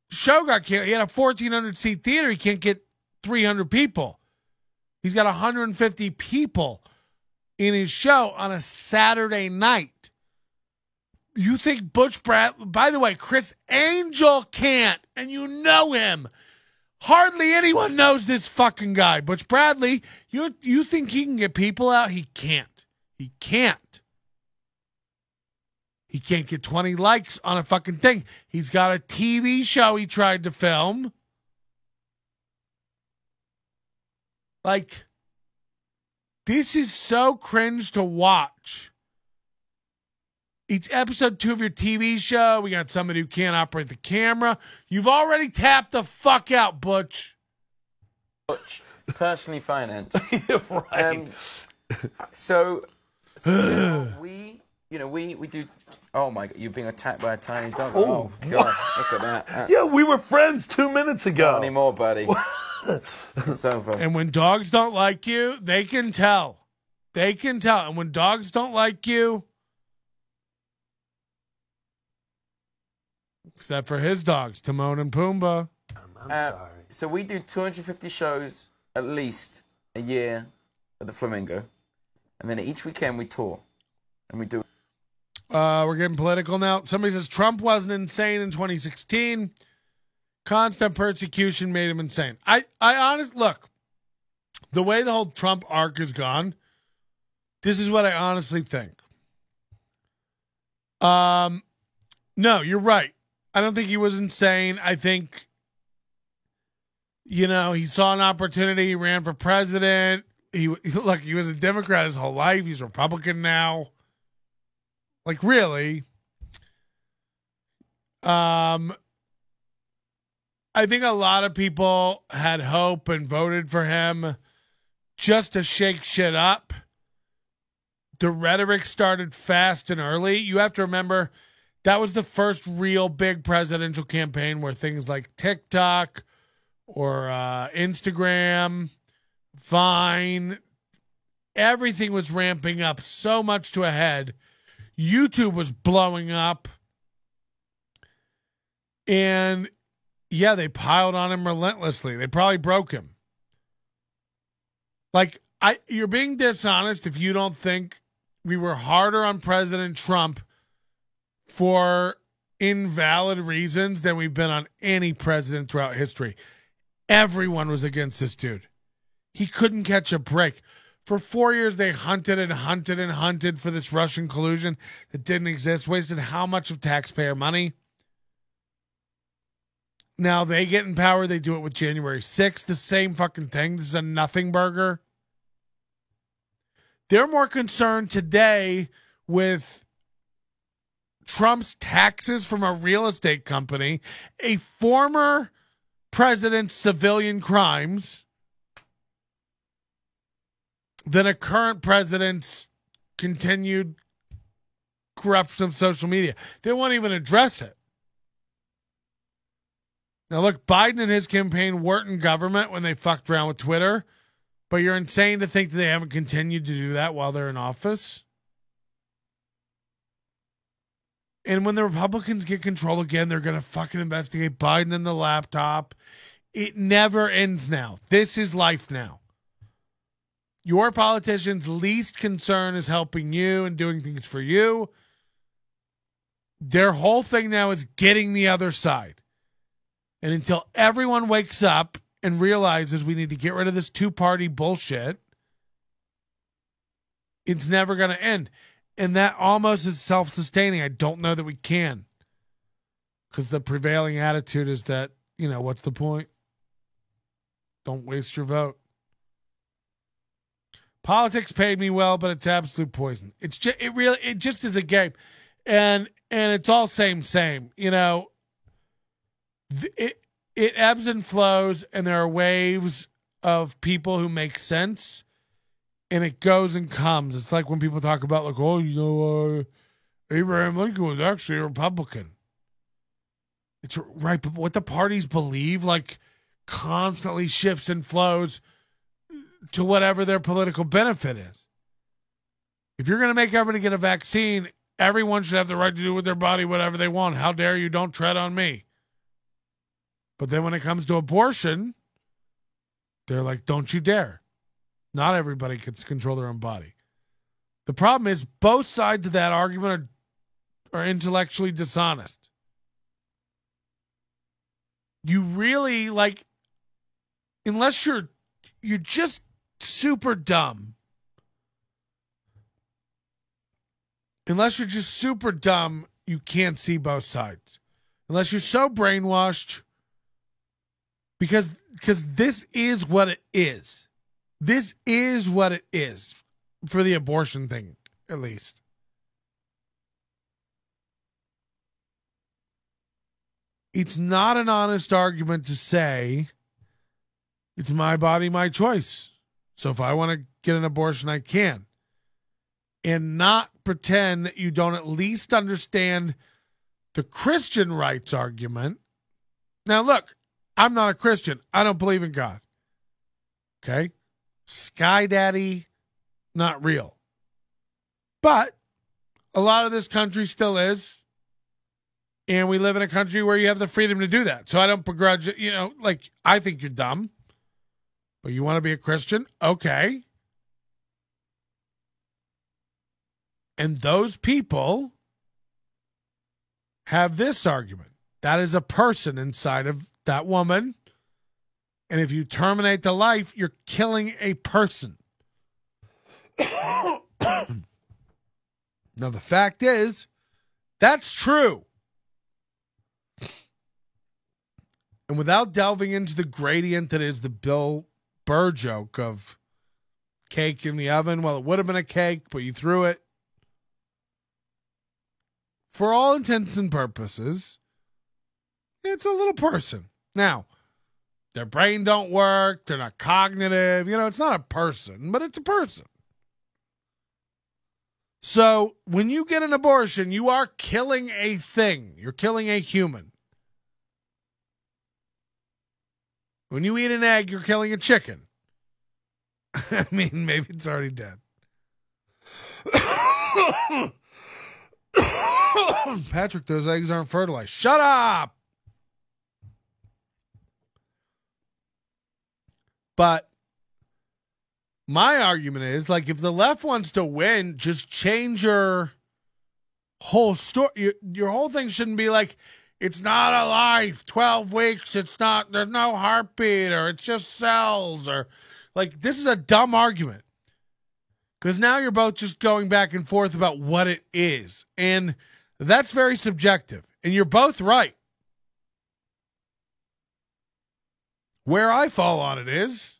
Speaker 1: show got canceled. He had a 1,400 seat theater. He can't get 300 people. He's got 150 people in his show on a Saturday night. You think Butch Bradley, by the way, Chris Angel can't, and you know him. Hardly anyone knows this fucking guy. Butch Bradley, you think he can get people out? He can't. He can't. He can't get 20 likes on a fucking thing. He's got a TV show he tried to film. Like, this is so cringe to watch. It's episode 2 of your TV show. We got somebody who can't operate the camera. You've already tapped the fuck out, Butch.
Speaker 7: Butch, personally financed.
Speaker 8: Right.
Speaker 7: So we do. Oh my God, you're being attacked by a tiny dog. Oh God, look at that.
Speaker 8: Yeah, we were friends 2 minutes ago.
Speaker 7: Not anymore, buddy. It's over.
Speaker 1: And when dogs don't like you, they can tell. They can tell. And when dogs don't like you, except for his dogs, Timon and Pumbaa.
Speaker 8: I'm sorry.
Speaker 7: So we do 250 shows at least a year at the Flamingo, and then each weekend we tour, and we do.
Speaker 1: We're getting political now. Somebody says Trump wasn't insane in 2016. Constant persecution made him insane. I honestly, look, the way the whole Trump arc is gone, this is what I honestly think. No, you're right. I don't think he was insane. I think, he saw an opportunity. He ran for president. He was a Democrat his whole life. He's a Republican now. Like, really. I think a lot of people had hope and voted for him just to shake shit up. The rhetoric started fast and early. You have to remember, that was the first real big presidential campaign where things like TikTok or Instagram, Vine, everything was ramping up so much to a head. YouTube was blowing up. And, yeah, they piled on him relentlessly. They probably broke him. Like, you're being dishonest if you don't think we were harder on President Trump for invalid reasons than we've been on any president throughout history. Everyone was against this dude. He couldn't catch a break. For 4 years, they hunted and hunted and hunted for this Russian collusion that didn't exist, wasted how much of taxpayer money? Now they get in power, they do it with January 6th, the same fucking thing. This is a nothing burger. They're more concerned today with Trump's taxes from a real estate company, a former president's civilian crimes, than a current president's continued corruption of social media. They won't even address it. Now, look, Biden and his campaign weren't in government when they fucked around with Twitter, but you're insane to think that they haven't continued to do that while they're in office. And when the Republicans get control again, they're going to fucking investigate Biden and the laptop. It never ends now. This is life now. Your politician's least concern is helping you and doing things for you. Their whole thing now is getting the other side. And until everyone wakes up and realizes we need to get rid of this two-party bullshit, it's never going to end. And that almost is self-sustaining. I don't know that we can. Because the prevailing attitude is that, what's the point? Don't waste your vote. Politics paid me well, but it's absolute poison. It just is a game. And it's all same. It ebbs and flows, and there are waves of people who make sense, and it goes and comes. It's like when people talk about, Abraham Lincoln was actually a Republican. It's right, but what the parties believe, constantly shifts and flows to whatever their political benefit is. If you're going to make everybody get a vaccine, everyone should have the right to do with their body whatever they want. How dare you? Don't tread on me. But then when it comes to abortion, they're like, don't you dare. Not everybody gets to control their own body. The problem is both sides of that argument are intellectually dishonest. You really, unless you're just super dumb. Unless you're just super dumb, you can't see both sides. Unless you're so brainwashed, because this is what it is. This is what it is for the abortion thing, at least. It's not an honest argument to say it's my body, my choice. So if I want to get an abortion, I can. And not pretend that you don't at least understand the Christian rights argument. Now, look, I'm not a Christian. I don't believe in God. Okay? Sky Daddy, not real. But a lot of this country still is. And we live in a country where you have the freedom to do that. So I don't begrudge it. You know, like, I think you're dumb. But you want to be a Christian? Okay. And those people have this argument. That is a person inside of that woman. And if you terminate the life, you're killing a person. Now, the fact is, that's true. And without delving into the gradient that is the Bill Burr joke of cake in the oven, well, it would have been a cake, but you threw it. For all intents and purposes, it's a little person. Now, their brain don't work, they're not cognitive, it's not a person, but it's a person. So when you get an abortion, you are killing a thing. You're killing a human. When you eat an egg, you're killing a chicken. I mean, maybe it's already dead. Patrick, those eggs aren't fertilized. Shut up! But my argument is, like, if the left wants to win, just change your whole story. Your whole thing shouldn't be like, it's not a life, 12 weeks, there's no heartbeat, or it's just cells, or, like, this is a dumb argument. Because now you're both just going back and forth about what it is. And that's very subjective. And you're both right. Where I fall on it is,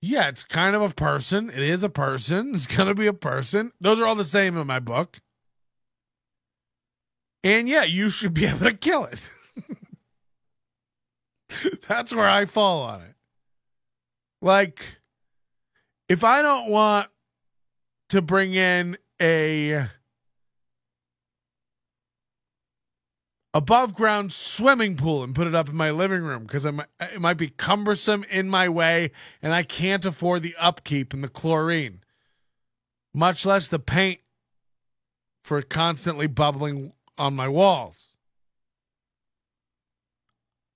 Speaker 1: yeah, it's kind of a person. It is a person. It's going to be a person. Those are all the same in my book. And yeah, you should be able to kill it. That's where I fall on it. Like, if I don't want to bring in a above ground swimming pool and put it up in my living room because it might be cumbersome in my way and I can't afford the upkeep and the chlorine, much less the paint for it constantly bubbling on my walls.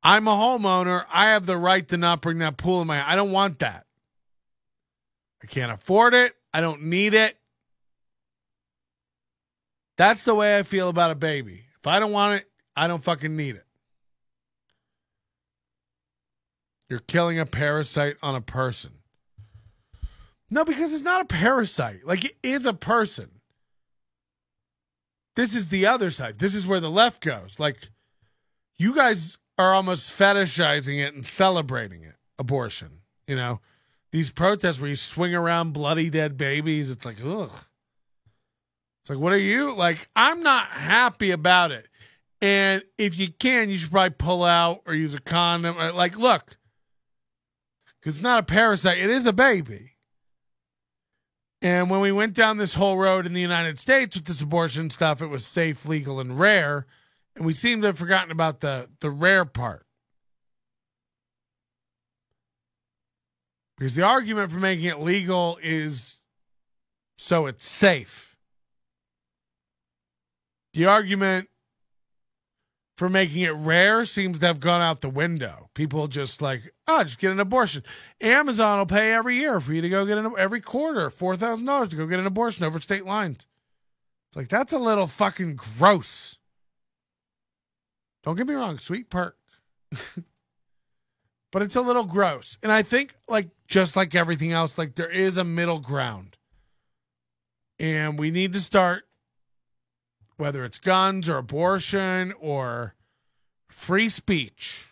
Speaker 1: I'm a homeowner. I have the right to not bring that pool in my. I don't want that. I can't afford it. I don't need it. That's the way I feel about a baby. If I don't want it, I don't fucking need it. You're killing a parasite on a person. No, because it's not a parasite. Like, it is a person. This is the other side. This is where the left goes. Like, you guys are almost fetishizing it and celebrating it. Abortion. These protests where you swing around bloody dead babies. It's like, ugh. It's like, what are you? Like, I'm not happy about it. And if you can, you should probably pull out or use a condom. Like, look. Because it's not a parasite. It is a baby. And when we went down this whole road in the United States with this abortion stuff, it was safe, legal, and rare. And we seem to have forgotten about the rare part. Because the argument for making it legal is so it's safe. The argument for making it rare seems to have gone out the window. People just like, just get an abortion. Amazon will pay every year for you to go get every quarter, $4,000 to go get an abortion over state lines. It's like, that's a little fucking gross. Don't get me wrong, sweet perk. But it's a little gross. And I think, like, just like everything else, like, there is a middle ground. And we need to start, whether it's guns or abortion or free speech,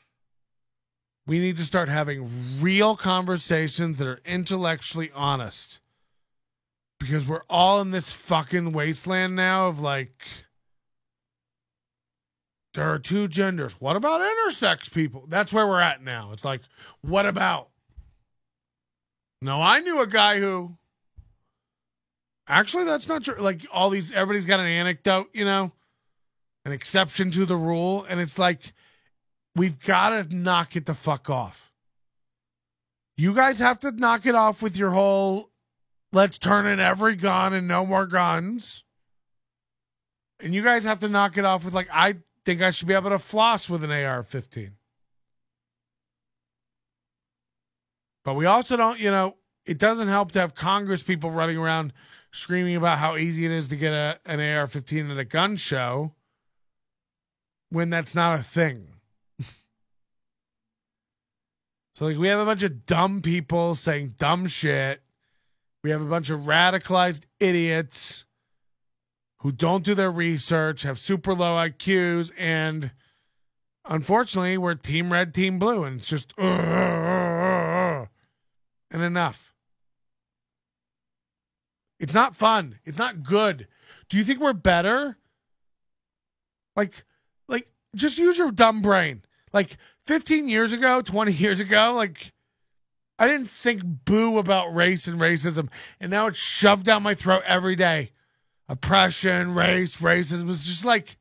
Speaker 1: we need to start having real conversations that are intellectually honest. Because we're all in this fucking wasteland now of, like, there are two genders. What about intersex people? That's where we're at now. It's like, what about? No, I knew a guy who. Actually, that's not true. Like all these, everybody's got an anecdote, you know, an exception to the rule, and it's like, we've got to knock it the fuck off. You guys have to knock it off with your whole, let's turn in every gun and no more guns. And you guys have to knock it off with, like, I think I should be able to floss with an AR-15. But we also don't, you know, it doesn't help to have Congress people running around screaming about how easy it is to get an AR-15 at a gun show when that's not a thing. So, like, we have a bunch of dumb people saying dumb shit. We have a bunch of radicalized idiots who don't do their research, have super low IQs, and unfortunately, we're team red, team blue, and it's just, and enough. It's not fun. It's not good. Do you think we're better? Like, just use your dumb brain. Like, 15 years ago, 20 years ago, like, I didn't think boo about race and racism, and now it's shoved down my throat every day. Oppression, race, racism. It's just like,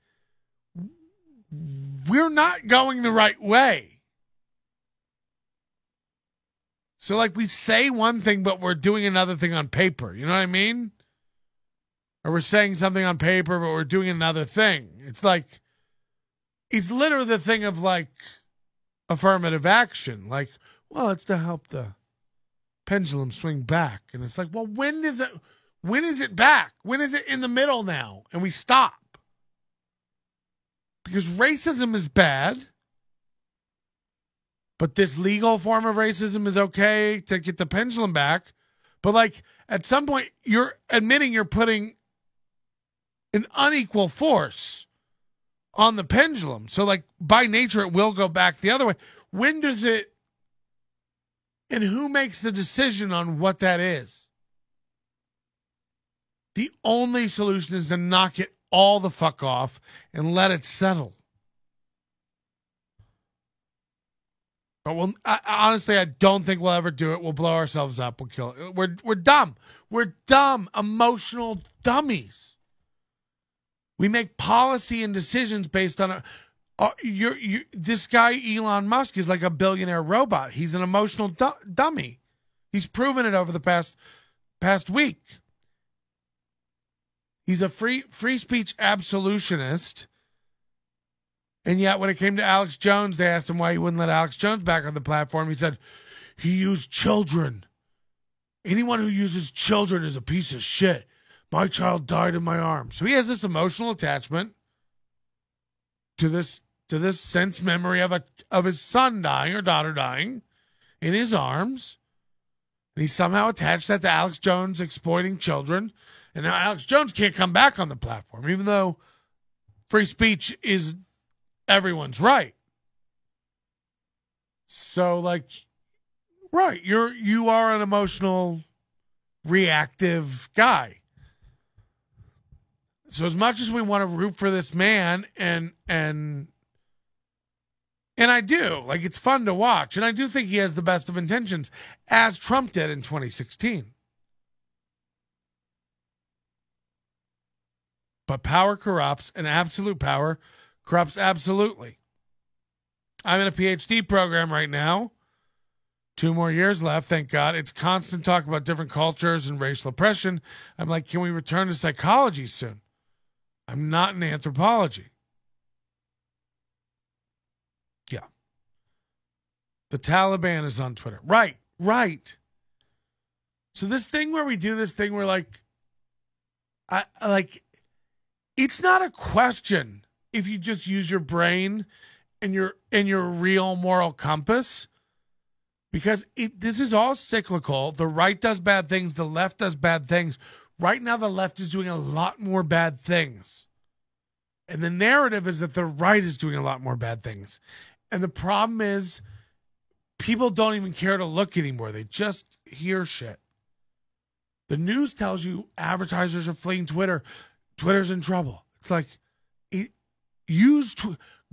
Speaker 1: we're not going the right way. So, like, we say one thing, but we're doing another thing on paper. You know what I mean? Or we're saying something on paper, but we're doing another thing. It's like, it's literally the thing of, like, affirmative action. Like, well, it's to help the pendulum swing back. And it's like, well, when is it back? When is it in the middle now? And we stop. Because racism is bad. But this legal form of racism is okay to get the pendulum back. But, like, at some point, you're admitting you're putting an unequal force on the pendulum. So, like, by nature, it will go back the other way. When does it, and who makes the decision on what that is? The only solution is to knock it all the fuck off and let it settle. But honestly, I don't think we'll ever do it. We'll blow ourselves up. We'll kill it. We're dumb. We're dumb, emotional dummies. We make policy and decisions based on this guy, Elon Musk, is like a billionaire robot. He's an emotional dummy. He's proven it over the past week. He's a free speech absolutionist. And yet when it came to Alex Jones, they asked him why he wouldn't let Alex Jones back on the platform. He said, he used children. Anyone who uses children is a piece of shit. My child died in my arms. So he has this emotional attachment to this sense memory of his son dying or daughter dying in his arms. And he somehow attached that to Alex Jones exploiting children. And now Alex Jones can't come back on the platform, even though free speech is everyone's right. So, like, right, you are an emotional, reactive guy. So as much as we want to root for this man, and I do, like, it's fun to watch, and I do think he has the best of intentions, as Trump did in 2016. But power corrupts, and absolute power corrupts absolutely. I'm in a PhD program right now. 2 more years left, thank God. It's constant talk about different cultures and racial oppression. I'm like, can we return to psychology soon? I'm not in anthropology. Yeah. The Taliban is on Twitter. Right. So this thing where we do this thing where, like, it's not a question if you just use your brain and your real moral compass, because this is all cyclical. The right does bad things. The left does bad things. Right now, the left is doing a lot more bad things. And the narrative is that the right is doing a lot more bad things. And the problem is people don't even care to look anymore. They just hear shit. The news tells you advertisers are fleeing Twitter. Twitter's in trouble. It's like,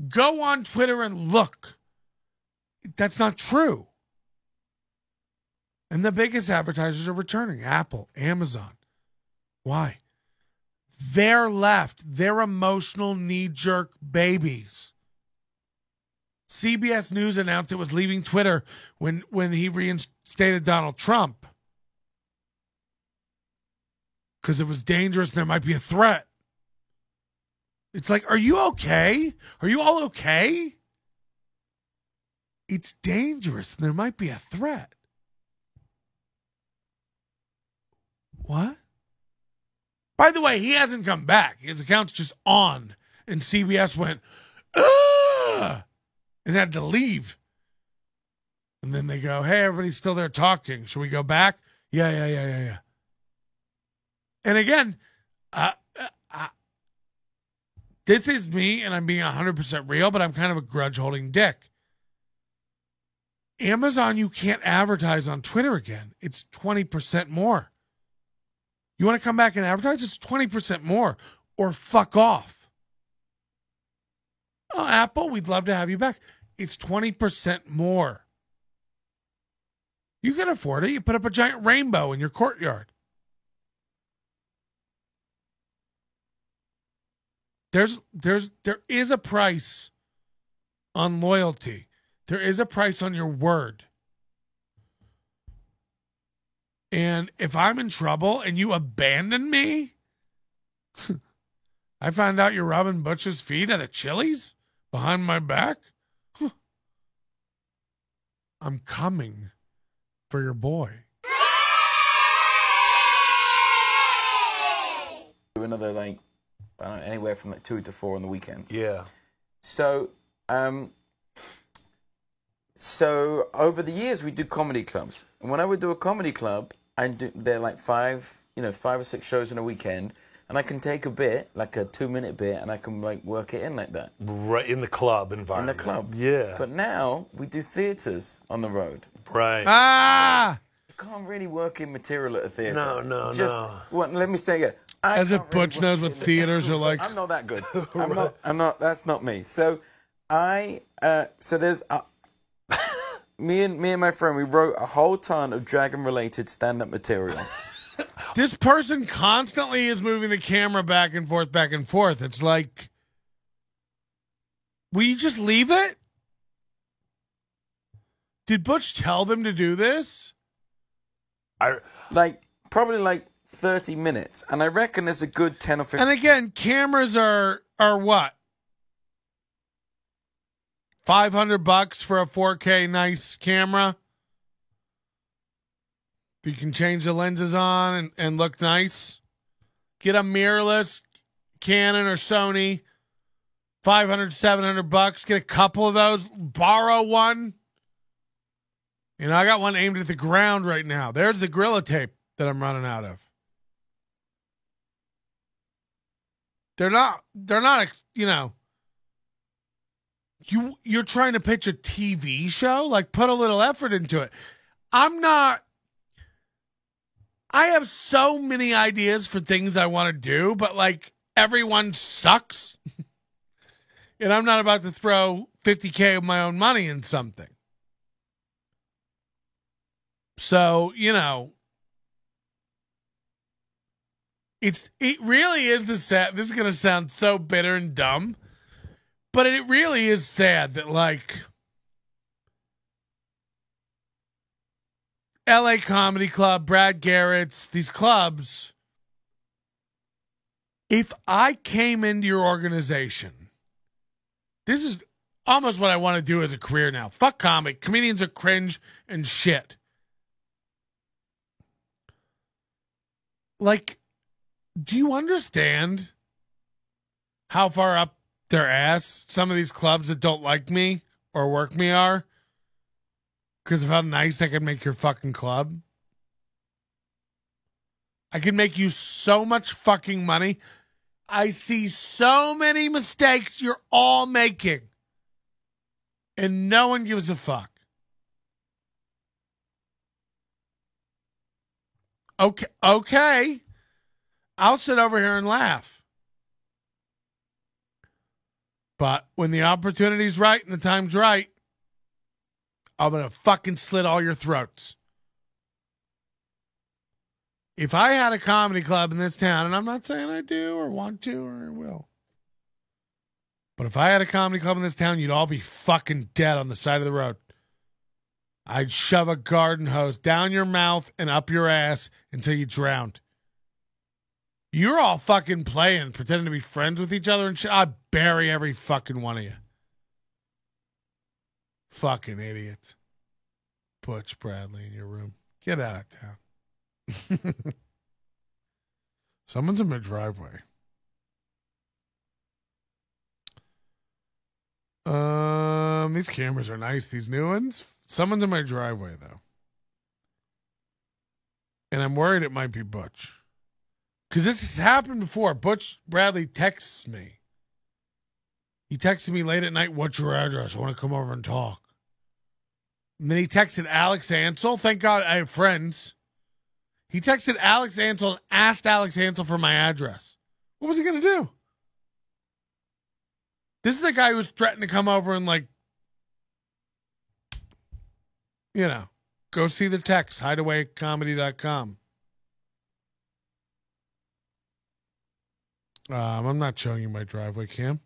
Speaker 1: Go on Twitter and look. That's not true. And the biggest advertisers are returning. Apple, Amazon. Why? They're left. They're emotional knee-jerk babies. CBS News announced it was leaving Twitter when he reinstated Donald Trump. Because it was dangerous and there might be a threat. It's like, are you okay? Are you all okay? It's dangerous and there might be a threat. What? By the way, he hasn't come back. His account's just on. And CBS went, ugh! And had to leave. And then they go, hey, everybody's still there talking. Should we go back? Yeah. And again, this is me, and I'm being 100% real, but I'm kind of a grudge-holding dick. Amazon, you can't advertise on Twitter again. It's 20% more. You want to come back and advertise? It's 20% more, or fuck off. Oh, Apple, we'd love to have you back. It's 20% more. You can afford it. You put up a giant rainbow in your courtyard. There is a price on loyalty. There is a price on your word. And if I'm in trouble and you abandon me, I find out you're rubbing Butch's feet at a Chili's behind my back. I'm coming for your boy.
Speaker 7: Another anywhere from 2 to 4 on the weekends.
Speaker 8: Yeah.
Speaker 7: So over the years we do comedy clubs, and when I would do a comedy club, they're like 5 or 6 shows in a weekend, and I can take a bit, like a 2-minute bit, and I can work it in like that.
Speaker 8: Right in the club environment.
Speaker 7: In the club.
Speaker 8: Yeah.
Speaker 7: But now we do theaters on the road.
Speaker 8: Right.
Speaker 7: You can't really work in material at a theater.
Speaker 8: No.
Speaker 7: Well, let me say it.
Speaker 1: As if Butch knows what theaters are like.
Speaker 7: I'm not that good. I'm not. That's not me. So there's me and my friend. We wrote a whole ton of dragon-related stand-up material.
Speaker 1: This person constantly is moving the camera back and forth. It's like, will you just leave it? Did Butch tell them to do this?
Speaker 7: Probably 30 minutes, and I reckon there's a good 10 or 15.
Speaker 1: And again, cameras are what? $500 for a 4K nice camera. You can change the lenses on and look nice. Get a mirrorless Canon or Sony. $500, $700. Get a couple of those. Borrow one. I got one aimed at the ground right now. There's the Gorilla Tape that I'm running out of. They're not, you're trying to pitch a TV show? Like, put a little effort into it. I have so many ideas for things I want to do, but everyone sucks. And I'm not about to throw $50K of my own money in something. So, it really is the sad. This is going to sound so bitter and dumb, but it really is sad that LA Comedy Club, Brad Garrett's, these clubs, if I came into your organization, this is almost what I want to do as a career now. Fuck comic. Comedians are cringe and shit. Do you understand how far up their ass some of these clubs that don't like me or work me are? Because of how nice I can make your fucking club. I can make you so much fucking money. I see so many mistakes you're all making. And no one gives a fuck. Okay. I'll sit over here and laugh. But when the opportunity's right and the time's right, I'm going to fucking slit all your throats. If I had a comedy club in this town, and I'm not saying I do or want to or will, but if I had a comedy club in this town, you'd all be fucking dead on the side of the road. I'd shove a garden hose down your mouth and up your ass until you drowned. You're all fucking playing, pretending to be friends with each other and shit. I'd bury every fucking one of you. Fucking idiots. Butch Bradley in your room. Get out of town. Someone's in my driveway. These cameras are nice. These new ones. Someone's in my driveway though, and I'm worried it might be Butch, because this has happened before. Butch Bradley texts me. He texted me late at night. What's your address? I want to come over and talk. And then he texted Alex Ansel. Thank God I have friends. He texted Alex Ansel and asked Alex Ansel for my address. What was he going to do? This is a guy who's threatened to come over and, like, you know, go see the text, hideawaycomedy.com. I'm not showing you my driveway cam.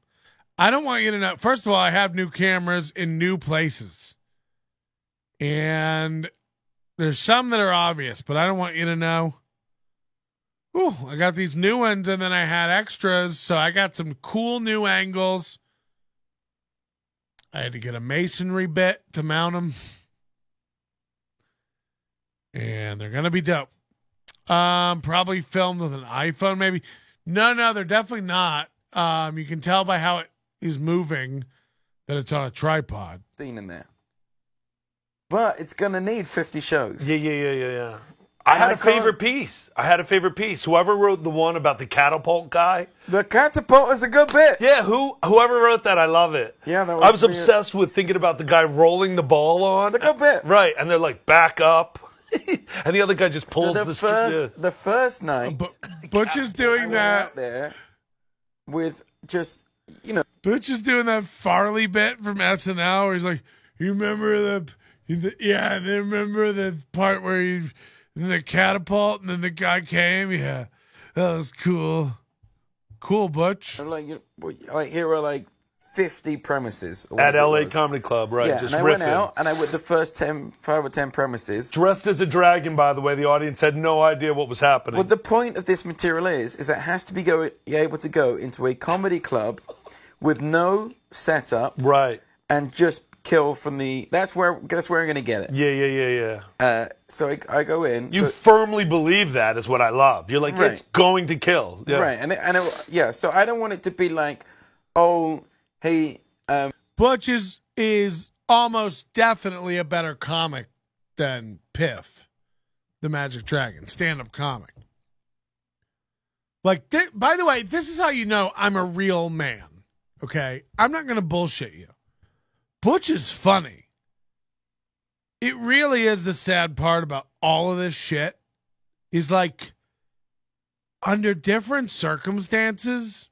Speaker 1: I don't want you to know. First of all, I have new cameras in new places. And there's some that are obvious, but I don't want you to know. Ooh, I got these new ones, and then I had extras, so I got some cool new angles. I had to get a masonry bit to mount them. And they're going to be dope. Probably filmed with an iPhone, maybe. No, they're definitely not. You can tell by how it is moving that it's on a tripod.
Speaker 7: Scene in there. But it's going to need 50 shows.
Speaker 8: Yeah. I had a favorite piece. Whoever wrote the one about the catapult guy.
Speaker 7: The catapult is a good bit.
Speaker 8: Yeah, whoever wrote that, I love it.
Speaker 7: Yeah,
Speaker 8: I was obsessed with thinking about the guy rolling the ball on.
Speaker 7: It's a good bit.
Speaker 8: Right, and they're like, back up. And the other guy just pulls
Speaker 7: the first night.
Speaker 1: Butch is doing that.
Speaker 7: Out there with just, you know.
Speaker 1: Butch is doing that Farley bit from SNL where he's like, you remember yeah, they remember the part where the catapult and then the guy came? Yeah, that was cool. Cool, Butch.
Speaker 7: And here are like 50 premises.
Speaker 8: At LA Comedy Club, right?
Speaker 7: Yeah,
Speaker 8: just
Speaker 7: and I
Speaker 8: riffing.
Speaker 7: went out and I went the first 5 or 10 premises.
Speaker 8: Dressed as a dragon, by the way. The audience had no idea what was happening.
Speaker 7: Well, the point of this material is it has to be able to go into a comedy club with no setup.
Speaker 8: Right.
Speaker 7: And just kill from the... That's where I'm going to get it.
Speaker 8: Yeah.
Speaker 7: So I go in.
Speaker 8: You firmly believe that is what I love. You're like, it's going to kill. Yeah.
Speaker 7: Right. So I don't want it to be like, oh... Hey,
Speaker 1: Butch is almost definitely a better comic than Piff, the Magic Dragon, stand-up comic. Like, by the way, this is how you know I'm a real man, okay? I'm not going to bullshit you. Butch is funny. It really is the sad part about all of this shit is, like, under different circumstances...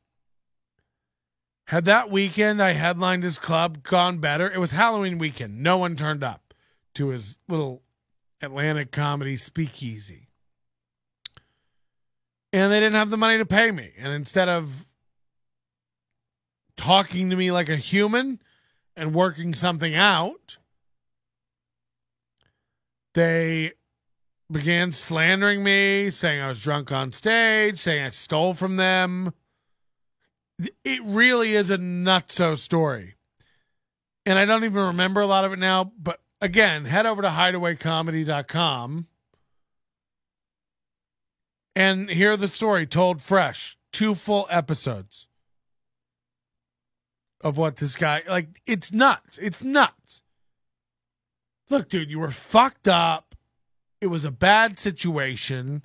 Speaker 1: Had that weekend I headlined his club gone better, it was Halloween weekend. No one turned up to his little Atlantic comedy speakeasy. And they didn't have the money to pay me. And instead of talking to me like a human and working something out, they began slandering me, saying I was drunk on stage, saying I stole from them. It really is a nutso story. And I don't even remember a lot of it now. But again, head over to hideawaycomedy.com and hear the story told fresh. 2 full episodes of what this guy... Like, it's nuts. It's nuts. Look, dude, you were fucked up. It was a bad situation.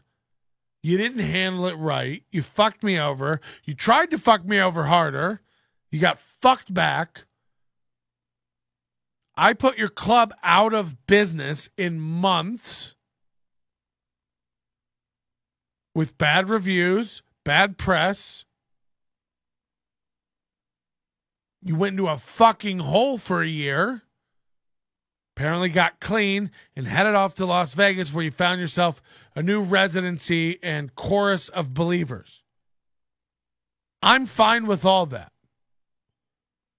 Speaker 1: You didn't handle it right. You fucked me over. You tried to fuck me over harder. You got fucked back. I put your club out of business in months with bad reviews, bad press. You went into a fucking hole for a year, apparently got clean, and headed off to Las Vegas where you found yourself a new residency and chorus of believers. I'm fine with all that.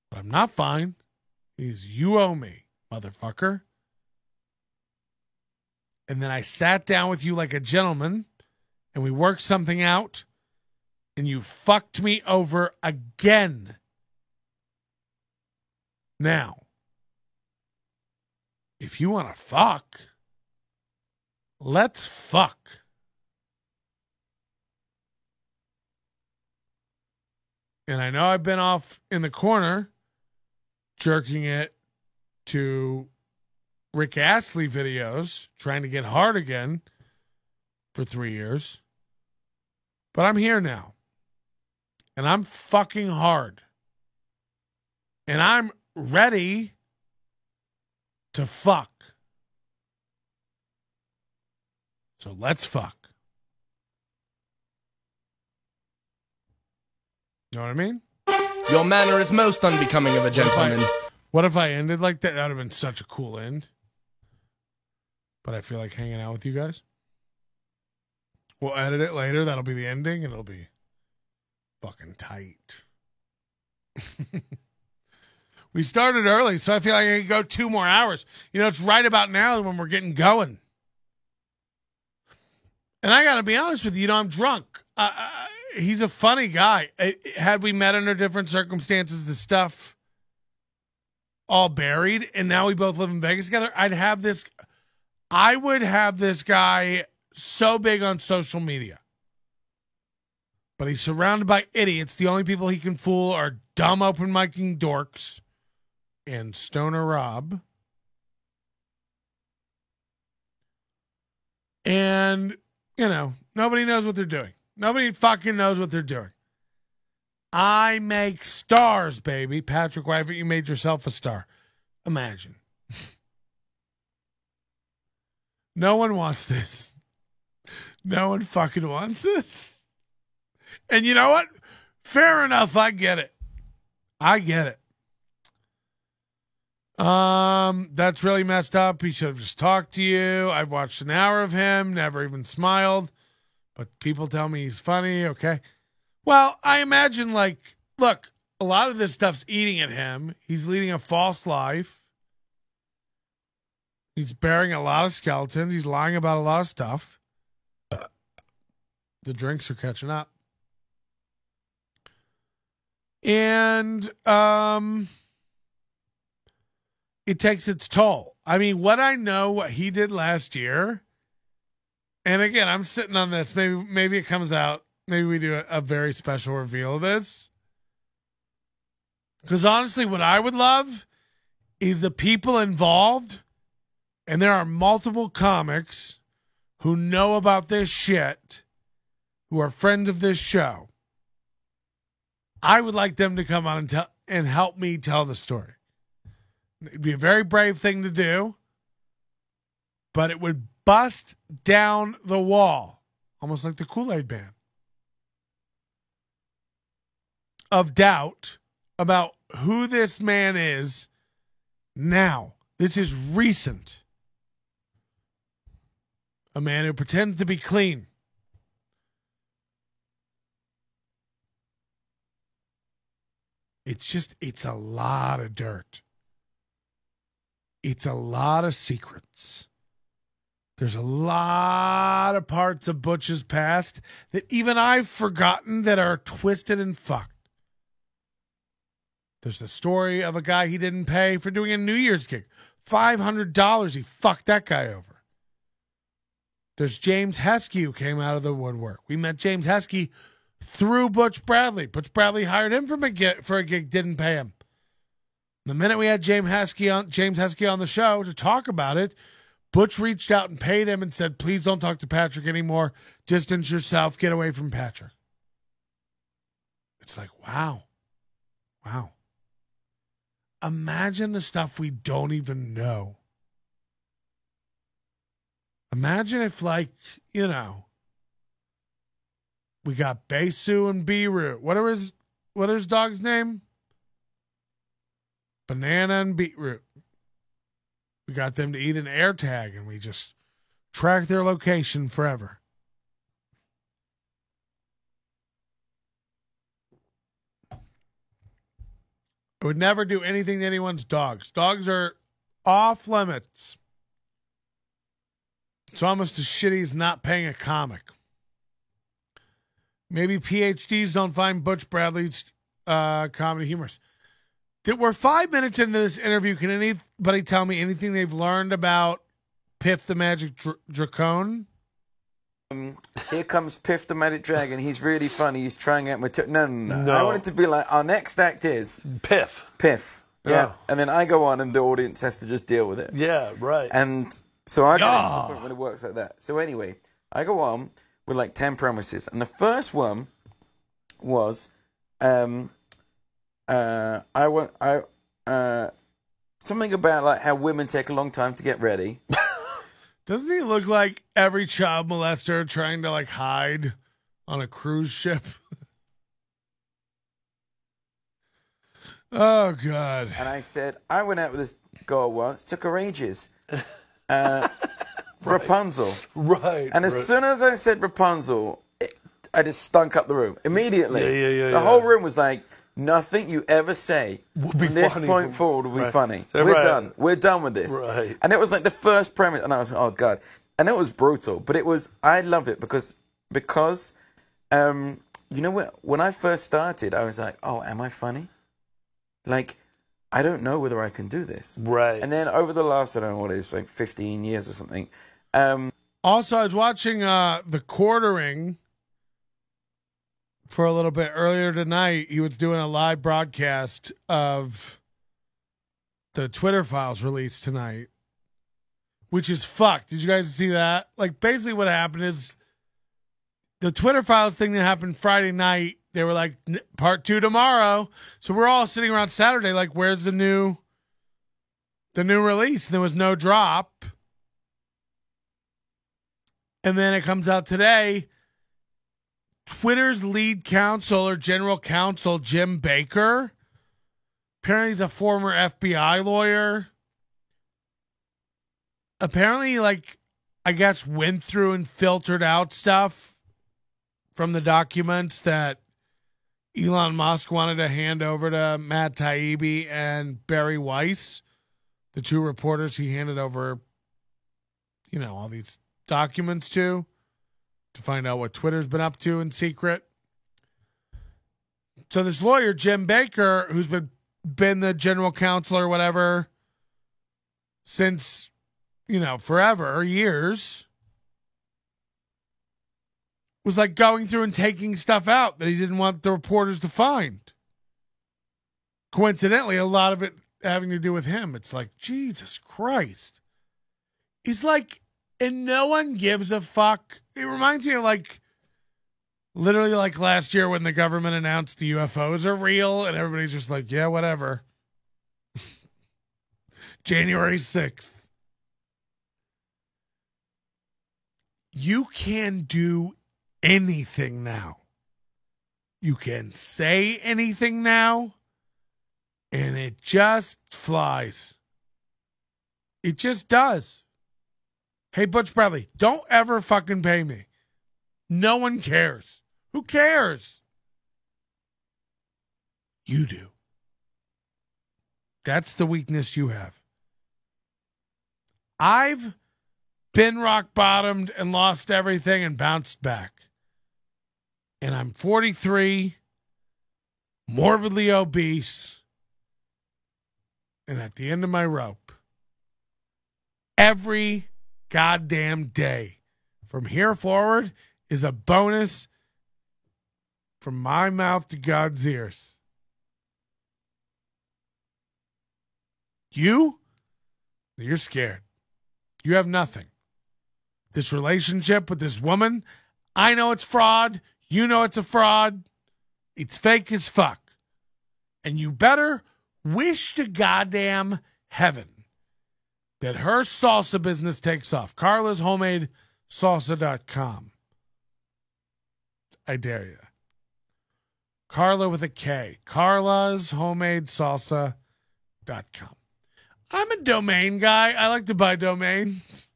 Speaker 1: What I'm not fine is you owe me, motherfucker. And then I sat down with you like a gentleman and we worked something out and you fucked me over again. Now, if you want to fuck, let's fuck. And I know I've been off in the corner jerking it to Rick Astley videos, trying to get hard again for 3 years. But I'm here now. And I'm fucking hard. And I'm ready to fuck. So let's fuck. You know what I mean?
Speaker 9: Your manner is most unbecoming of a gentleman.
Speaker 1: What if I ended like that? That would have been such a cool end. But I feel like hanging out with you guys. We'll edit it later. That'll be the ending, and it'll be fucking tight. We started early, so I feel like I could go 2 more hours. You know, it's right about now when we're getting going. And I got to be honest with you, I'm drunk. He's a funny guy. Had we met under different circumstances, the stuff all buried, and now we both live in Vegas together, I would have this guy so big on social media. But he's surrounded by idiots. The only people he can fool are dumb open micing dorks and Stoner Rob. And, nobody knows what they're doing. Nobody fucking knows what they're doing. I make stars, baby. Patrick, why haven't you made yourself a star? Imagine. No one wants this. No one fucking wants this. And you know what? Fair enough. I get it. That's really messed up. He should have just talked to you. I've watched an hour of him, never even smiled. But people tell me he's funny. Okay. Well, I imagine, look, a lot of this stuff's eating at him. He's leading a false life. He's bearing a lot of skeletons. He's lying about a lot of stuff. The drinks are catching up. And it takes its toll. I mean, what he did last year, and again, I'm sitting on this. Maybe it comes out. Maybe we do a very special reveal of this. Because honestly, what I would love is the people involved, and there are multiple comics who know about this shit, who are friends of this show. I would like them to come on and help me tell the story. It'd be a very brave thing to do, but it would bust down the wall, almost like the Kool-Aid band, of doubt about who this man is now. This is recent. A man who pretends to be clean. It's a lot of dirt. It's a lot of secrets. There's a lot of parts of Butch's past that even I've forgotten that are twisted and fucked. There's the story of a guy he didn't pay for doing a New Year's gig. $500. He fucked that guy over. There's James Heskey who came out of the woodwork. We met James Heskey through Butch Bradley. Butch Bradley hired him for a gig, didn't pay him. The minute we had James Heskey on the show to talk about it, Butch reached out and paid him and said, please don't talk to Patrick anymore. Distance yourself. Get away from Patrick. It's like, wow. Imagine the stuff we don't even know. Imagine if, we got Beso and Boru. What are his dog's name? banana and beetroot. We got them to eat an air tag, and we just track their location forever. I would never do anything to anyone's dogs. Dogs are off limits. It's almost as shitty as not paying a comic. Maybe PhDs don't find Butch Bradley's comedy humorous. We're 5 minutes into this interview. Can anybody tell me anything they've learned about Piff the Magic Dracone?
Speaker 7: Here comes Piff the Magic Dragon. He's really funny. He's trying out my... No. I want it to be like, our next act is...
Speaker 8: Piff.
Speaker 7: Yeah. And then I go on and the audience has to just deal with it.
Speaker 8: Yeah, right.
Speaker 7: And so I get to the point when it works like that. So anyway, I go on with like 10 premises. And the first one was... something about like how women take a long time to get ready.
Speaker 1: Doesn't he look like every child molester trying to like hide on a cruise ship? Oh God.
Speaker 7: And I said, I went out with this girl once, took her ages. Rapunzel.
Speaker 8: Right.
Speaker 7: And as soon as I said Rapunzel, I just stunk up the room immediately.
Speaker 8: Yeah.
Speaker 7: The whole room was like, nothing you ever say from this point forward will be funny.
Speaker 8: So,
Speaker 7: We're done. We're done with this.
Speaker 8: Right.
Speaker 7: And it was like the first premise, and I was like, oh God. And it was brutal, but I loved it because you know what? When I first started, I was like, oh, am I funny? Like, I don't know whether I can do this.
Speaker 8: Right.
Speaker 7: And then over the last, I don't know what it is, like 15 years or something.
Speaker 1: Also, I was watching The Quartering for a little bit earlier tonight. He was doing a live broadcast of the Twitter files released tonight, which is fucked. Did you guys see that? Like, basically what happened is the Twitter files thing that happened Friday night, they were like, part 2 tomorrow. So we're all sitting around Saturday like, where's the new release? And there was no drop. And then it comes out today. Twitter's lead counsel or general counsel, Jim Baker, apparently he's a former FBI lawyer. Apparently, like, I guess went through and filtered out stuff from the documents that Elon Musk wanted to hand over to Matt Taibbi and Barry Weiss, the 2 reporters he handed over, all these documents to find out what Twitter's been up to in secret. So this lawyer, Jim Baker, who's been the general counsel or whatever since, forever, years, was like going through and taking stuff out that he didn't want the reporters to find. Coincidentally, a lot of it having to do with him. It's like, Jesus Christ. He's like, and no one gives a fuck. It reminds me of like, literally like last year when the government announced the UFOs are real and everybody's just like, yeah, whatever. January 6th. You can do anything now. You can say anything now, and it just flies. It just does. Hey, Butch Bradley, don't ever fucking pay me. No one cares. Who cares? You do. That's the weakness you have. I've been rock bottomed and lost everything and bounced back. And I'm 43, morbidly obese, and at the end of my rope. Every goddamn day from here forward is a bonus from my mouth to God's ears. You're scared. You have nothing. This relationship with this woman, I know it's fraud. You know it's a fraud. It's fake as fuck. And you better wish to goddamn heaven that her salsa business takes off. Carla's homemade salsa.com. I dare you. Carla with a K. Carla's homemade salsa.com. hideawaycomedy.com. I'm a domain guy. I like to buy domains.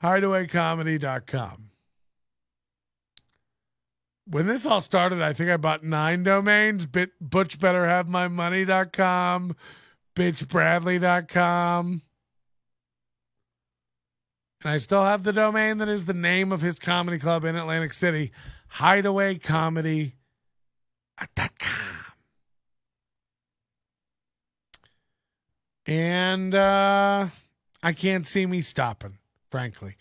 Speaker 1: hideawaycomedy.com. When this all started, I think I bought 9 domains. ButchBetterHaveMyMoney.com, BitchBradley.com. And I still have the domain that is the name of his comedy club in Atlantic City, hideawaycomedy.com. And I can't see me stopping, frankly.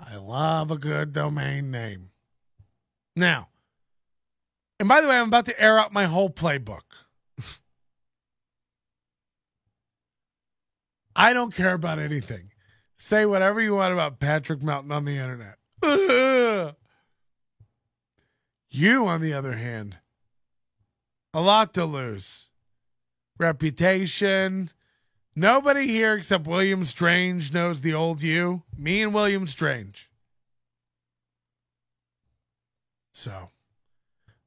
Speaker 1: I love a good domain name. Now, and by the way, I'm about to air out my whole playbook. I don't care about anything. Say whatever you want about Patrick Melton on the internet. Ugh. You, on the other hand, a lot to lose. Reputation. Nobody here except William Strange knows the old you. Me and William Strange. So,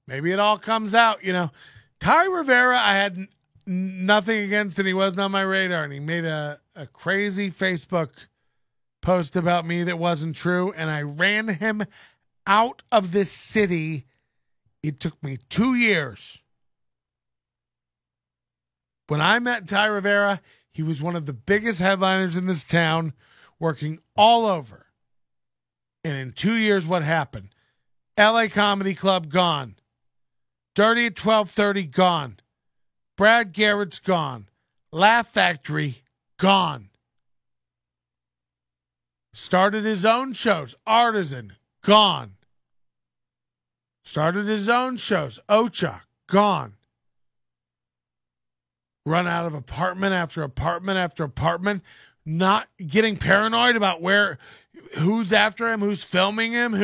Speaker 1: maybe it all comes out, you know. Ty Rivera, I had nothing against, and he wasn't on my radar, and he made a crazy Facebook post about me that wasn't true, and I ran him out of this city. It took me 2 years. When I met Ty Rivera, he was one of the biggest headliners in this town, working all over. And in 2 years, what happened? LA Comedy Club, gone. Dirty at 12:30, gone. Brad Garrett's gone. Laugh Factory, gone. Started his own shows. Artisan, gone. Started his own shows. Ocha, gone. Run out of apartment after apartment after apartment. Not getting paranoid about who's after him, who's filming him,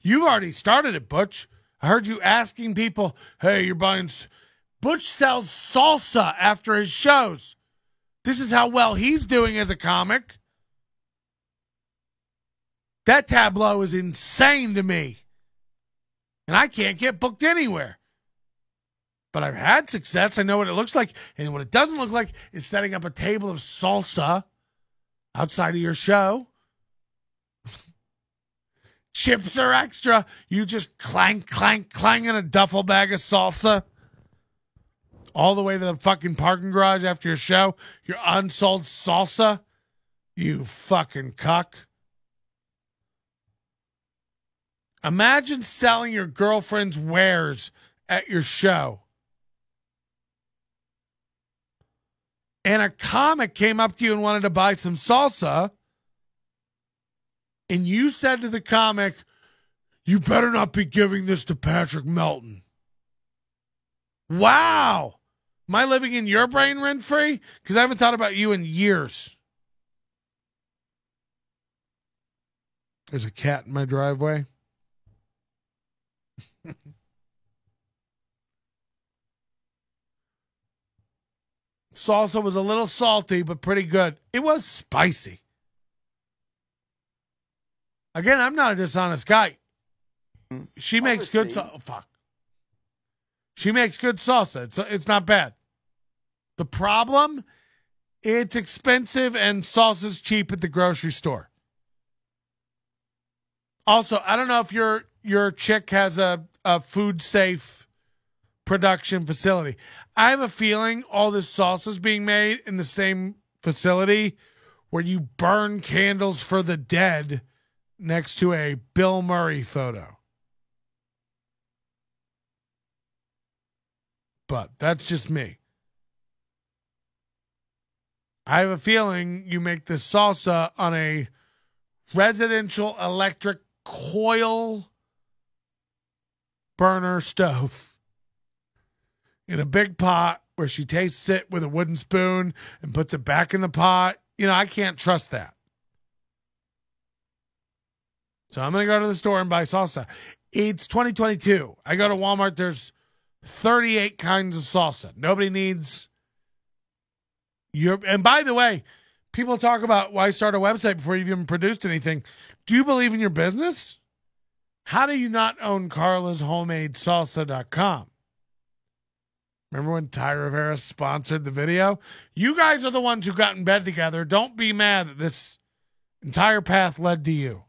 Speaker 1: you've already started it, Butch. I heard you asking people, hey, you're buying. Butch sells salsa after his shows. This is how well he's doing as a comic. That tableau is insane to me. And I can't get booked anywhere. But I've had success. I know what it looks like. And what it doesn't look like is setting up a table of salsa outside of your show. Chips are extra. You just clank, clank, clang in a duffel bag of salsa all the way to the fucking parking garage after your show. Your unsold salsa. You fucking cuck. Imagine selling your girlfriend's wares at your show. And a comic came up to you and wanted to buy some salsa. And you said to the comic, you better not be giving this to Patrick Melton. Wow. Am I living in your brain rent-free? Because I haven't thought about you in years. There's a cat in my driveway. Salsa was a little salty, but pretty good. It was spicy. Again, I'm not a dishonest guy. She makes good salsa. Oh, fuck. She makes good salsa. It's not bad. The problem, it's expensive and salsa's cheap at the grocery store. Also, I don't know if your chick has a food safe production facility. I have a feeling all this salsa is being made in the same facility where you burn candles for the dead next to a Bill Murray photo. But that's just me. I have a feeling you make this salsa on a residential electric coil burner stove in a big pot where she tastes it with a wooden spoon and puts it back in the pot. You know, I can't trust that. So I'm going to go to the store and buy salsa. It's 2022. I go to Walmart. There's 38 kinds of salsa. Nobody needs your. And by the way, people talk about why start a website before you've even produced anything. Do you believe in your business? How do you not own Carla'sHomemadeSalsa.com? Remember when Ty Rivera sponsored the video? You guys are the ones who got in bed together. Don't be mad that this entire path led to you.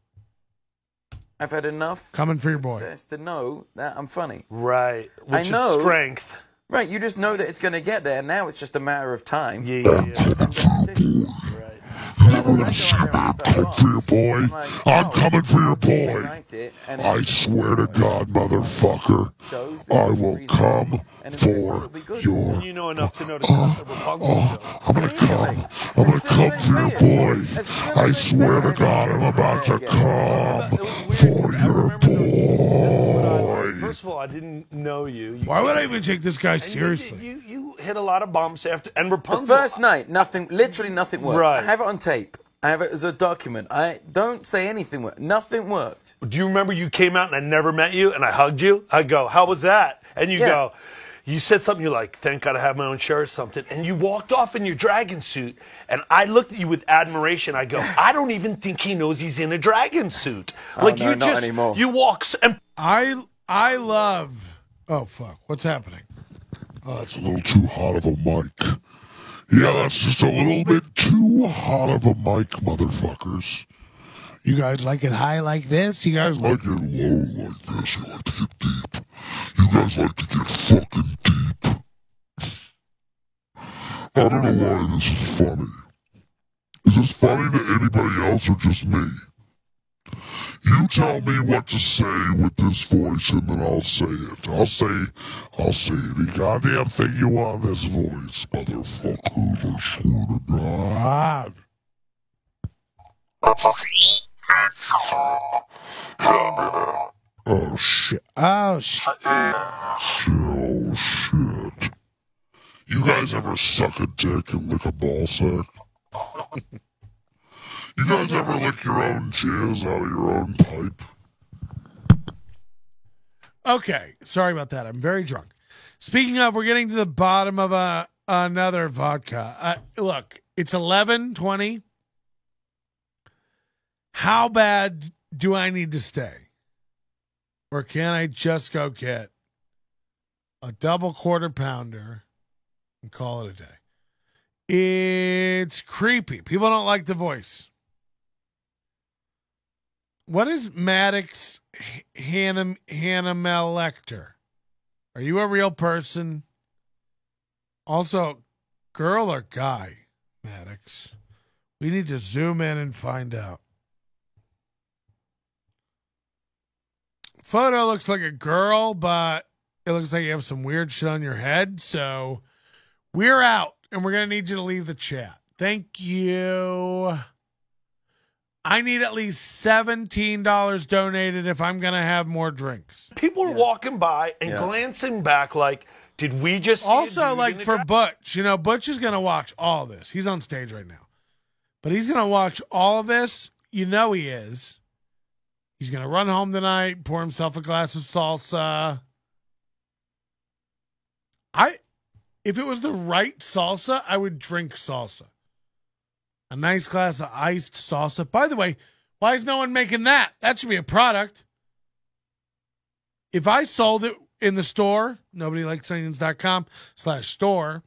Speaker 7: I've had enough
Speaker 1: coming for your boy
Speaker 7: success to know that I'm funny.
Speaker 8: Right. Which
Speaker 7: I know.
Speaker 8: Is strength.
Speaker 7: Right, you just know that it's going to get there. Now it's just a matter of time.
Speaker 8: Yeah.
Speaker 7: Right. So
Speaker 10: I'm for your boy. I'm coming for your boy. I swear to God, motherfucker, I will come for your.
Speaker 8: You know enough to know to cut the Rapunzel.
Speaker 10: I'm gonna come. I'm gonna come for your boy. I swear to God, I'm about to come for your boy.
Speaker 8: First of all, I didn't know you.
Speaker 1: Why would I even take this guy seriously?
Speaker 8: You hit a lot of bumps after, and Rapunzel.
Speaker 7: The first night, literally nothing worked.
Speaker 8: Right.
Speaker 7: I have it on tape. I have it as a document. I don't say anything worked. Nothing worked.
Speaker 8: Do you remember you came out and I never met you and I hugged you? I go, how was that? And you go, you said something, you're like, thank God I have my own shirt or something. And you walked off in your dragon suit. And I looked at you with admiration. I go, I don't even think he knows he's in a dragon suit.
Speaker 7: Like, no, not anymore.
Speaker 8: You walk, and
Speaker 1: I love, oh fuck, what's happening?
Speaker 10: Oh, that's a little too hot of a mic. Yeah, that's just a little bit too hot of a mic, motherfuckers.
Speaker 1: You guys like it high like this? You guys
Speaker 10: like it low like this? You like to get deep? You guys like to get fucking deep? I don't know why this is funny. Is this funny to anybody else or just me? You tell me what to say with this voice and then I'll say it. I'll say any goddamn thing you want in this voice, motherfuckers. I swear to God. Oh shit.
Speaker 1: Oh shit.
Speaker 10: Oh shit. You guys ever suck a dick and lick a ball sack? You guys ever lick your own jizz out of your own pipe?
Speaker 1: Okay, sorry about that. I'm very drunk. Speaking of, we're getting to the bottom of another vodka. Look, it's 11:20. How bad do I need to stay? Or can I just go get a double quarter pounder and call it a day? It's creepy. People don't like the voice. What is Maddox Hannah Lecter? Are you a real person? Also, girl or guy, Maddox? We need to zoom in and find out. Photo looks like a girl, but it looks like you have some weird shit on your head. So we're out, and we're going to need you to leave the chat. Thank you. I need at least $17 donated if I'm going to have more drinks.
Speaker 8: People are walking by and glancing back like, did we just see
Speaker 1: also, like for Butch, Butch is going to watch all this. He's on stage right now. But he's going to watch all of this. You know he is. He's going to run home tonight, pour himself a glass of salsa. If it was the right salsa, I would drink salsa. A nice glass of iced salsa. By the way, why is no one making that? That should be a product. If I sold it in the store, nobodylikesonions.com/store,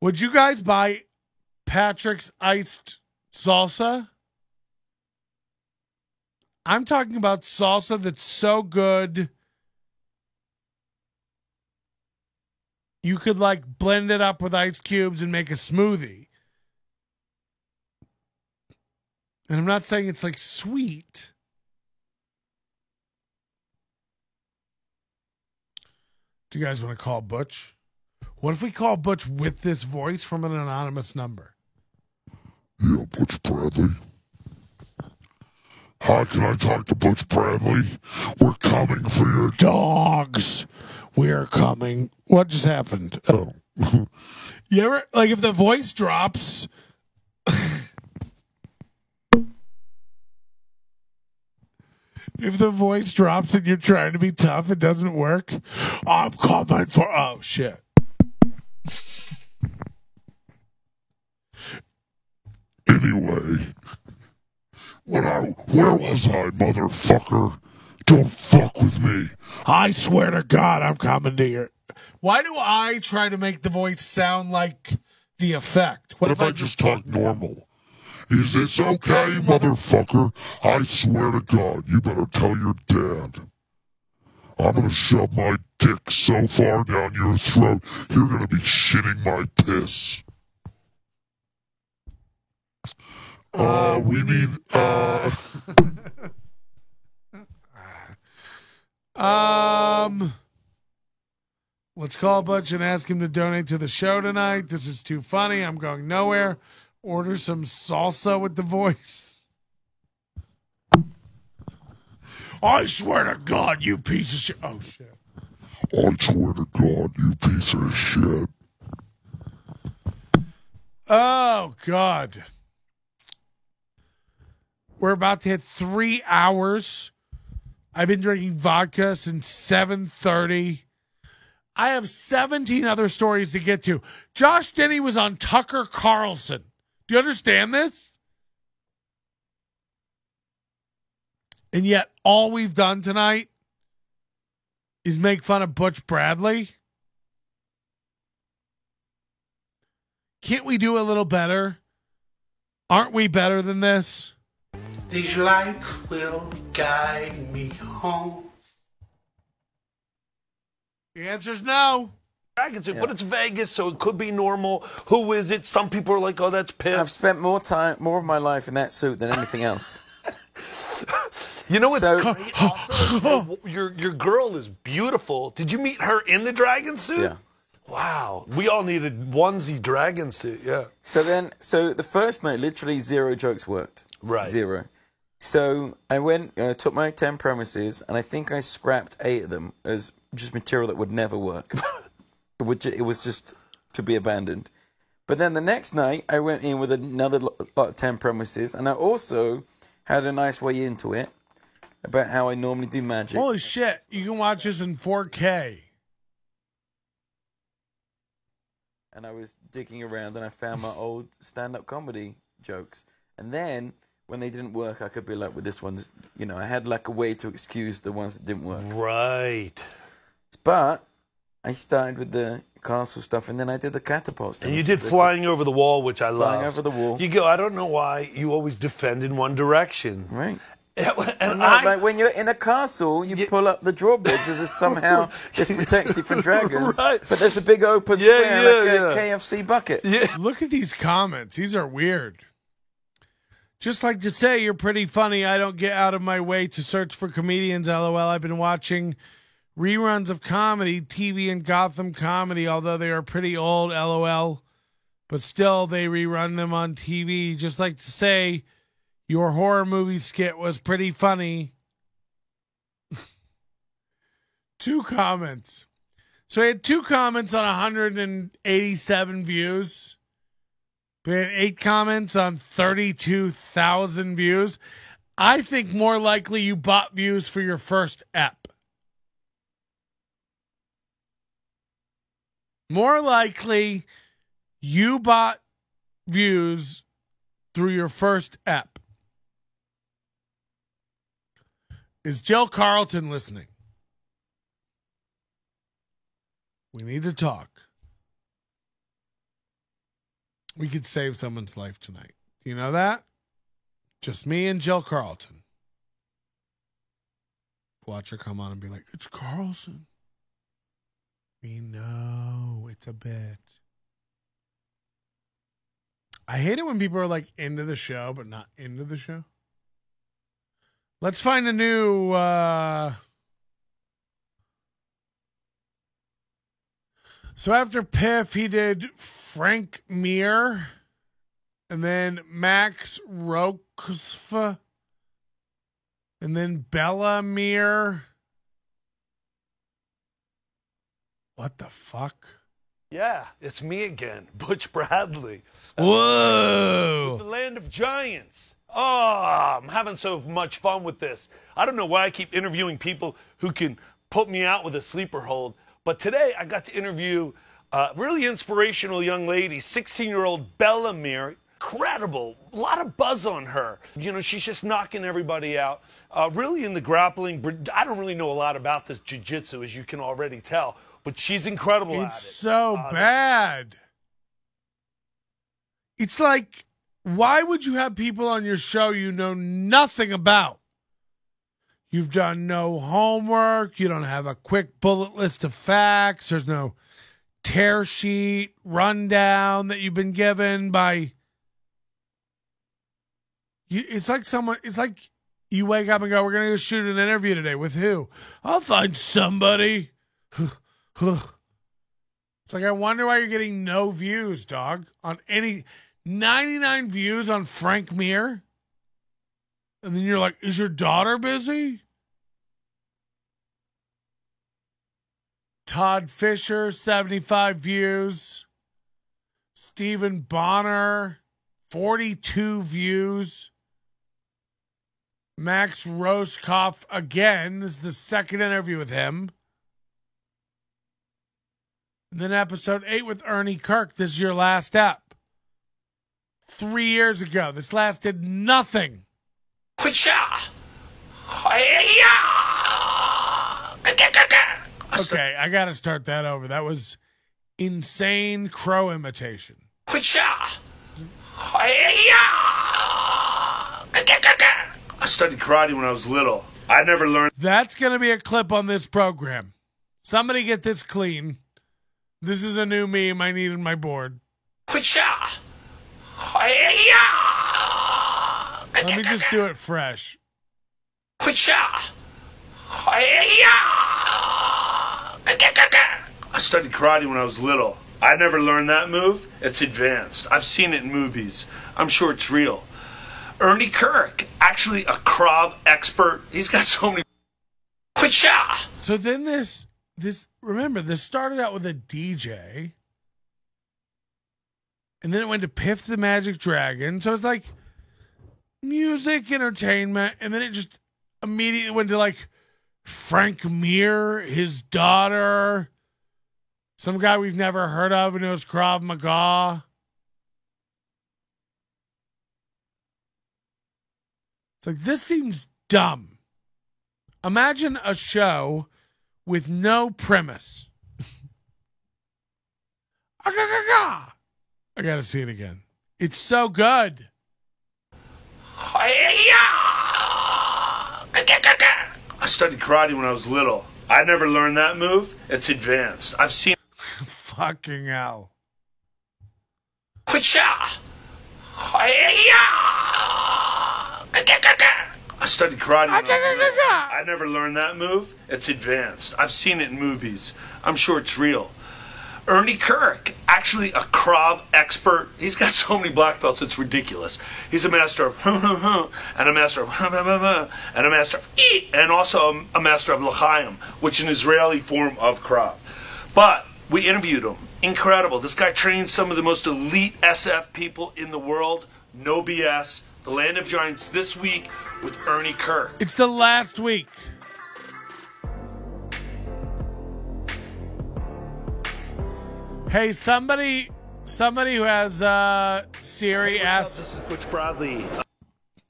Speaker 1: would you guys buy Patrick's iced salsa? I'm talking about salsa that's so good you could blend it up with ice cubes and make a smoothie. And I'm not saying it's sweet. Do you guys want to call Butch? What if we call Butch with this voice from an anonymous number?
Speaker 10: Yeah, Butch Bradley. Hi, can I talk to Butch Bradley? We're coming for your dogs.
Speaker 1: We're coming. What just happened?
Speaker 10: Oh.
Speaker 1: You ever, if the voice drops... If the voice drops and you're trying to be tough, it doesn't work. I'm coming for... Oh, shit.
Speaker 10: Anyway, where was I, motherfucker? Don't fuck with me. I swear to God, I'm coming to your.
Speaker 1: Why do I try to make the voice sound like the effect?
Speaker 10: What if I just talk normal? Is this okay, motherfucker? I swear to God, you better tell your dad. I'm gonna shove my dick so far down your throat, you're gonna be shitting my piss. We need,
Speaker 1: Let's call Butch and ask him to donate to the show tonight. This is too funny. I'm going nowhere. Order some salsa with the voice.
Speaker 10: I swear to God, you piece of shit. Oh, shit. I swear to God, you piece of shit.
Speaker 1: Oh, God. We're about to hit 3 hours. I've been drinking vodka since 7:30. I have 17 other stories to get to. Josh Denny was on Tucker Carlson. Do you understand this? And yet all we've done tonight is make fun of Butch Bradley. Can't we do a little better? Aren't we better than this?
Speaker 11: These lights will guide me home.
Speaker 1: The answer's no.
Speaker 8: But it's Vegas, so it could be normal. Who is it? Some people are like, oh, that's Piff.
Speaker 7: I've spent more of my life in that suit than anything else.
Speaker 8: You know what's great also? Your girl is beautiful. Did you meet her in the dragon suit?
Speaker 7: Yeah.
Speaker 8: Wow. We all needed onesie dragon suit, yeah.
Speaker 7: So the first night, literally 0 jokes worked.
Speaker 8: Right.
Speaker 7: 0. So I went, took my 10 premises, and I think I scrapped 8 of them as just material that would never work. It was just to be abandoned. But then the next night, I went in with another lot of 10 premises, and I also had a nice way into it about how I normally do magic.
Speaker 1: Holy shit. You can watch this in 4K.
Speaker 7: And I was digging around, and I found my old stand-up comedy jokes. And then, when they didn't work, I could be like, with this one, I had like a way to excuse the ones that didn't work.
Speaker 8: Right.
Speaker 7: But I started with the castle stuff, and then I did the catapult stuff.
Speaker 8: And you did flying over the wall, which I love.
Speaker 7: Flying over the wall.
Speaker 8: You go, I don't know why you always defend in one direction.
Speaker 7: Right.
Speaker 8: And
Speaker 7: like when you're in a castle, you pull up the drawbridge as if somehow this protects you from dragons.
Speaker 8: Right.
Speaker 7: But there's a big open square like a KFC bucket.
Speaker 8: Yeah.
Speaker 1: Look at these comments. These are weird. Just like to say, you're pretty funny. I don't get out of my way to search for comedians, LOL. I've been watching reruns of comedy, TV and Gotham comedy, although they are pretty old, LOL. But still, they rerun them on TV. Just like to say, your horror movie skit was pretty funny. 2 comments. So I had 2 comments on 187 views. We had 8 comments on 32,000 views. I think more likely you bought views for your first ep. More likely you bought views through your first ep. Is Jill Carlton listening? We need to talk. We could save someone's life tonight. You know that? Just me and Jill Carlton. Watch her come on and be like, it's Carlson. We know it's a bit. I hate it when people are like into the show, but not into the show. Let's find a new, So after Piff, he did Frank Mir, and then Max Rokfin, and then Bella Mir. What the fuck?
Speaker 8: Yeah, it's me again, Butch Bradley.
Speaker 1: Whoa!
Speaker 8: The land of giants. Oh, I'm having so much fun with this. I don't know why I keep interviewing people who can put me out with a sleeper hold. But today I got to interview a really inspirational young lady, 16-year-old Bella Mir, incredible. A lot of buzz on her. You know, she's just knocking everybody out. Really in the grappling, I don't really know a lot about this jiu-jitsu, as you can already tell, but she's incredible at it.
Speaker 1: It's so bad. It's like, why would you have people on your show you know nothing about? You've done no homework. You don't have a quick bullet list of facts. There's no tear sheet rundown that you've been given by you. It's like you wake up and go, we're going to go shoot an interview today. With who? I'll find somebody. It's like, I wonder why you're getting no views, dog, on any 99 views on Frank Mir. And then you're like, is your daughter busy? Todd Fisher, 75 views. Stephen Bonner, 42 views. Max Roscoff, again, this is the second interview with him. And then episode 8 with Ernie Kirk. This is your last ep. 3 years ago. This lasted nothing.
Speaker 11: Okay,
Speaker 1: I got to start that over. That was insane crow imitation.
Speaker 11: I studied karate when I was little. I never learned.
Speaker 1: That's going to be a clip on this program. Somebody get this clean. This is a new meme I need on my board. Let me just do it fresh.
Speaker 11: I studied karate when I was little. I never learned that move. It's advanced. I've seen it in movies. I'm sure it's real. Ernie Kirk, actually a Krav expert. He's got so many.
Speaker 1: So then this remember, this started out with a DJ, and then it went to Piff the Magic Dragon. So it's like music, entertainment, and then it just immediately went to like Frank Mir, his daughter, some guy we've never heard of who knows Krav Maga. It's like, this seems dumb. Imagine a show with no premise. I gotta see it again. It's so good.
Speaker 11: I studied karate when I was little. I never learned that move. It's advanced. I've seen.
Speaker 1: Fucking hell.
Speaker 11: I studied karate when I was little. I never learned that move. It's advanced. I've seen it in movies. I'm sure it's real. Ernie Kirk, actually a Krav expert. He's got so many black belts, it's ridiculous. He's a master of and a master of and a master of and also a master of l'chaim, which is an Israeli form of Krav. But we interviewed him. Incredible. This guy trains some of the most elite SF people in the world. No BS. The Land of Giants this week with Ernie Kirk.
Speaker 1: It's the last week. Hey, somebody who has Siri asked.
Speaker 8: This is Butch Bradley.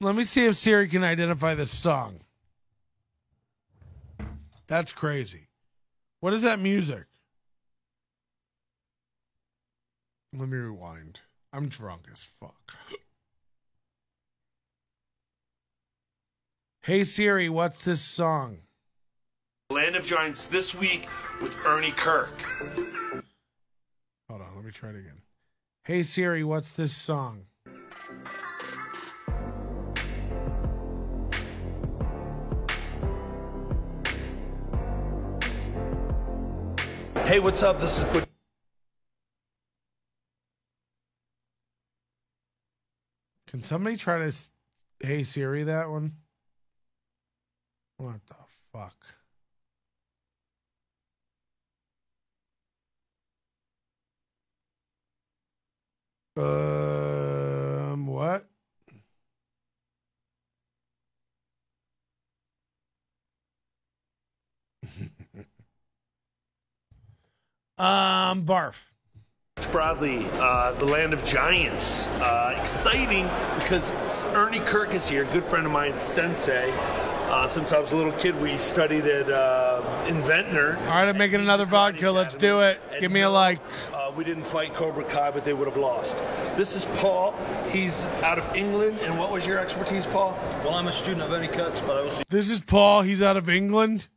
Speaker 1: Let me see if Siri can identify this song. That's crazy. What is that music? Let me rewind. I'm drunk as fuck. Hey Siri, what's this song?
Speaker 11: Land of Giants this week with Ernie Kirk.
Speaker 1: Hold on, let me try it again. Hey Siri, what's this song?
Speaker 8: Hey, what's up? This is Butch.
Speaker 1: Can somebody try to Hey Siri that one? What the fuck? What?
Speaker 3: Bradley, the land of giants. Exciting because Ernie Kirk is here, good friend of mine, sensei. Since I was a little kid, we studied at Inventner.
Speaker 1: All right, I'm making another vodka. Let's do it. Give me a like.
Speaker 3: We didn't fight Cobra Kai, but they would have lost. This is Paul. He's out of England. And what was your expertise, Paul?
Speaker 12: Well, I'm a student of Ernie Kirk's, but I also...
Speaker 1: This is Paul. He's out of England.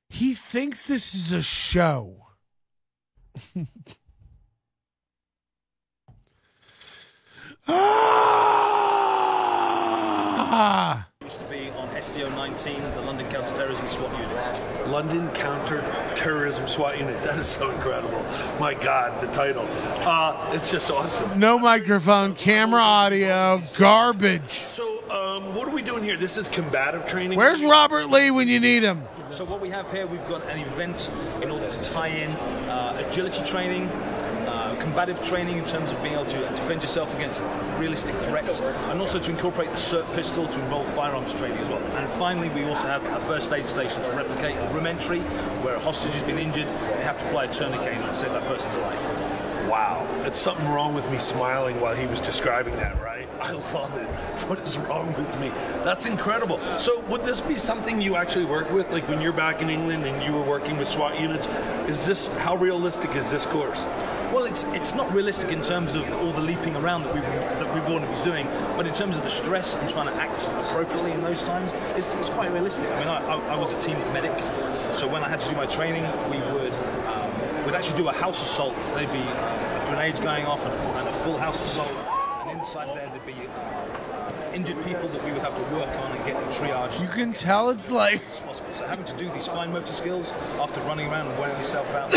Speaker 1: He thinks this is a show.
Speaker 12: Used to be on SCO 19, the London Counterterrorism SWAT Unit.
Speaker 3: London Counter-Terrorism SWAT Unit. That is so incredible. My God, the title. It's just awesome.
Speaker 1: No microphone, camera, audio, garbage.
Speaker 3: So, what are we doing here? This is combative training.
Speaker 1: Where's Robert Lee when you need him?
Speaker 12: So what we have here, we've got an event in order to tie in agility training, combative training in terms of being able to defend yourself against realistic threats, and also to incorporate the SIRT pistol to involve firearms training as well. And finally, we also have a first aid station to replicate a room entry where a hostage has been injured and they have to apply a tourniquet and save that person's life.
Speaker 3: Wow. It's something wrong with me smiling while he was describing that, right? I love it. What is wrong with me? That's incredible. So would this be something you actually work with? Like when you're back in England and you were working with SWAT units, how realistic is this course?
Speaker 12: Well, it's not realistic in terms of all the leaping around that we want to be doing, but in terms of the stress and trying to act appropriately in those times, it's quite realistic. I mean, I was a team medic, so when I had to do my training, we'd actually do a house assault. There'd be grenades going off and a full house assault, and inside there'd be injured people that we would have to work on and get them triaged.
Speaker 1: You can tell it's like...
Speaker 12: So having to do these fine motor skills after running around and wearing yourself out.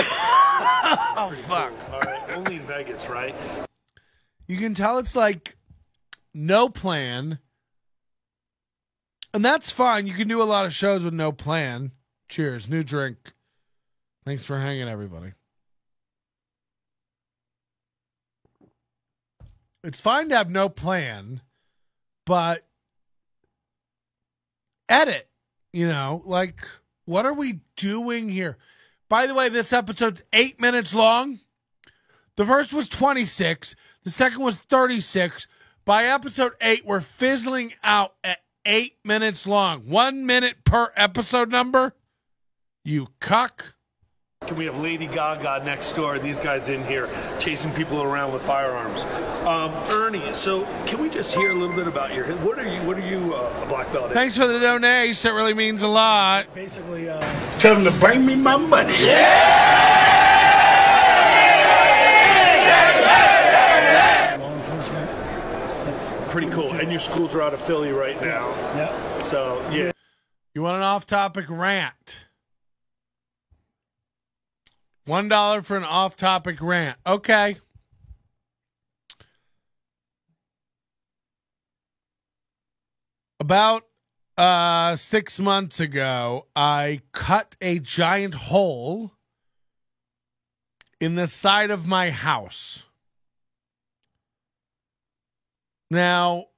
Speaker 1: Oh, fuck.
Speaker 3: All right, only in Vegas, right?
Speaker 1: You can tell it's like no plan. And that's fine. You can do a lot of shows with no plan. Cheers. New drink. Thanks for hanging, everybody. It's fine to have no plan, but edit, like, what are we doing here? By the way, this episode's 8 minutes long. The first was 26. The second was 36. By episode 8, we're fizzling out at 8 minutes long. 1 minute per episode number. You cuck.
Speaker 3: Can we have Lady Gaga next door? These guys in here chasing people around with firearms. Ernie, so can we just hear a little bit about what are you a black belt in?
Speaker 1: Thanks for the donation. That really means a lot.
Speaker 13: Basically, tell them to bring me my money. Law enforcement. That's
Speaker 3: pretty cool. And your schools are out of Philly right now.
Speaker 13: Yeah.
Speaker 3: So, yeah.
Speaker 1: You want an off-topic rant? $1 for an off-topic rant. Okay. About 6 months ago, I cut a giant hole in the side of my house. Now,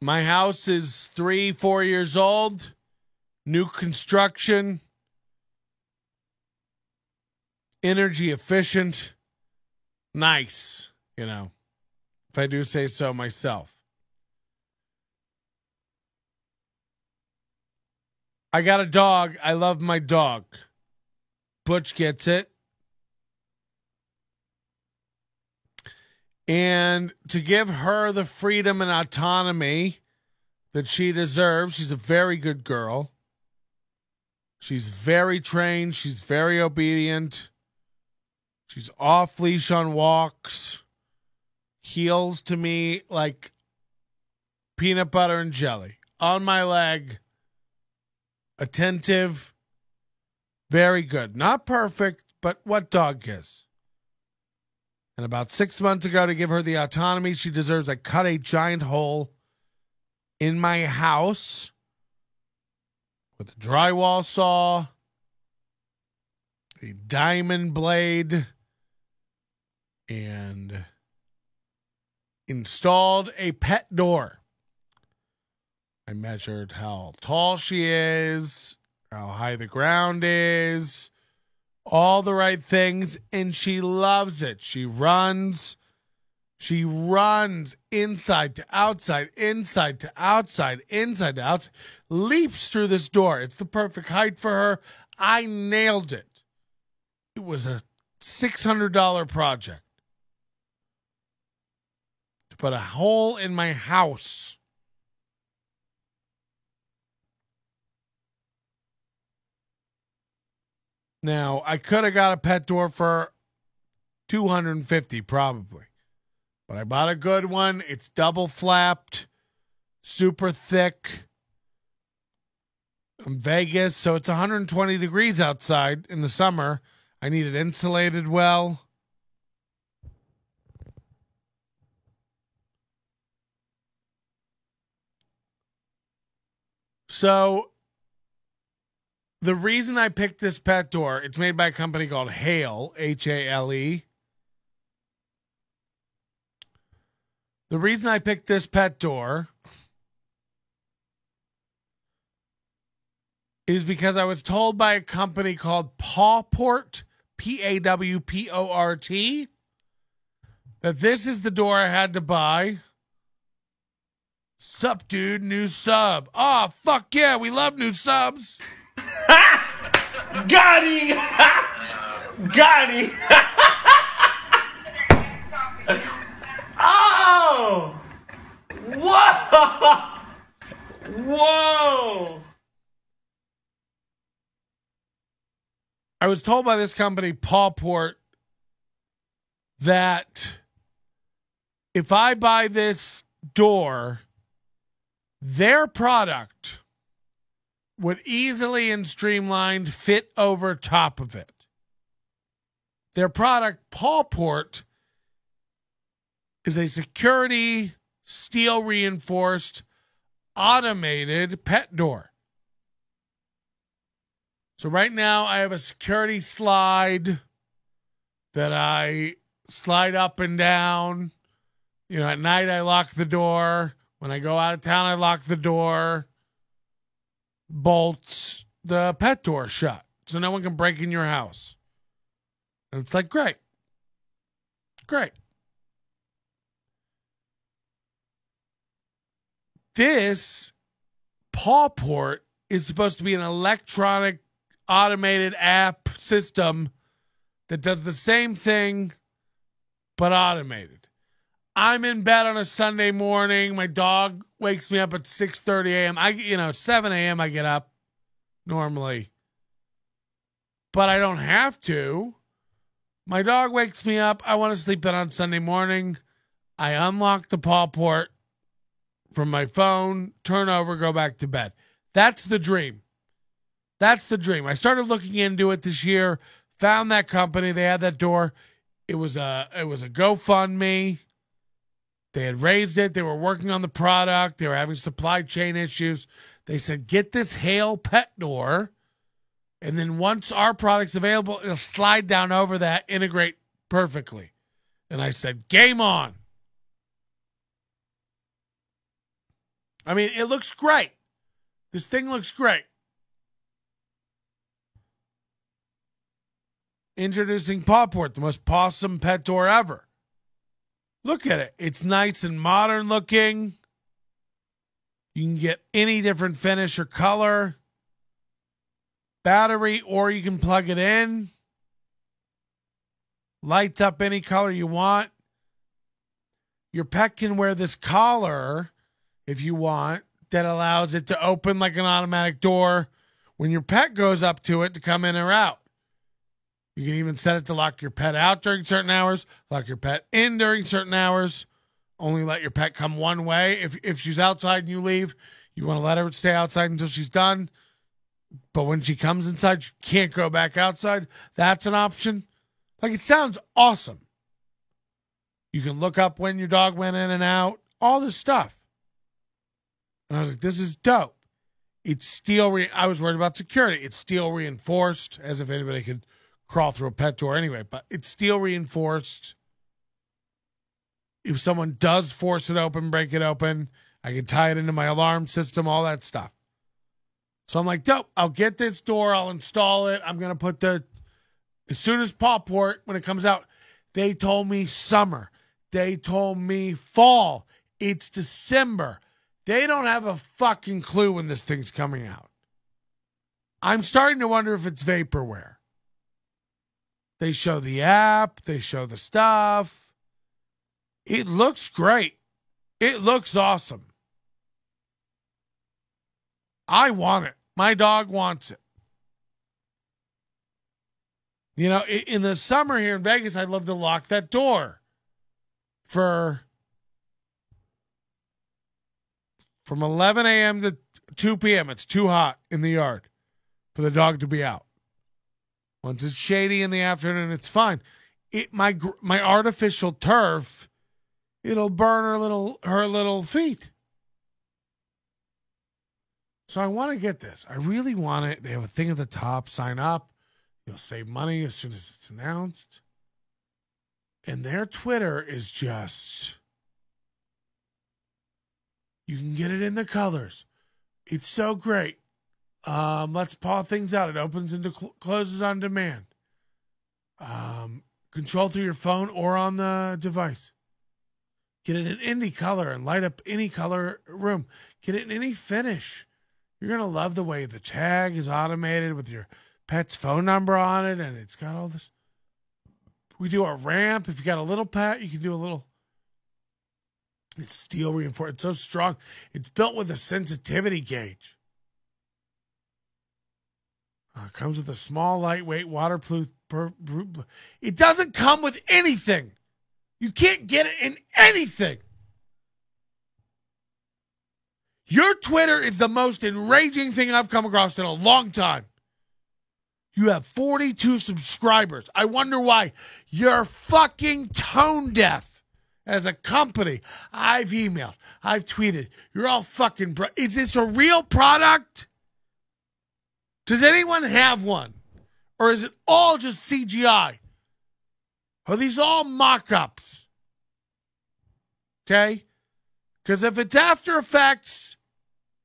Speaker 1: my house is 3-4 years old, new construction, energy efficient, nice, if I do say so myself. I got a dog. I love my dog. Butch gets it. And to give her the freedom and autonomy that she deserves, she's a very good girl. She's very trained. She's very obedient. She's off leash on walks. Heels to me like peanut butter and jelly. On my leg. Attentive. Very good. Not perfect, but what dog is? And about 6 months ago, to give her the autonomy she deserves, I cut a giant hole in my house with a drywall saw, a diamond blade, and installed a pet door. I measured how tall she is, how high the ground is, all the right things, and she loves it. She runs inside to outside, inside to outside, inside to outside, leaps through this door. It's the perfect height for her. I nailed it. It was a $600 project to put a hole in my house. Now, I could have got a pet door for $250 probably. But I bought a good one. It's double flapped, super thick. I'm Vegas, so it's 120 degrees outside in the summer. I need it insulated well. So the reason I picked this pet door, it's made by a company called Hale, Hale. The reason I picked this pet door is because I was told by a company called PawPort, PAWPORT, that this is the door I had to buy. Sup, dude, new sub. Oh, fuck yeah, we love new subs.
Speaker 2: Got him! Got him! Oh! Whoa! Whoa!
Speaker 1: I was told by this company, PawPort, that if I buy this door, their product would easily and streamlined fit over top of it. Their product, PawPort, is a security, steel reinforced, automated pet door. So right now I have a security slide that I slide up and down. You know, at night I lock the door. When I go out of town, I lock the door. Bolts the pet door shut so no one can break in your house. And it's like, great. Great. This PawPort is supposed to be an electronic automated app system that does the same thing but automated. I'm in bed on a Sunday morning. My dog wakes me up at 6:30 a.m. 7 a.m. I get up normally. But I don't have to. My dog wakes me up. I want to sleep in on Sunday morning. I unlock the PawPort from my phone, turn over, go back to bed. That's the dream. That's the dream. I started looking into it this year, found that company. They had that door. It was a GoFundMe. They had raised it. They were working on the product. They were having supply chain issues. They said, get this Hale pet door, and then once our product's available, it'll slide down over that, integrate perfectly. And I said, game on. I mean, it looks great. This thing looks great. Introducing PawPort, the most pawsome pet door ever. Look at it. It's nice and modern looking. You can get any different finish or color. Battery, or you can plug it in. Lights up any color you want. Your pet can wear this collar if you want, that allows it to open like an automatic door when your pet goes up to it to come in or out. You can even set it to lock your pet out during certain hours, lock your pet in during certain hours, only let your pet come one way. If she's outside and you leave, you want to let her stay outside until she's done. But when she comes inside, she can't go back outside. That's an option. Like, it sounds awesome. You can look up when your dog went in and out, all this stuff. And I was like, this is dope. It's steel. I was worried about security. It's steel reinforced, as if anybody could crawl through a pet door anyway. But it's steel reinforced. If someone does force it open, break it open, I can tie it into my alarm system, all that stuff. So I'm like, dope. I'll get this door. I'll install it. I'm going to put the As soon as PawPort, when it comes out, they told me summer. They told me fall. It's December. They don't have a fucking clue when this thing's coming out. I'm starting to wonder if it's vaporware. They show the app. They show the stuff. It looks great. It looks awesome. I want it. My dog wants it. You know, in the summer here in Vegas, I'd love to lock that door from 11 a.m. to 2 p.m. It's too hot in the yard for the dog to be out. Once it's shady in the afternoon, it's fine. My artificial turf, it'll burn her little feet. So I want to get this. I really want it. They have a thing at the top. Sign up. You'll save money as soon as it's announced. And their Twitter is just... You can get it in the colors. It's so great. Let's paw things out. It opens and closes on demand. Control through your phone or on the device. Get it in any color and light up any color room. Get it in any finish. You're going to love the way the tag is automated with your pet's phone number on it, and it's got all this. We do a ramp. If you got a little pet, you can do a little. It's steel reinforced. It's so strong. It's built with a sensitivity gauge. Comes with a small, lightweight, waterproof. It doesn't come with anything. You can't get it in anything. Your Twitter is the most enraging thing I've come across in a long time. You have 42 subscribers. I wonder why. You're fucking tone deaf as a company. I've emailed. I've tweeted. You're all fucking... Is this a real product? Does anyone have one? Or is it all just CGI? Are these all mock-ups? Okay? Because if it's After Effects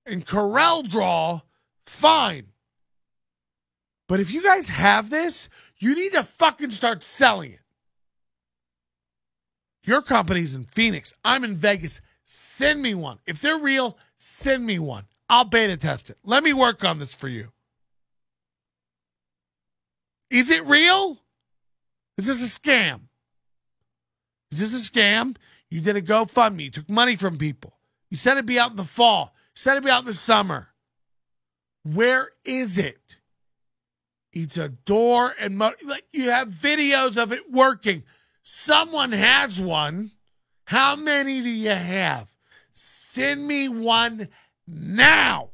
Speaker 1: and Corel Draw, fine. But if you guys have this, you need to fucking start selling it. Your company's in Phoenix. I'm in Vegas. Send me one. If they're real, send me one. I'll beta test it. Let me work on this for you. Is it real? Is this a scam? Is this a scam? You did a GoFundMe. You took money from people. You said it'd be out in the fall. You said it'd be out in the summer. Where is it? It's a door and like you have videos of it working. Someone has one. How many do you have? Send me one now.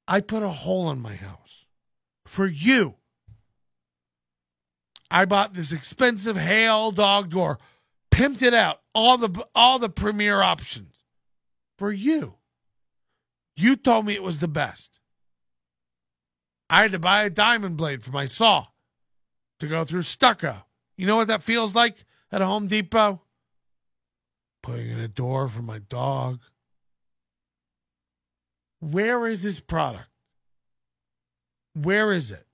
Speaker 1: I put a hole in my house for you. I bought this expensive Hale dog door, pimped it out, all the premier options for you. You told me it was the best. I had to buy a diamond blade for my saw to go through stucco. You know what that feels like at a Home Depot? Putting in a door for my dog. Where is this product? Where is it?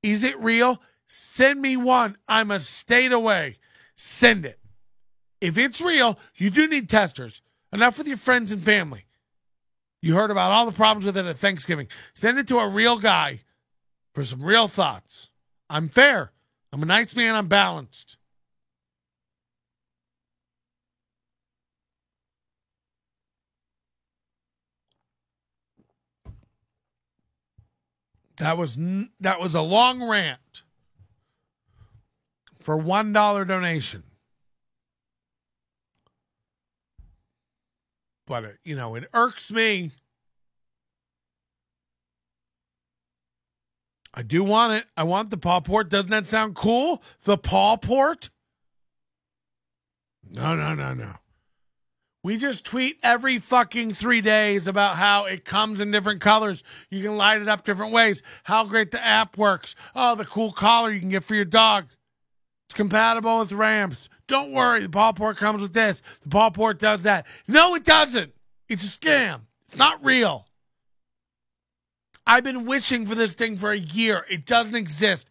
Speaker 1: Is it real? Send me one. I'm a state away. Send it. If it's real, you do need testers. Enough with your friends and family. You heard about all the problems with it at Thanksgiving. Send it to a real guy for some real thoughts. I'm fair. I'm a nice man. I'm balanced. That was a long rant for $1 donation. But, it irks me. I do want it. I want the PawPort. Doesn't that sound cool? The PawPort? No. We just tweet every fucking 3 days about how it comes in different colors. You can light it up different ways. How great the app works. Oh, the cool collar you can get for your dog. It's compatible with ramps. Don't worry, the PawPort comes with this. The PawPort does that. No, it doesn't. It's a scam. It's not real. I've been wishing for this thing for a year. It doesn't exist.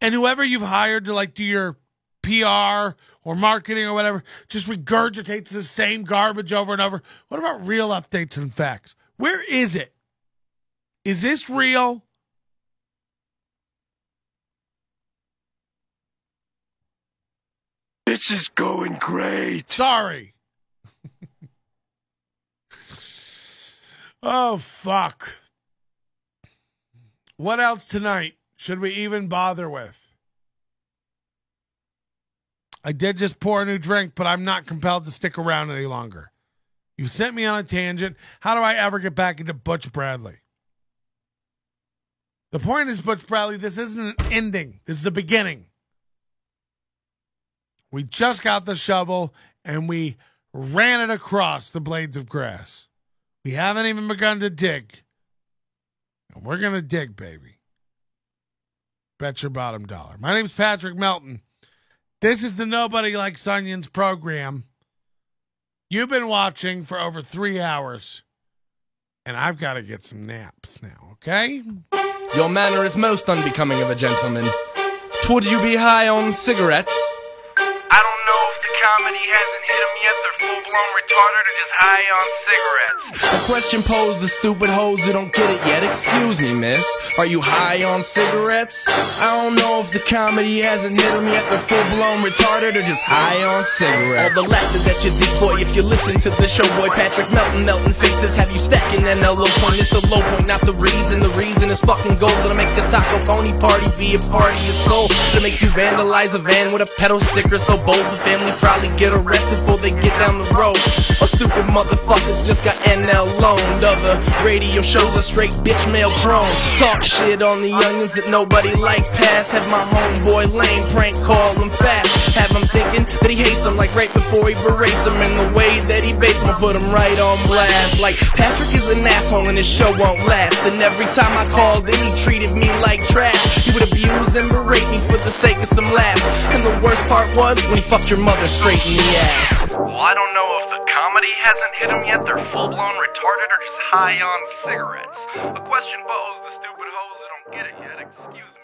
Speaker 1: And whoever you've hired to like do your PR or marketing or whatever just regurgitates the same garbage over and over. What about real updates and facts? Where is it? Is this real?
Speaker 14: This is going great.
Speaker 1: Sorry. Oh, fuck. What else tonight should we even bother with? I did just pour a new drink, but I'm not compelled to stick around any longer. You sent me on a tangent. How do I ever get back into Butch Bradley? The point is, Butch Bradley, this isn't an ending. This is a beginning. We just got the shovel, and we ran it across the blades of grass. We haven't even begun to dig. And we're going to dig, baby. Bet your bottom dollar. My name's Patrick Melton. This is the Nobody Likes Onions program. You've been watching for over 3 hours, and I've got to get some naps now, okay?
Speaker 9: Your manner is most unbecoming of a gentleman. Would you be high on cigarettes?
Speaker 15: I don't know if the comedy hasn't hit them yet. They're full-blown retarded or just high on cigarettes.
Speaker 9: A question posed to stupid hoes who don't get it yet. Excuse me, miss. Are you high on cigarettes? I don't know if the comedy hasn't hit them yet. They're full-blown retarded or just high on cigarettes. All the laughter that you did, boy, if you listen to the show, boy, Patrick Melton, Melton faces have you stacking NLO point. It's the low point, not the reason. The reason is fucking gold. It'll make the taco pony party be a party of soul. To make you vandalize a van with a pedal sticker so bold the family probably get arrested before they get down the road. Oh, stupid motherfuckers just got NL loaned. Other radio shows are straight bitch mail prone. Talk shit on the onions that nobody like past. Have my homeboy lame prank call him fast. Have him thinking that he hates them like right before he berates him. And the way that he baits him, put him right on blast. Like Patrick is an asshole and his show won't last. And every time I called in, he treated me like trash. He would abuse and berate me for the sake of some laughs. And the worst part was when he fucked your mother straight in the ass.
Speaker 15: Well, I don't know if the comedy hasn't hit them yet. They're full-blown retarded or just high on cigarettes. A question posed to stupid hoes that don't get it yet. Excuse me.